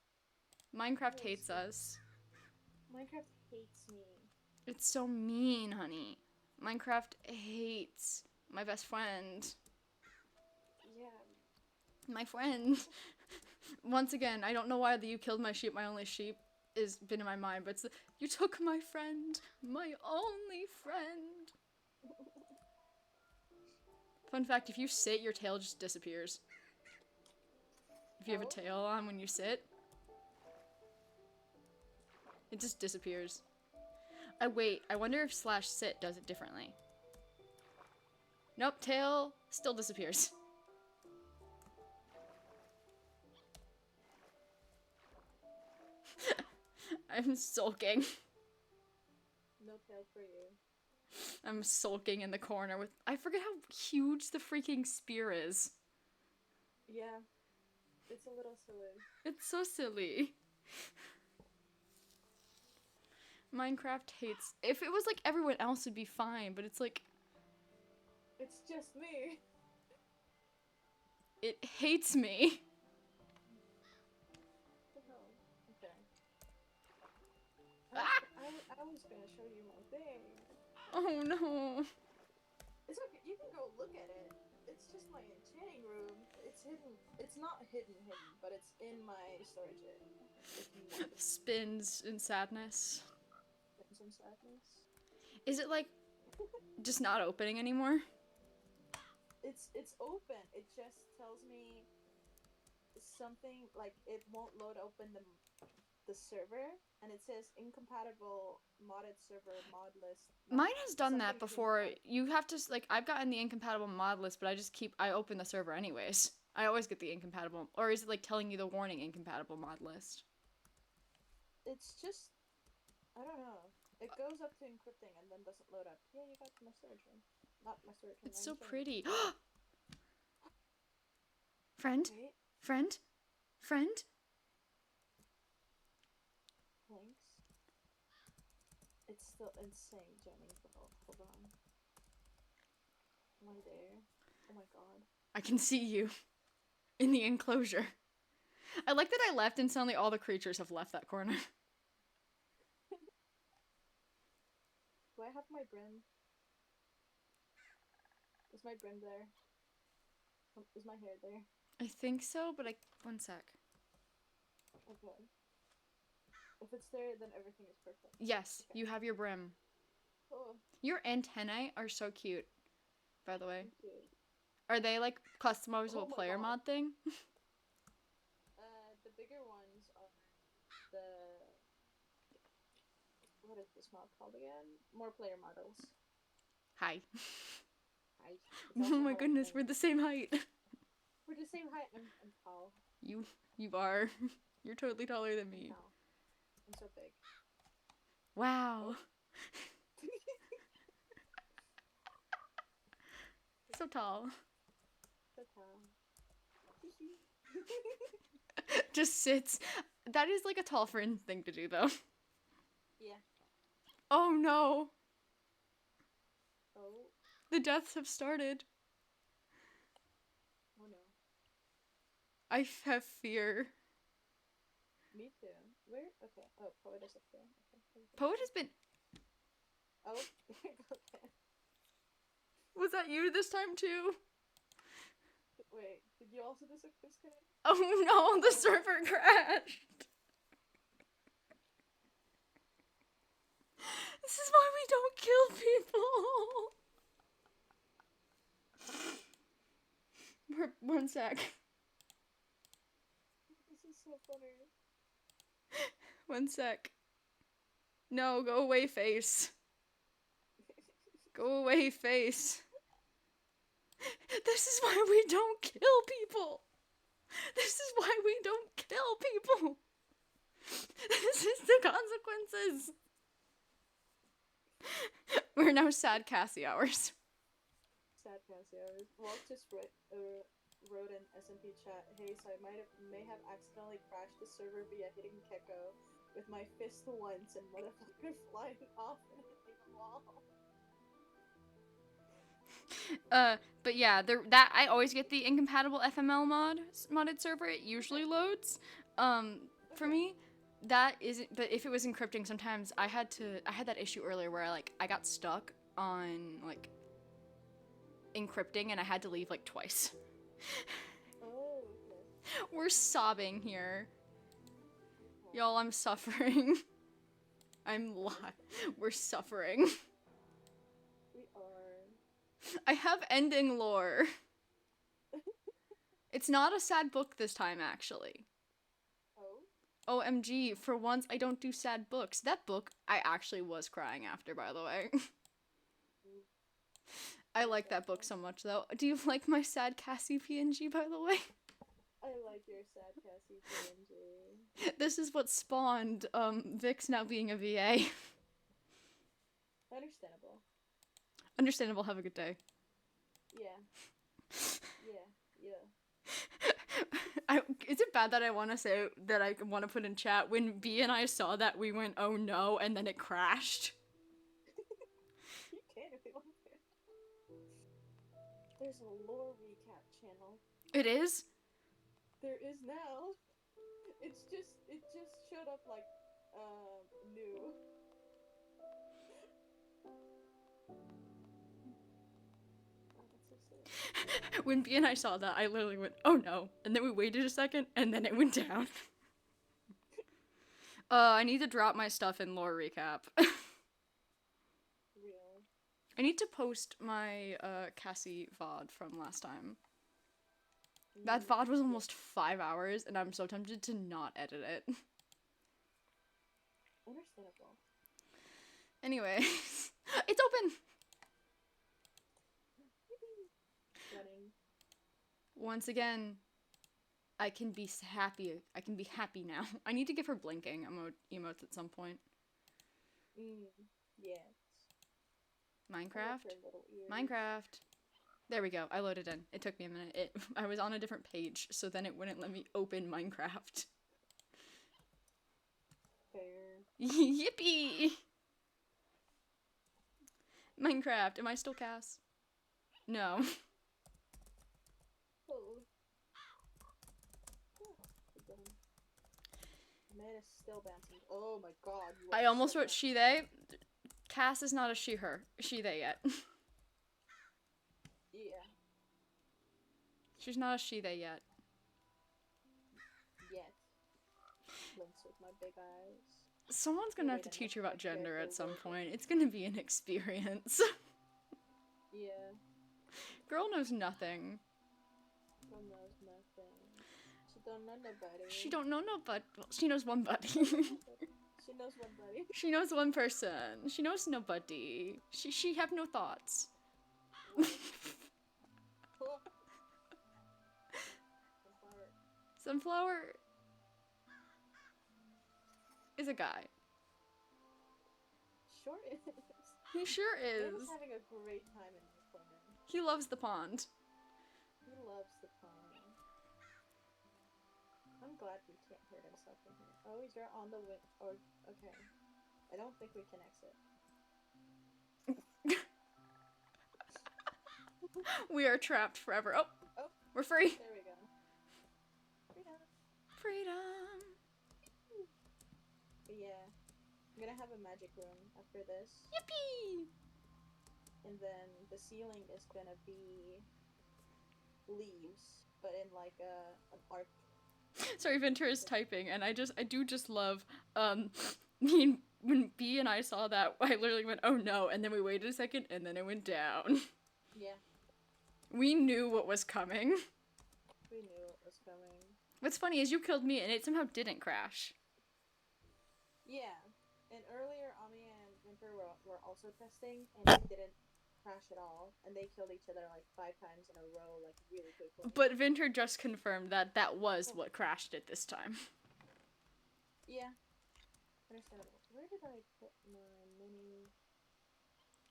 Minecraft hates us. Minecraft hates me. It's so mean, honey. Minecraft hates my best friend. Yeah. My friend. Once again, I don't know why the you killed my sheep, my only sheep is been in my mind, but it's the, you took my friend, my only friend. Fun fact, if you sit, your tail just disappears. If you have a tail on when you sit, it just disappears. Wait, I wonder if /sit does it differently. Nope, tail still disappears. I'm sulking. No tail for you. I'm sulking in the corner with... I forget how huge the freaking spear is. Yeah. It's a little silly. It's so silly. Minecraft hates... If it was like everyone else, it'd be fine, but it's like... It's just me. It hates me. Okay. Ah! I was gonna show you my thing. Oh no. It's okay, you can go look at it. It's just my enchanting room. It's hidden. It's not hidden, but it's in my storage area. Spins in sadness. Spins in sadness. Is it like just not opening anymore? It's open. It just tells me something like it won't load open the server, and it says incompatible modded server mod list. Mine has done that before. You have to, like, I've gotten the incompatible mod list, but I open the server anyways. I always get the incompatible, or is it like telling you the warning incompatible mod list? It's just, I don't know. It goes up to encrypting and then doesn't load up. Yeah, you got my storage room. Not my storage room. It's so pretty. Friend? Wait. Friend? Friend? Thanks. It's still insane, Jenny. Hold on. Am I there? Oh my god. I can see you in the enclosure. I like that I left and suddenly all the creatures have left that corner. Do I have my brim? Is my brim there? Is my hair there? I think so, but one sec. Okay. If it's there, then everything is perfect. Yes, okay. You have your brim. Oh. Your antennae are so cute, by the way. Thank you. Are they like customizable Oh my player God. mod thing? The bigger ones are the what is this mod called again? More player models. Hi. Hi. It's Oh also my how I goodness, we're think. the same height. We're the same height. I'm tall. You are. You're totally taller than I'm me. tall. I'm so big. Wow. Oh. So tall. So tall. Just sits. That is like a tall friend thing to do, though. Yeah. Oh no. Oh. The deaths have started. Oh no. I have fear. Me too. Where? Okay. Oh, poet is up there. Okay. Poet has been. Oh. Okay. Was that you this time too? Wait. Did you also disconnect? Oh no, the server crashed. This is why we don't kill people. One sec. This is so funny. One sec. No, go away, face. Go away, face. This is why we don't kill people. This is why we don't kill people. This is the consequences. We're now sad Cassie hours. Sad Cassie hours. Walt just wrote in SMP chat, hey, so I may have accidentally crashed the server via hitting Keko with my fist once and motherfucker flying off and hitting a wall. But yeah, that I always get the incompatible FML modded server. It usually loads. For me, that isn't. But if it was encrypting, sometimes I had that issue earlier where I got stuck on like encrypting and I had to leave like twice. Oh, okay. We're sobbing here. Y'all, I'm suffering. We're suffering. We are. I have ending lore. It's not a sad book this time, actually. Oh? OMG, for once I don't do sad books. That book I actually was crying after, by the way. I like that book so much, though. Do you like my sad Cassie PNG, by the way? I like your sad Cassie PNG. This is what spawned Vix now being a VA. Understandable. Understandable, have a good day. Yeah. Yeah. Is it bad that I want to say that I want to put in chat when B and I saw that we went oh no and then it crashed? You can if you want to. There's a lore recap channel. It is? There is now. It just showed up like new. Oh, that's so silly. When B and I saw that, I literally went, oh no. And then we waited a second, and then it went down. I need to drop my stuff in lore recap. Real. I need to post my Cassie VOD from last time. That VOD was almost 5 hours, and I'm so tempted to not edit it. Understandable. Anyway, it's open! Running. Once again, I can be happy. I can be happy now. I need to give her blinking emotes at some point. Yes. Minecraft? Her little ears. Minecraft. There we go. I loaded in. It took me a minute. I was on a different page, so then it wouldn't let me open Minecraft. Fair. Yippee! Minecraft. Am I still Cass? No. Oh. Keep going. Man is still bouncing. Oh my god. I almost wrote she, they. Cass is not a she, her. She, they yet. Yeah. She's not a she, they yet. Yet. Blinks with my big eyes. Someone's gonna have to teach her about gender at some point. It's gonna be an experience. Yeah. Girl knows nothing. She knows nothing. She don't know nobody. She don't know no but well, she knows one buddy. She knows one buddy. She knows one person. She knows nobody. She have no thoughts. Sunflower. Sunflower is a guy. Sure is. He sure He was is. having a great time in my corner. He loves the pond. He loves the pond. I'm glad we can't hurt himself in here. Oh, he's right on the wind. Or okay. I don't think we can exit. We are trapped forever. Oh, Oh, we're free. there we go. Freedom. Freedom. But yeah, I'm gonna have a magic room after this, Yippee! and then the ceiling is gonna be leaves, but in like an arc. Sorry, Ventura is typing, and I do just love, when B and I saw that, I literally went, oh no, and then we waited a second, and then it went down. Yeah, We knew what was coming. we knew it was coming. What's funny is you killed me, and it somehow didn't crash. Yeah, and earlier Ami and Winter were also testing, and it didn't crash at all, and they killed each other like 5 times in a row, like really quickly. But Vinter just confirmed that that was what crashed it this time. Yeah, understandable. Where did I put my mini?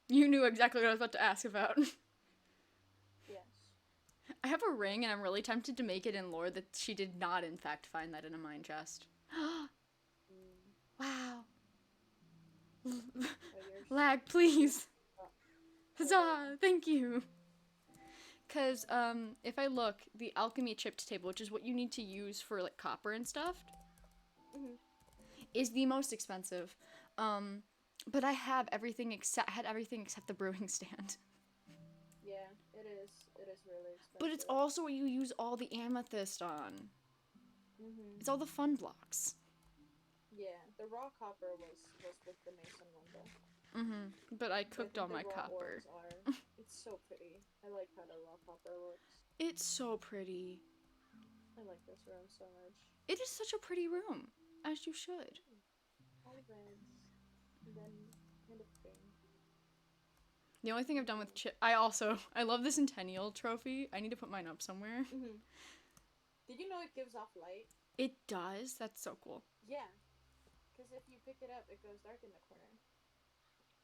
You knew exactly what I was about to ask about. Yes. I have a ring, and I'm really tempted to make it in lore that she did not, in fact, find that in a mine chest. Mm. Wow. Oh, yours. Lag, please. Oh. Huzzah! Thank you. Because, if I look, the alchemy chipped table, which is what you need to use for, like, copper and stuff, Mhm. is the most expensive. But I have everything had everything except the brewing stand. Yeah, it is. It is really expensive. But it's also what you use all the amethyst on. Mhm. It's all the fun blocks. Yeah, the raw copper was with the mason one though. But I But cooked the all my raw copper. ores are. It's so pretty. I like how the raw copper looks. It's so pretty. I like this room so much. It is such a pretty room, as you should. All reds, and then kind of green. The only thing I've done with I love the Centennial trophy. I need to put mine up somewhere. Mhm. Did you know it gives off light? It does? That's so cool. Yeah. Because if you pick it up, it goes dark in the corner.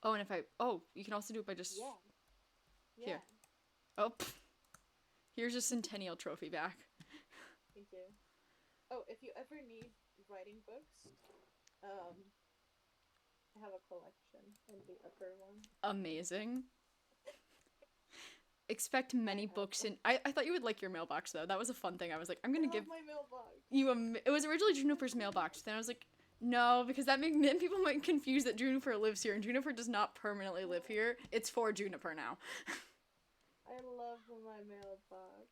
Oh, and you can also do it by just... Yeah. Yeah. Here. Oh, here's a Centennial trophy back. Thank you. Oh, if you ever need writing books, I have a collection in the upper one. Amazing. Expect many books in... I thought you would like your mailbox, though. That was a fun thing. I was like, I'm gonna give my mailbox. you it was originally Juniper's mailbox. Then I was like, no, because then people might confuse that Juniper lives here, and Juniper does not permanently live here. It's for Juniper now. I love my mailbox.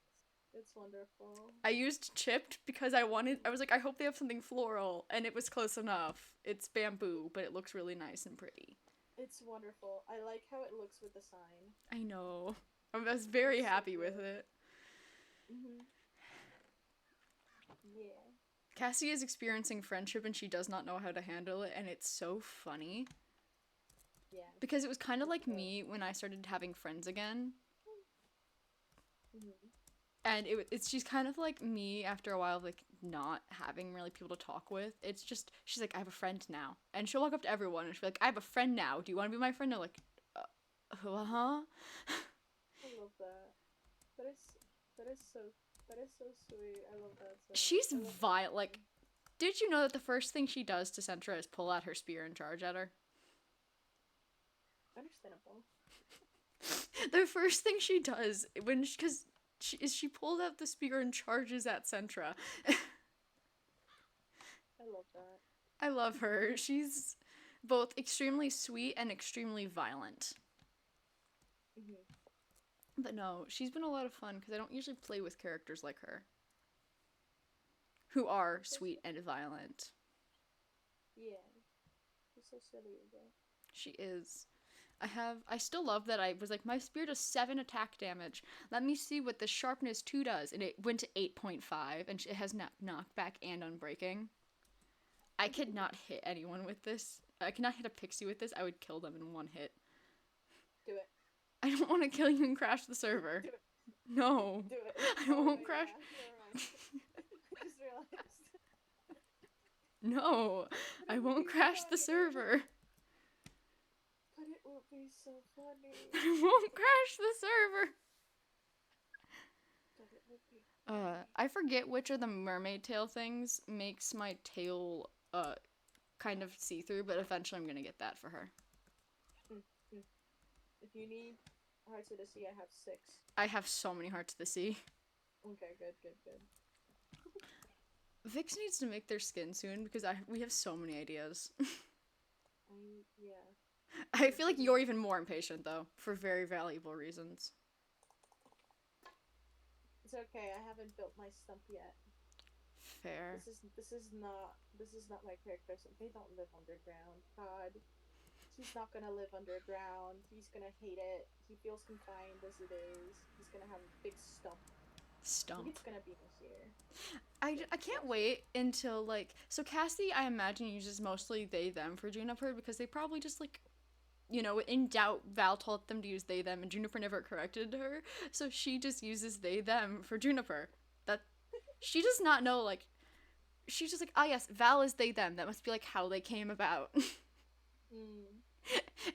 It's wonderful. I used chipped because I was like, I hope they have something floral, and it was close enough. It's bamboo, but it looks really nice and pretty. It's wonderful. I like how it looks with the sign. I know. I was very It's so happy with good. it. Mhm. Yeah. Cassie is experiencing friendship, and she does not know how to handle it, and it's so funny. Yeah. Because it was kind of It's like good. me when I started having friends again. Mhm. And she's kind of like me after a while of like not having really people to talk with. It's just, she's like, I have a friend now. And she'll walk up to everyone and she'll be like, I have a friend now. Do you want to be my friend? And they're like, huh? I love that. That is so sweet. I love that so much. She's I love that vile. so Like, much. did you know that the first thing she does to Sentra is pull out her spear and charge at her? Understandable. The first thing she does because she pulls out the spear and charges at Sentra. I love that. I love her. She's both extremely sweet and extremely violent. Mhm. But no, she's been a lot of fun because I don't usually play with characters like her. Who are sweet and violent. Yeah. She's so silly with it. She is. I still love that I was like, my spear does 7 attack damage. Let me see what the sharpness 2 does. And it went to 8.5, and it has knockback and unbreaking. I could not hit anyone with this. I could not hit a pixie with this. I would kill them in one hit. Do it. I don't want to kill you and crash the server. Do it. No. Do it. I won't crash. Yeah, never mind. I just realized. No. I won't crash the server. But it will be so funny. I won't crash the server. But it will be funny. I forget which of the mermaid tail things makes my tail kind of see-through, but eventually I'm gonna get that for her. If you need Hearts of the Sea, I have 6. I have so many Hearts of the Sea. Okay, good. Vix needs to make their skin soon because we have so many ideas. Yeah. I feel like you're even more impatient though, for very valuable reasons. It's okay. I haven't built my stump yet. Fair. This is not my character. So they don't live underground. God, he's not gonna live underground. He's gonna hate it. He feels confined as it is. He's gonna have a big stump. Stump. It's gonna be here. I can't wait until like, so Cassie I imagine uses mostly they them for Juniper because they probably just like, you know, in doubt Val told them to use they them and Juniper never corrected her, so she just uses they them for Juniper. That she does not know, like, she's just like, ah yes, Val is they them, that must be like how they came about.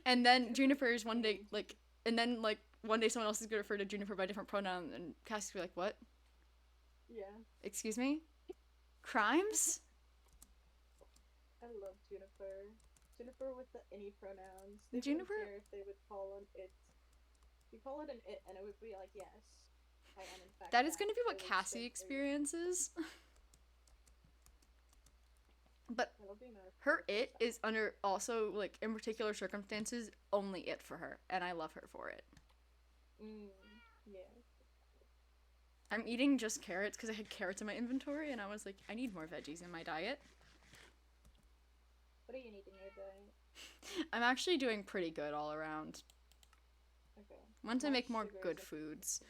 And then Juniper's one day like, and then like one day someone else is gonna refer to Juniper by a different pronoun and Cassie's gonna be like, what? Yeah. Excuse me? Crimes? I love Juniper. Juniper with the any pronouns. They Juniper? wouldn't care if they would call on it. You call it an it, and it would be like, yes, I am in fact. That is gonna be what They would Cassie say- experiences. But That'll be nice. her it is under also, like, in particular circumstances, only it for her, and I love her for it. Yeah. I'm eating just carrots because I had carrots in my inventory, and I was like, I need more veggies in my diet. What do you need in your diet? I'm actually doing pretty good all around. Okay. Once I Less make more sugars good and- foods.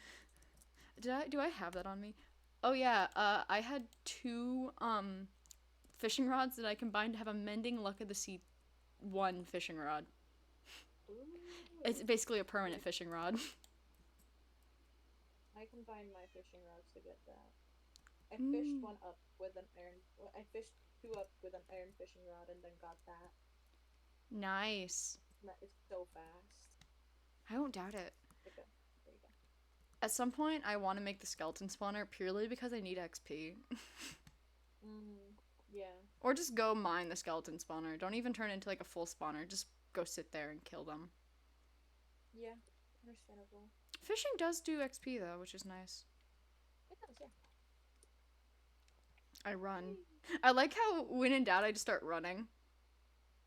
Do I have that on me? Oh yeah, I had 2 fishing rods that I combined to have a Mending Luck of the Sea 1 fishing rod. Ooh. It's basically a permanent fishing rod. I combined my fishing rods to get that. I fished one up with an iron. I fished 2 up with an iron fishing rod and then got that. Nice. And that is so fast. I don't doubt it. Okay, there you go. At some point, I want to make the skeleton spawner purely because I need XP. Yeah. Or just go mine the skeleton spawner. Don't even turn it into like a full spawner. Just go sit there and kill them. Yeah. Understandable. Fishing does do XP though, which is nice. It does, yeah. I run. I like how when in doubt I just start running.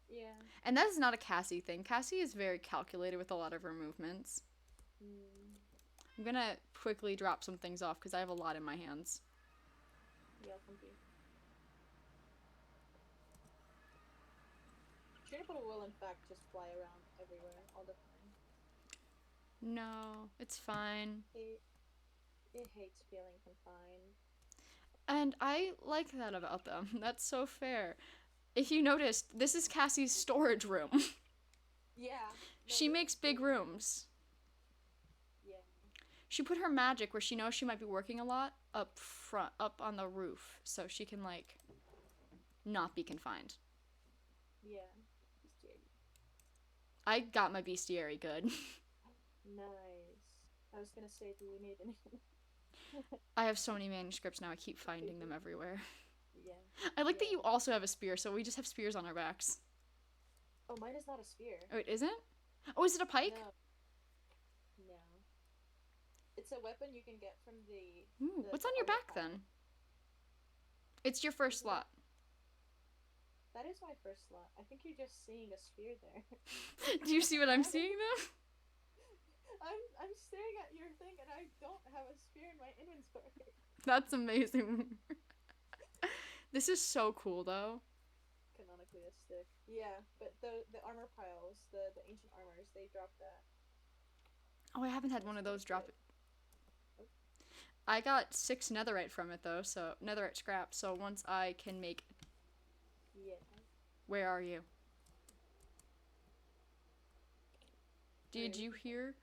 Yeah. And that is not a Cassie thing. Cassie is very calculated with a lot of her movements. I'm gonna quickly drop some things off because I have a lot in my hands. Yeah, thank you. Juniper will in fact just fly around everywhere all the time. No, it's fine. It hates feeling confined. And I like that about them. That's so fair. If you noticed, this is Cassie's storage room. Yeah. She makes big rooms. Yeah. She put her magic where she knows she might be working a lot up front, up on the roof, so she can, like, not be confined. Yeah. Bestiary. I got my bestiary good. Nice. I was gonna say, do you need any? I have so many manuscripts now, I keep finding them everywhere. Yeah. I like that Yeah. you also have a spear, so we just have spears on our backs. Oh, mine is not a spear. Oh, it isn't? Oh, is it a pike? No. No. It's a weapon you can get from the. Ooh, what's the on your armor back pack. then? It's your first slot. That is my first slot. I think you're just seeing a spear there. Do you see what I'm seeing though? I'm staring at your thing and I don't have a spear in my inventory. That's amazing. This is so cool though. Canonically a stick. Yeah. Yeah, but the armor piles, the ancient armors, they drop that. Oh, I haven't had So one it's of pretty those drop. good. Oh, I got 6 netherite from it though, so netherite scrap. So once I can make, yeah. where are you? Did Rude. you hear?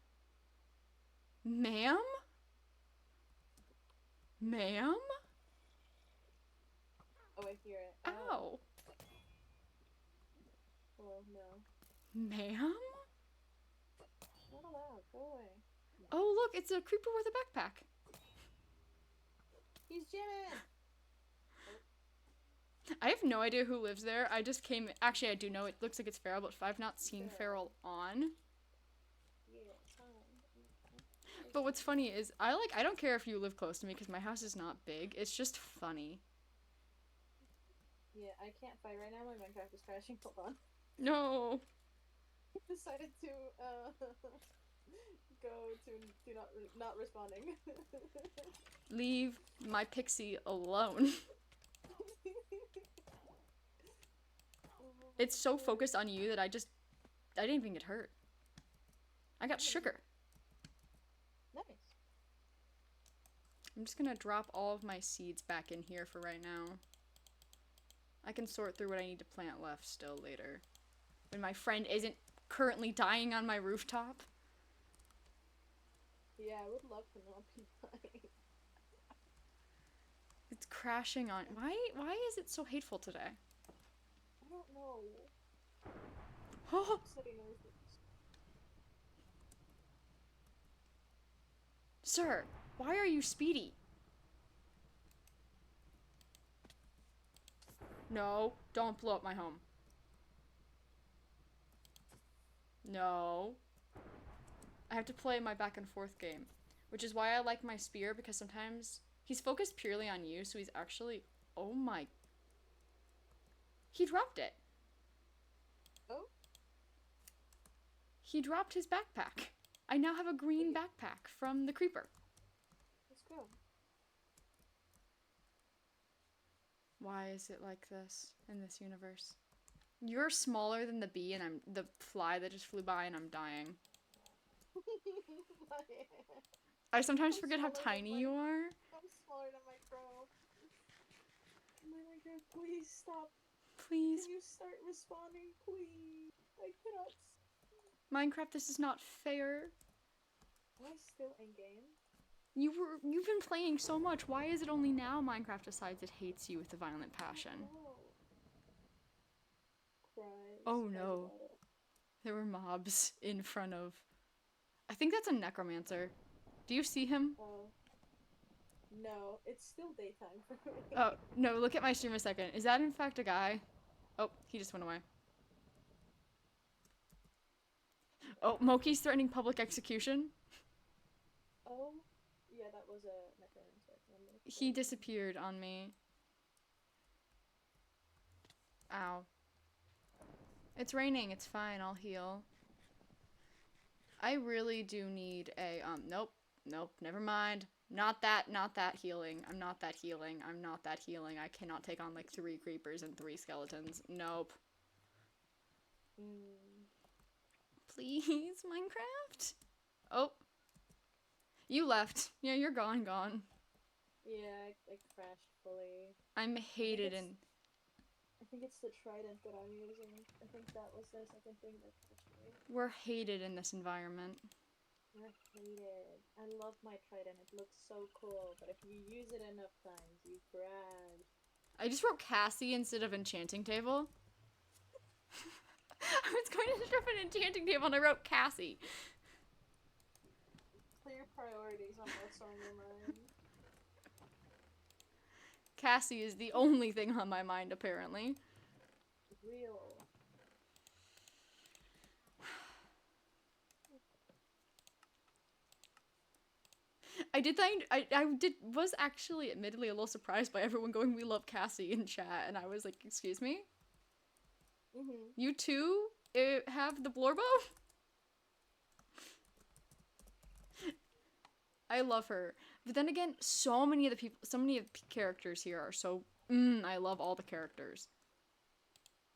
Ma'am? Ma'am? Oh, I hear it. Oh. Ow. Well, no. Ma'am? Not allowed. Go away. Oh, look, it's a creeper with a backpack. He's jamming! I have no idea who lives there. I just came. Actually, I do know it looks like it's feral, but I've not seen feral on. Yeah, it's fine. But what's funny is I don't care if you live close to me because my house is not big. It's just funny. Yeah, I can't fight right now. My Minecraft is crashing. Hold on. No. Decided to go to not responding. Leave my pixie alone. It's so focused on you that I didn't even get hurt. I got sugar. Nice. I'm just gonna drop all of my seeds back in here for right now. I can sort through what I need to plant left still later. When my friend isn't currently dying on my rooftop. Yeah, I would love to not be dying. It's crashing on. Why is it so hateful today? I don't know. Oh, City knows this. sir, why are you speedy? No, don't blow up my home. No. I have to play my back and forth game, which is why I like my spear, because sometimes he's focused purely on you, so he's actually, oh my, he dropped it. Oh? He dropped his backpack. I now have a green backpack from the creeper. Let's go. Why is it like this in this universe? You're smaller than the bee and I'm the fly that just flew by and I'm dying. I sometimes I'm forget how smaller than tiny you are. I'm smaller than my crow. My Minecraft, please stop. Please, Can you start responding, please? I cannot. Minecraft, this is not fair. Am I still in game? You've been playing so much. Why is it only now Minecraft decides it hates you with a violent passion? Oh. Cries. Oh Cries no. about it. There were mobs in front of. I think that's a necromancer. Do you see him? Oh. No, it's still daytime for me. Oh, no, look at my stream a second. Is that in fact a guy? Oh, he just went away. Oh, Moki's threatening public execution. Oh. Yeah, that was a necromancer. He disappeared on me. Ow. It's raining, it's fine, I'll heal. I really do need a, nope, never mind. Not that healing. I'm not that healing. I cannot take on like 3 creepers and 3 skeletons. Nope. Please, Minecraft? Oh. You left. Yeah, you're gone. Yeah, I crashed fully. I'm hated in... I think it's the trident that I'm using. I think that was the second thing that crashed me. We're hated in this environment. We're hated. I love my trident. It looks so cool, but if you use it enough times, you crash. I just wrote Cassie instead of enchanting table. I was going to drop an enchanting table and I wrote Cassie. Clear priorities on what's on your mind. Cassie is the only thing on my mind, apparently. Real. Was actually admittedly a little surprised by everyone going, "We love Cassie" in chat, and I was like, "Excuse me? You too have the Blorbo?" I love her, but then again, so many of the characters here are so. I love all the characters.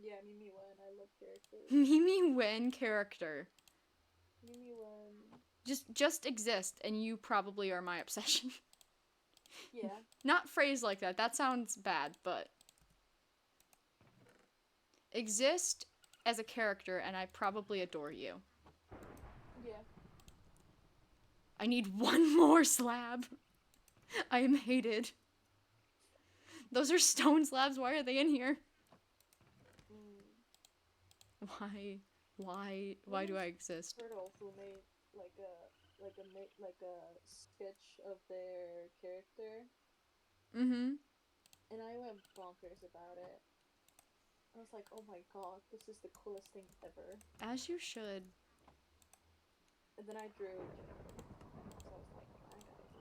Yeah, Mimi Wen. I love characters. Mimi Wen character. Mimi Wen. Just exist, and you probably are my obsession. Yeah. Not phrased like that. That sounds bad, but exist as a character, and I probably adore you. Yeah. I need one more slab. I am hated. Those are stone slabs. Why are they in here? Why do I exist? Turtle who made like a sketch of their character, Mm-hmm. and I went bonkers about it. I was like, oh my god, this is the coolest thing ever. As you should. And then I drew Jennifer. So I was like, I gotta do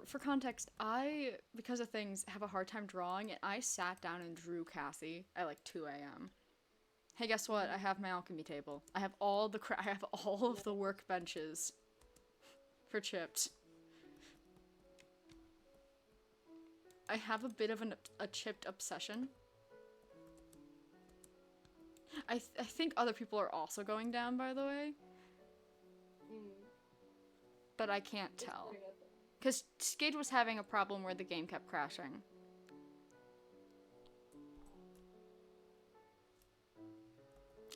that. For context, I, because of things, have a hard time drawing, and I sat down and drew Cassie at like 2 a.m. Hey, guess what? I have my alchemy table. I have all the I have all of the workbenches for chipped. I have a bit of a chipped obsession. I think other people are also going down, by the way. But I can't tell. Because Skid was having a problem where the game kept crashing.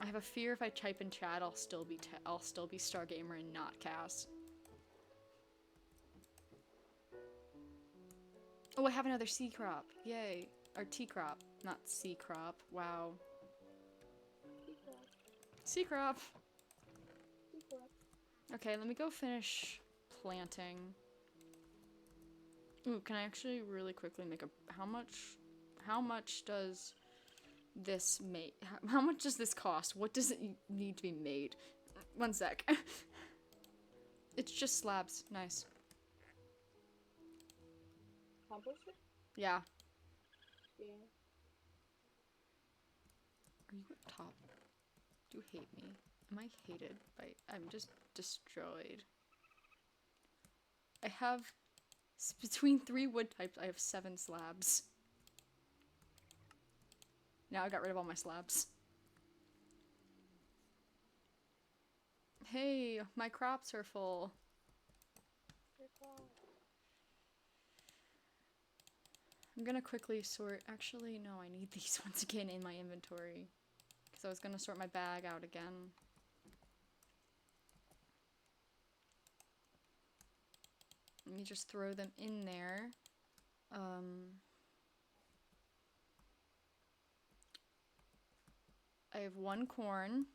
I have a fear if I type in chat, I'll still be Stargamer and not Cass. Oh, I have another C crop. Yay. Or T crop, not C crop. Wow. C crop. Okay, let me go finish planting. Ooh, can I actually really quickly make a how much does this make? How much does this cost? What does it need to be made? One sec. It's just slabs. Nice. Composter? Yeah. Yeah. Are you up top? Do you hate me? Am I hated by? I'm just destroyed. I have between 3 wood types. I have 7 slabs. Now I got rid of all my slabs. Hey, my crops are full. I'm gonna quickly sort. Actually, no, I need these once again in my inventory. Because I was gonna sort my bag out again. Let me just throw them in there. I have 1 corn.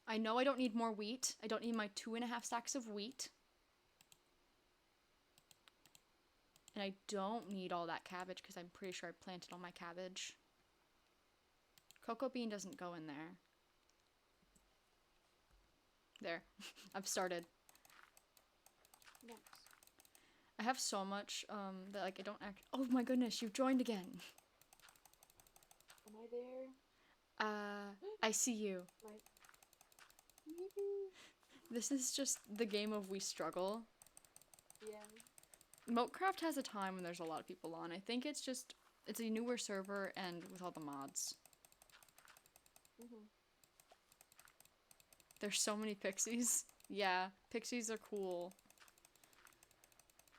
I know I don't need more wheat. I don't need my 2.5 stacks of wheat. And I don't need all that cabbage because I'm pretty sure I planted all my cabbage. Cocoa bean doesn't go in there. There. I've started. Nice. I have so much that like I don't act. Oh my goodness, you've joined again. Am I there? I see you. Right. This is just the game of we struggle. Yeah. Mokcraft has a time when there's a lot of people on. I think it's a newer server and with all the mods. There's so many pixies. Yeah, pixies are cool.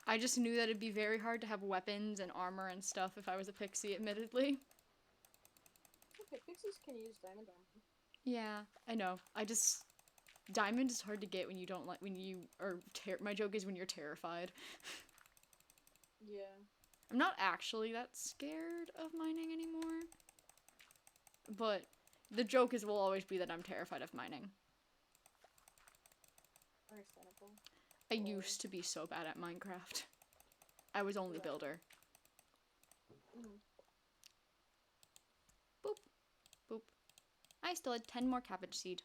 I just knew that it'd be very hard to have weapons and armor and stuff if I was a pixie, admittedly. Okay, pixies can use diamond armor. Yeah, I know. Diamond is hard to get when you don't like, my joke is when you're terrified. Yeah. I'm not actually that scared of mining anymore. But the joke will always be that I'm terrified of mining. Understandable. I used to be so bad at Minecraft. I was only builder. Boop. Boop. I still had 10 more cabbage seed.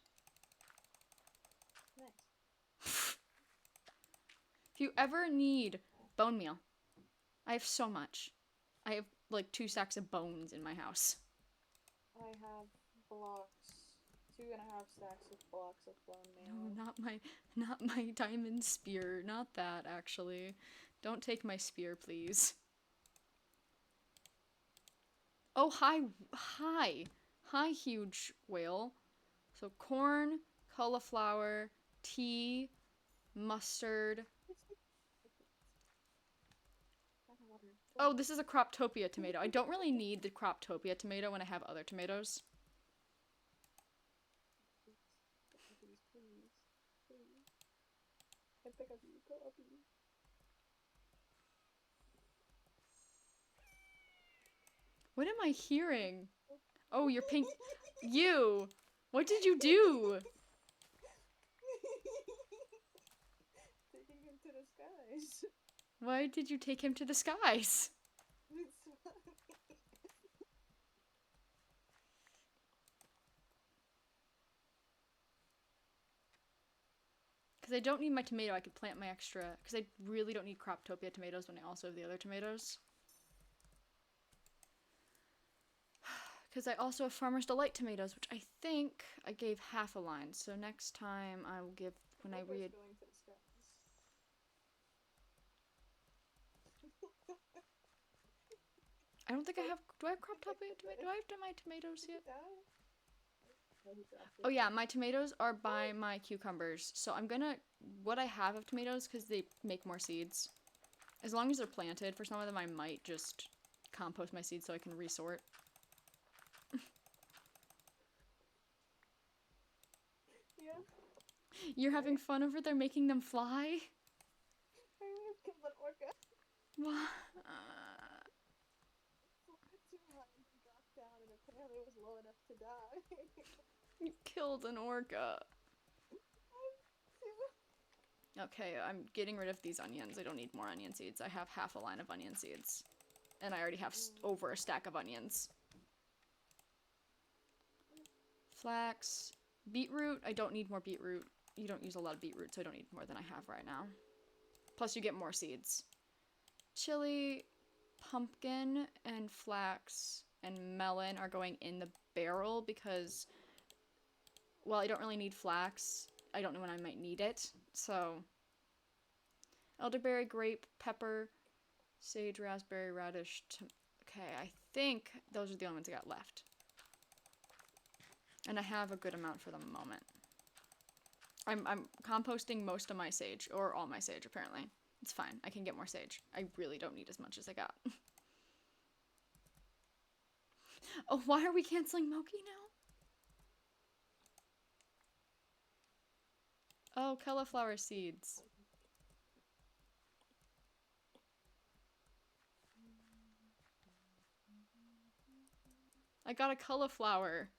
Nice. If you ever need bone meal, I have so much. I have like 2 stacks of bones in my house. I have blocks. 2.5 stacks of blocks of bone meal. No, not my diamond spear. Not that, actually. Don't take my spear, please. Oh, hi, huge whale. So corn, cauliflower, tea, mustard. Oh, this is a Croptopia tomato. I don't really need the Croptopia tomato when I have other tomatoes. Please. I pick up you, go up you. What am I hearing? Oh, you're pink. You! What did you do? Taking him to the skies. Why did you take him to the skies? It's funny. Because I don't need my tomato, I could plant my extra. Because I really don't need Croptopia tomatoes when I also have the other tomatoes. Because I also have Farmer's Delight tomatoes, which I think I gave half a line. So next time I will give, when I read... Going to the skies. I don't think I have, do I have Croptopia tomatoes? Do I have my tomatoes yet? Oh yeah, my tomatoes are by my cucumbers. So I'm gonna, what I have of tomatoes, because they make more seeds. As long as they're planted, for some of them I might just compost my seeds so I can resort. Yeah. You're having fun over there making them fly? I almost killed an orca. What? Too high and then dropped down and apparently it was low enough to die. You killed an orca. Okay, I'm getting rid of these onions. I don't need more onion seeds. I have half a line of onion seeds. And I already have over a stack of onions. Flax. Beetroot. I don't need more beetroot. You don't use a lot of beetroot, so I don't need more than I have right now. Plus you get more seeds. Chili, pumpkin, and flax, and melon are going in the barrel because, well, I don't really need flax. I don't know when I might need it, so... Elderberry, grape, pepper, sage, raspberry, radish, okay, I think those are the only ones I got left. And I have a good amount for the moment. I'm composting most of my sage, or all my sage, apparently. It's fine, I can get more sage. I really don't need as much as I got. Oh, why are we canceling Moki now? Oh, cauliflower seeds. I got a cauliflower.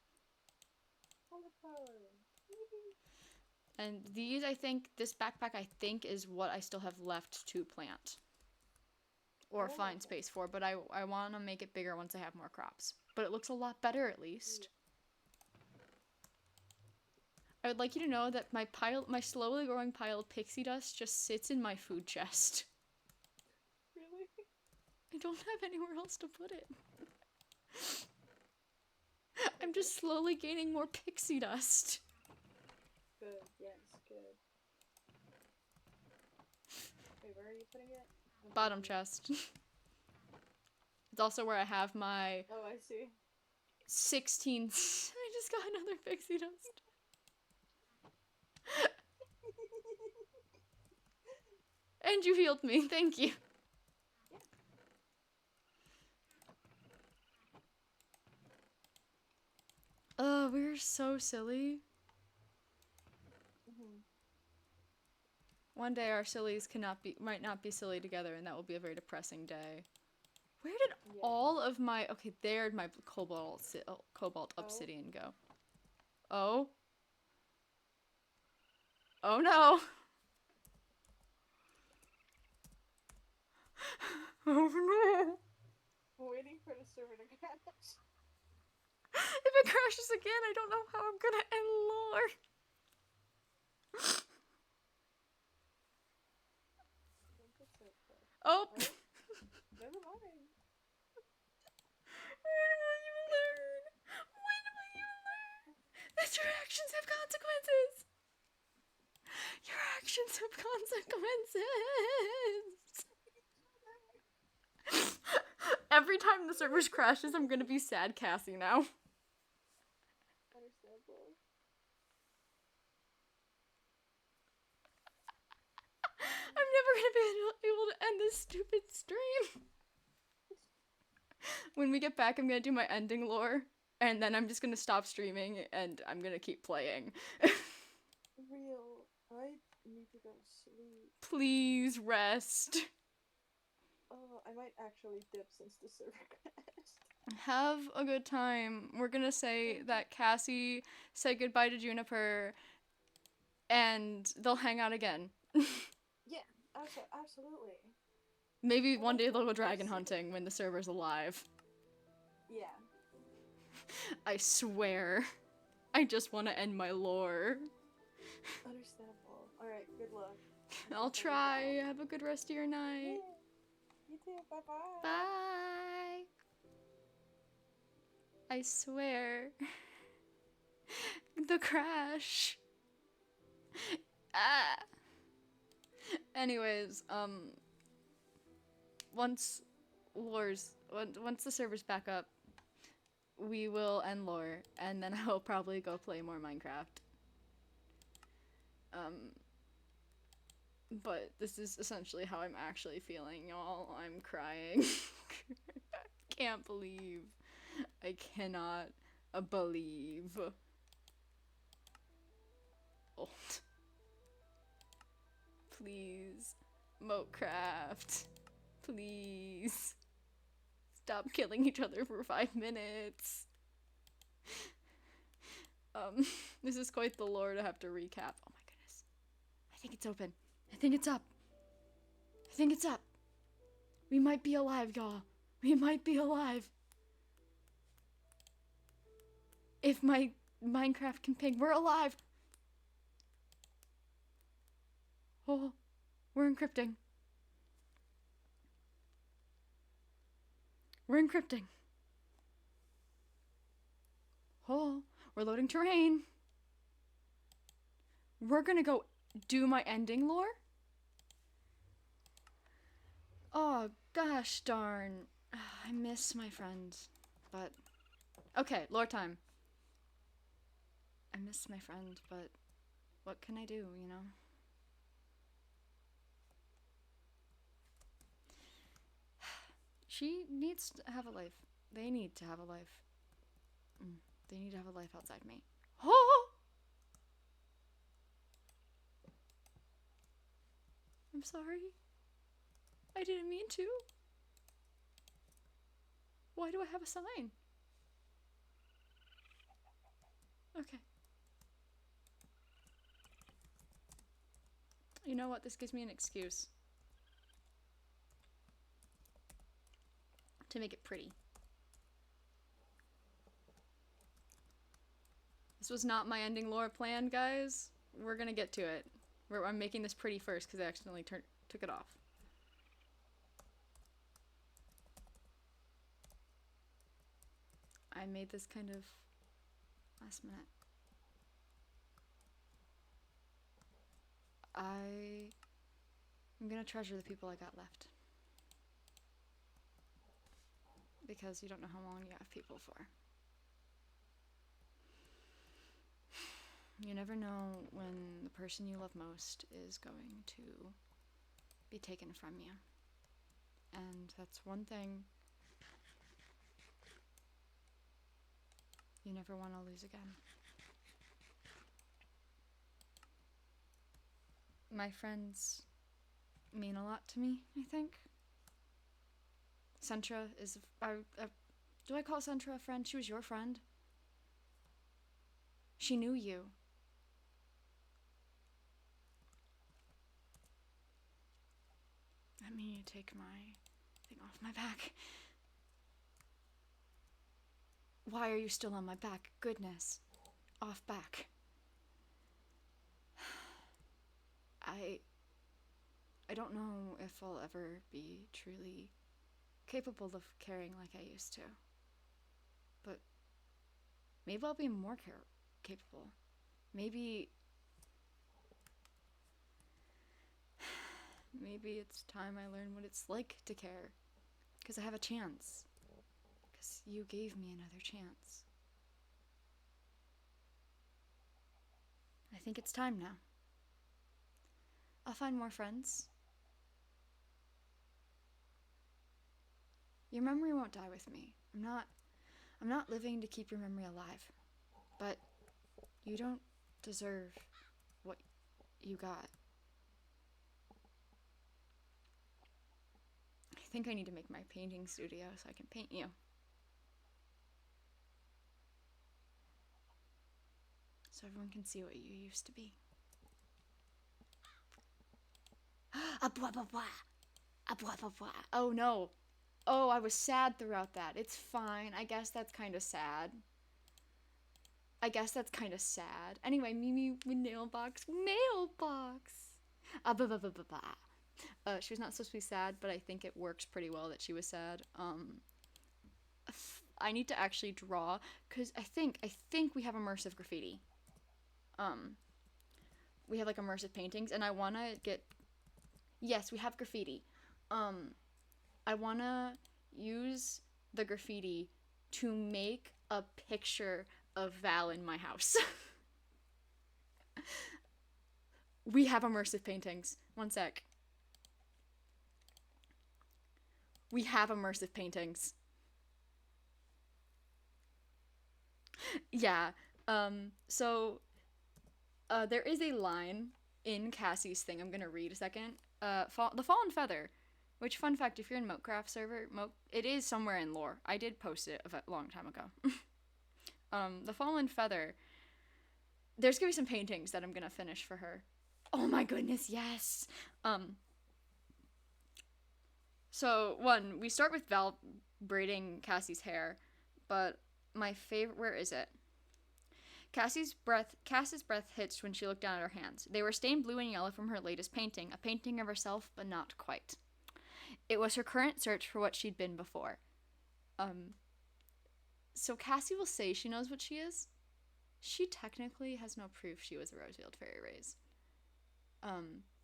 And these, I think, this backpack, I think, is what I still have left to plant. Or find space for, but I want to make it bigger once I have more crops. But it looks a lot better, at least. I would like you to know that my slowly growing pile of pixie dust just sits in my food chest. Really? I don't have anywhere else to put it. I'm just slowly gaining more pixie dust. Good, yes, good. Wait, where are you putting it? Bottom chest. It's also where I have my... Oh, I see. 16... I just got another pixie dust. And you healed me, thank you. Oh, we're so silly. One day our sillies might not be silly together, and that will be a very depressing day. Where did all of my... Okay, there'd my cobalt obsidian go. Oh? Oh no! Oh no! Waiting for the server to crash. If it crashes again, I don't know how I'm gonna end lore. Oh! Never mind. When will you learn? When will you learn that your actions have consequences? Your actions have consequences. Every time the servers crashes, I'm gonna be sad Cassie now. Understandable. I'm never gonna be able to end this stupid stream. When we get back, I'm gonna do my ending lore, and then I'm just gonna stop streaming, and I'm gonna keep playing. Real. I need to go to sleep. Please rest. Oh, I might actually dip since the server crashed. Have a good time. We're gonna say that Cassie said goodbye to Juniper, and they'll hang out again. Yeah, absolutely. Maybe one day they'll go dragon hunting when the server's alive. Yeah. I swear. I just want to end my lore. Understandable. Alright, good luck. I'll try. Have a good rest of your night. Yeah. You too. Bye-bye. Bye. I swear. The crash. Ah. Anyways, once the server's back up, we will end lore, and then I'll probably go play more Minecraft. But this is essentially how I'm actually feeling, y'all. I'm crying. Can't believe. I cannot believe. Oh. Please. Mokcraft. Please. Stop killing each other for 5 minutes. This is quite the lore to have to recap. Oh my goodness. I think it's open. I think it's up. I think it's up. We might be alive, y'all. We might be alive. If my Minecraft can ping, we're alive. Oh, we're encrypting. We're encrypting. Oh, we're loading terrain. We're gonna go do my ending lore? Oh, gosh darn. I miss my friends. But, okay, lore time. I miss my friend, but what can I do, you know? She needs to have a life. They need to have a life. They need to have a life outside me. Oh! I'm sorry. I didn't mean to. Why do I have a sign? Okay. You know what? This gives me an excuse to make it pretty. This was not my ending lore plan, guys. We're gonna get to it. I'm making this pretty first because I accidentally took it off. I made this kind of last minute. I'm gonna treasure the people I got left. Because you don't know how long you have people for. You never know when the person you love most is going to be taken from you. And that's one thing you never want to lose again. My friends mean a lot to me, I think. Sentra is... do I call Sentra a friend? She was your friend. She knew you. Let me take my thing off my back. Why are you still on my back? Goodness. Off back. I don't know if I'll ever be truly capable of caring like I used to. But maybe I'll be more capable. Maybe it's time I learn what it's like to care. Because I have a chance. Because you gave me another chance. I think it's time now. I'll find more friends. Your memory won't die with me. I'm not living to keep your memory alive. But you don't deserve what you got. I think I need to make my painting studio so I can paint you. So everyone can see what you used to be. Oh no. Oh, I was sad throughout that. It's fine. I guess that's kind of sad. Anyway, Mimi mailbox. She was not supposed to be sad, but I think it works pretty well that she was sad. I need to actually draw, because I think we have immersive graffiti. We have like immersive paintings, and I want to get... Yes, we have graffiti. I want to use the graffiti to make a picture of Val in my house. We have immersive paintings. One sec. We have immersive paintings. Yeah. So there is a line in Cassie's thing I'm gonna read a second. The Fallen Feather. Which, fun fact, if you're in Mokcraft server, it is somewhere in lore. I did post it a long time ago. The Fallen Feather. There's gonna be some paintings that I'm gonna finish for her. Oh my goodness, yes! So, one, we start with Val braiding Cassie's hair, but my favorite... Where is it? Cassie's breath hitched when she looked down at her hands. They were stained blue and yellow from her latest painting, a painting of herself, but not quite. It was her current search for what she'd been before. So Cassie will say she knows what she is. She technically has no proof she was a Rosefield Fairy Raise.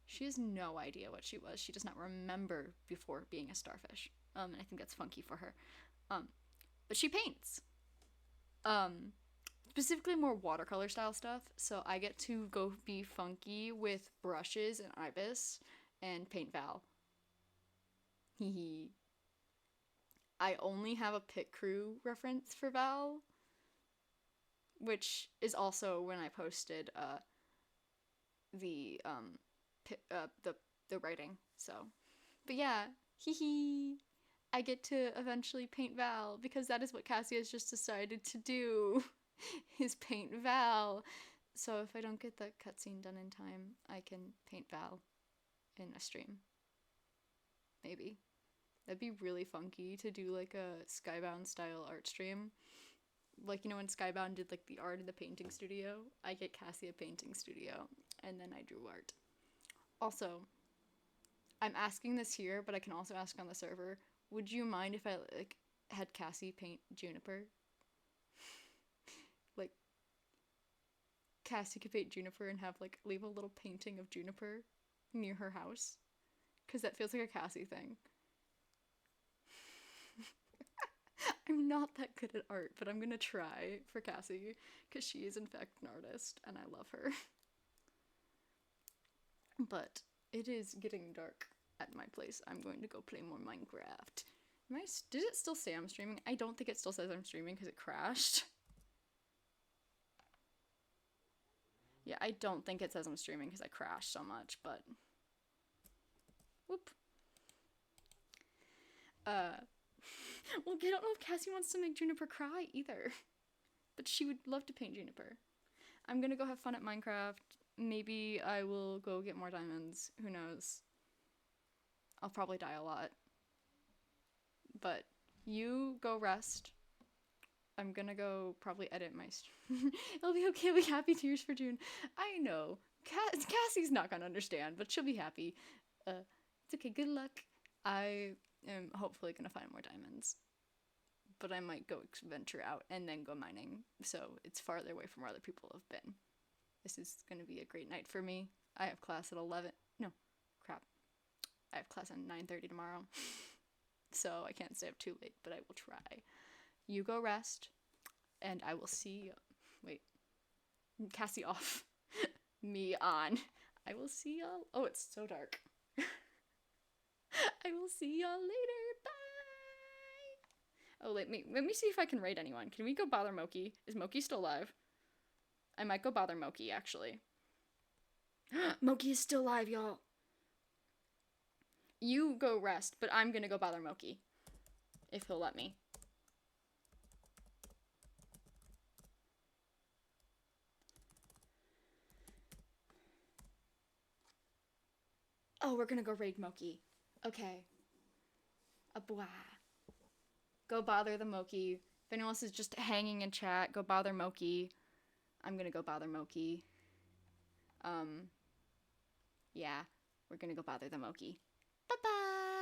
She has no idea what she was. She does not remember before being a starfish. And I think that's funky for her. But she paints. Specifically more watercolor style stuff. So I get to go be funky with brushes and ibis and paint Val. Hehe. I only have a Pit Crew reference for Val, which is also when I posted the writing. So, but yeah, I get to eventually paint Val because that is what Cassie has just decided to do, is paint Val. So if I don't get that cutscene done in time, I can paint Val in a stream. Maybe. That'd be really funky to do like a Skybound style art stream. Like, you know, when Skybound did like the art in the painting studio, I get Cassie a painting studio, and then I drew art. Also, I'm asking this here, but I can also ask on the server, would you mind if I like had Cassie paint Juniper? Like, Cassie could paint Juniper and have like leave a little painting of Juniper near her house, because that feels like a Cassie thing. I'm not that good at art, but I'm gonna try for Cassie, because she is in fact an artist, and I love her. But it is getting dark at my place. I'm going to go play more Minecraft. Did it still say I'm streaming? I don't think it still says I'm streaming because it crashed. Yeah, I don't think it says I'm streaming because I crashed so much, but... Whoop. Well, I don't know if Cassie wants to make Juniper cry either. But she would love to paint Juniper. I'm gonna go have fun at Minecraft. Maybe I will go get more diamonds. Who knows? I'll probably die a lot. But you go rest. I'm gonna go probably edit my It'll be okay, I'll be happy. Tears for June. I know. Cassie's not gonna understand, but she'll be happy. It's okay, good luck. I am hopefully gonna find more diamonds. But I might go venture out and then go mining. So it's farther away from where other people have been. This is gonna be a great night for me. I have class at 11. No, crap. I have class at 9:30 tomorrow. So I can't stay up too late, but I will try. You go rest, and I will see. Wait, Cassie off, me on. I will see y'all. Oh, it's so dark. I will see y'all later. Bye. Oh, let me see if I can raid anyone. Can we go bother Moki? Is Moki still alive? I might go bother Moki actually. Moki is still alive, y'all. You go rest, but I'm gonna go bother Moki. If he'll let me. Oh, we're gonna go raid Moki. Okay. Abwa. Go bother the Moki. If anyone else is just hanging in chat, go bother Moki. I'm gonna go bother Moki. Yeah. We're gonna go bother the Moki. Bye-bye!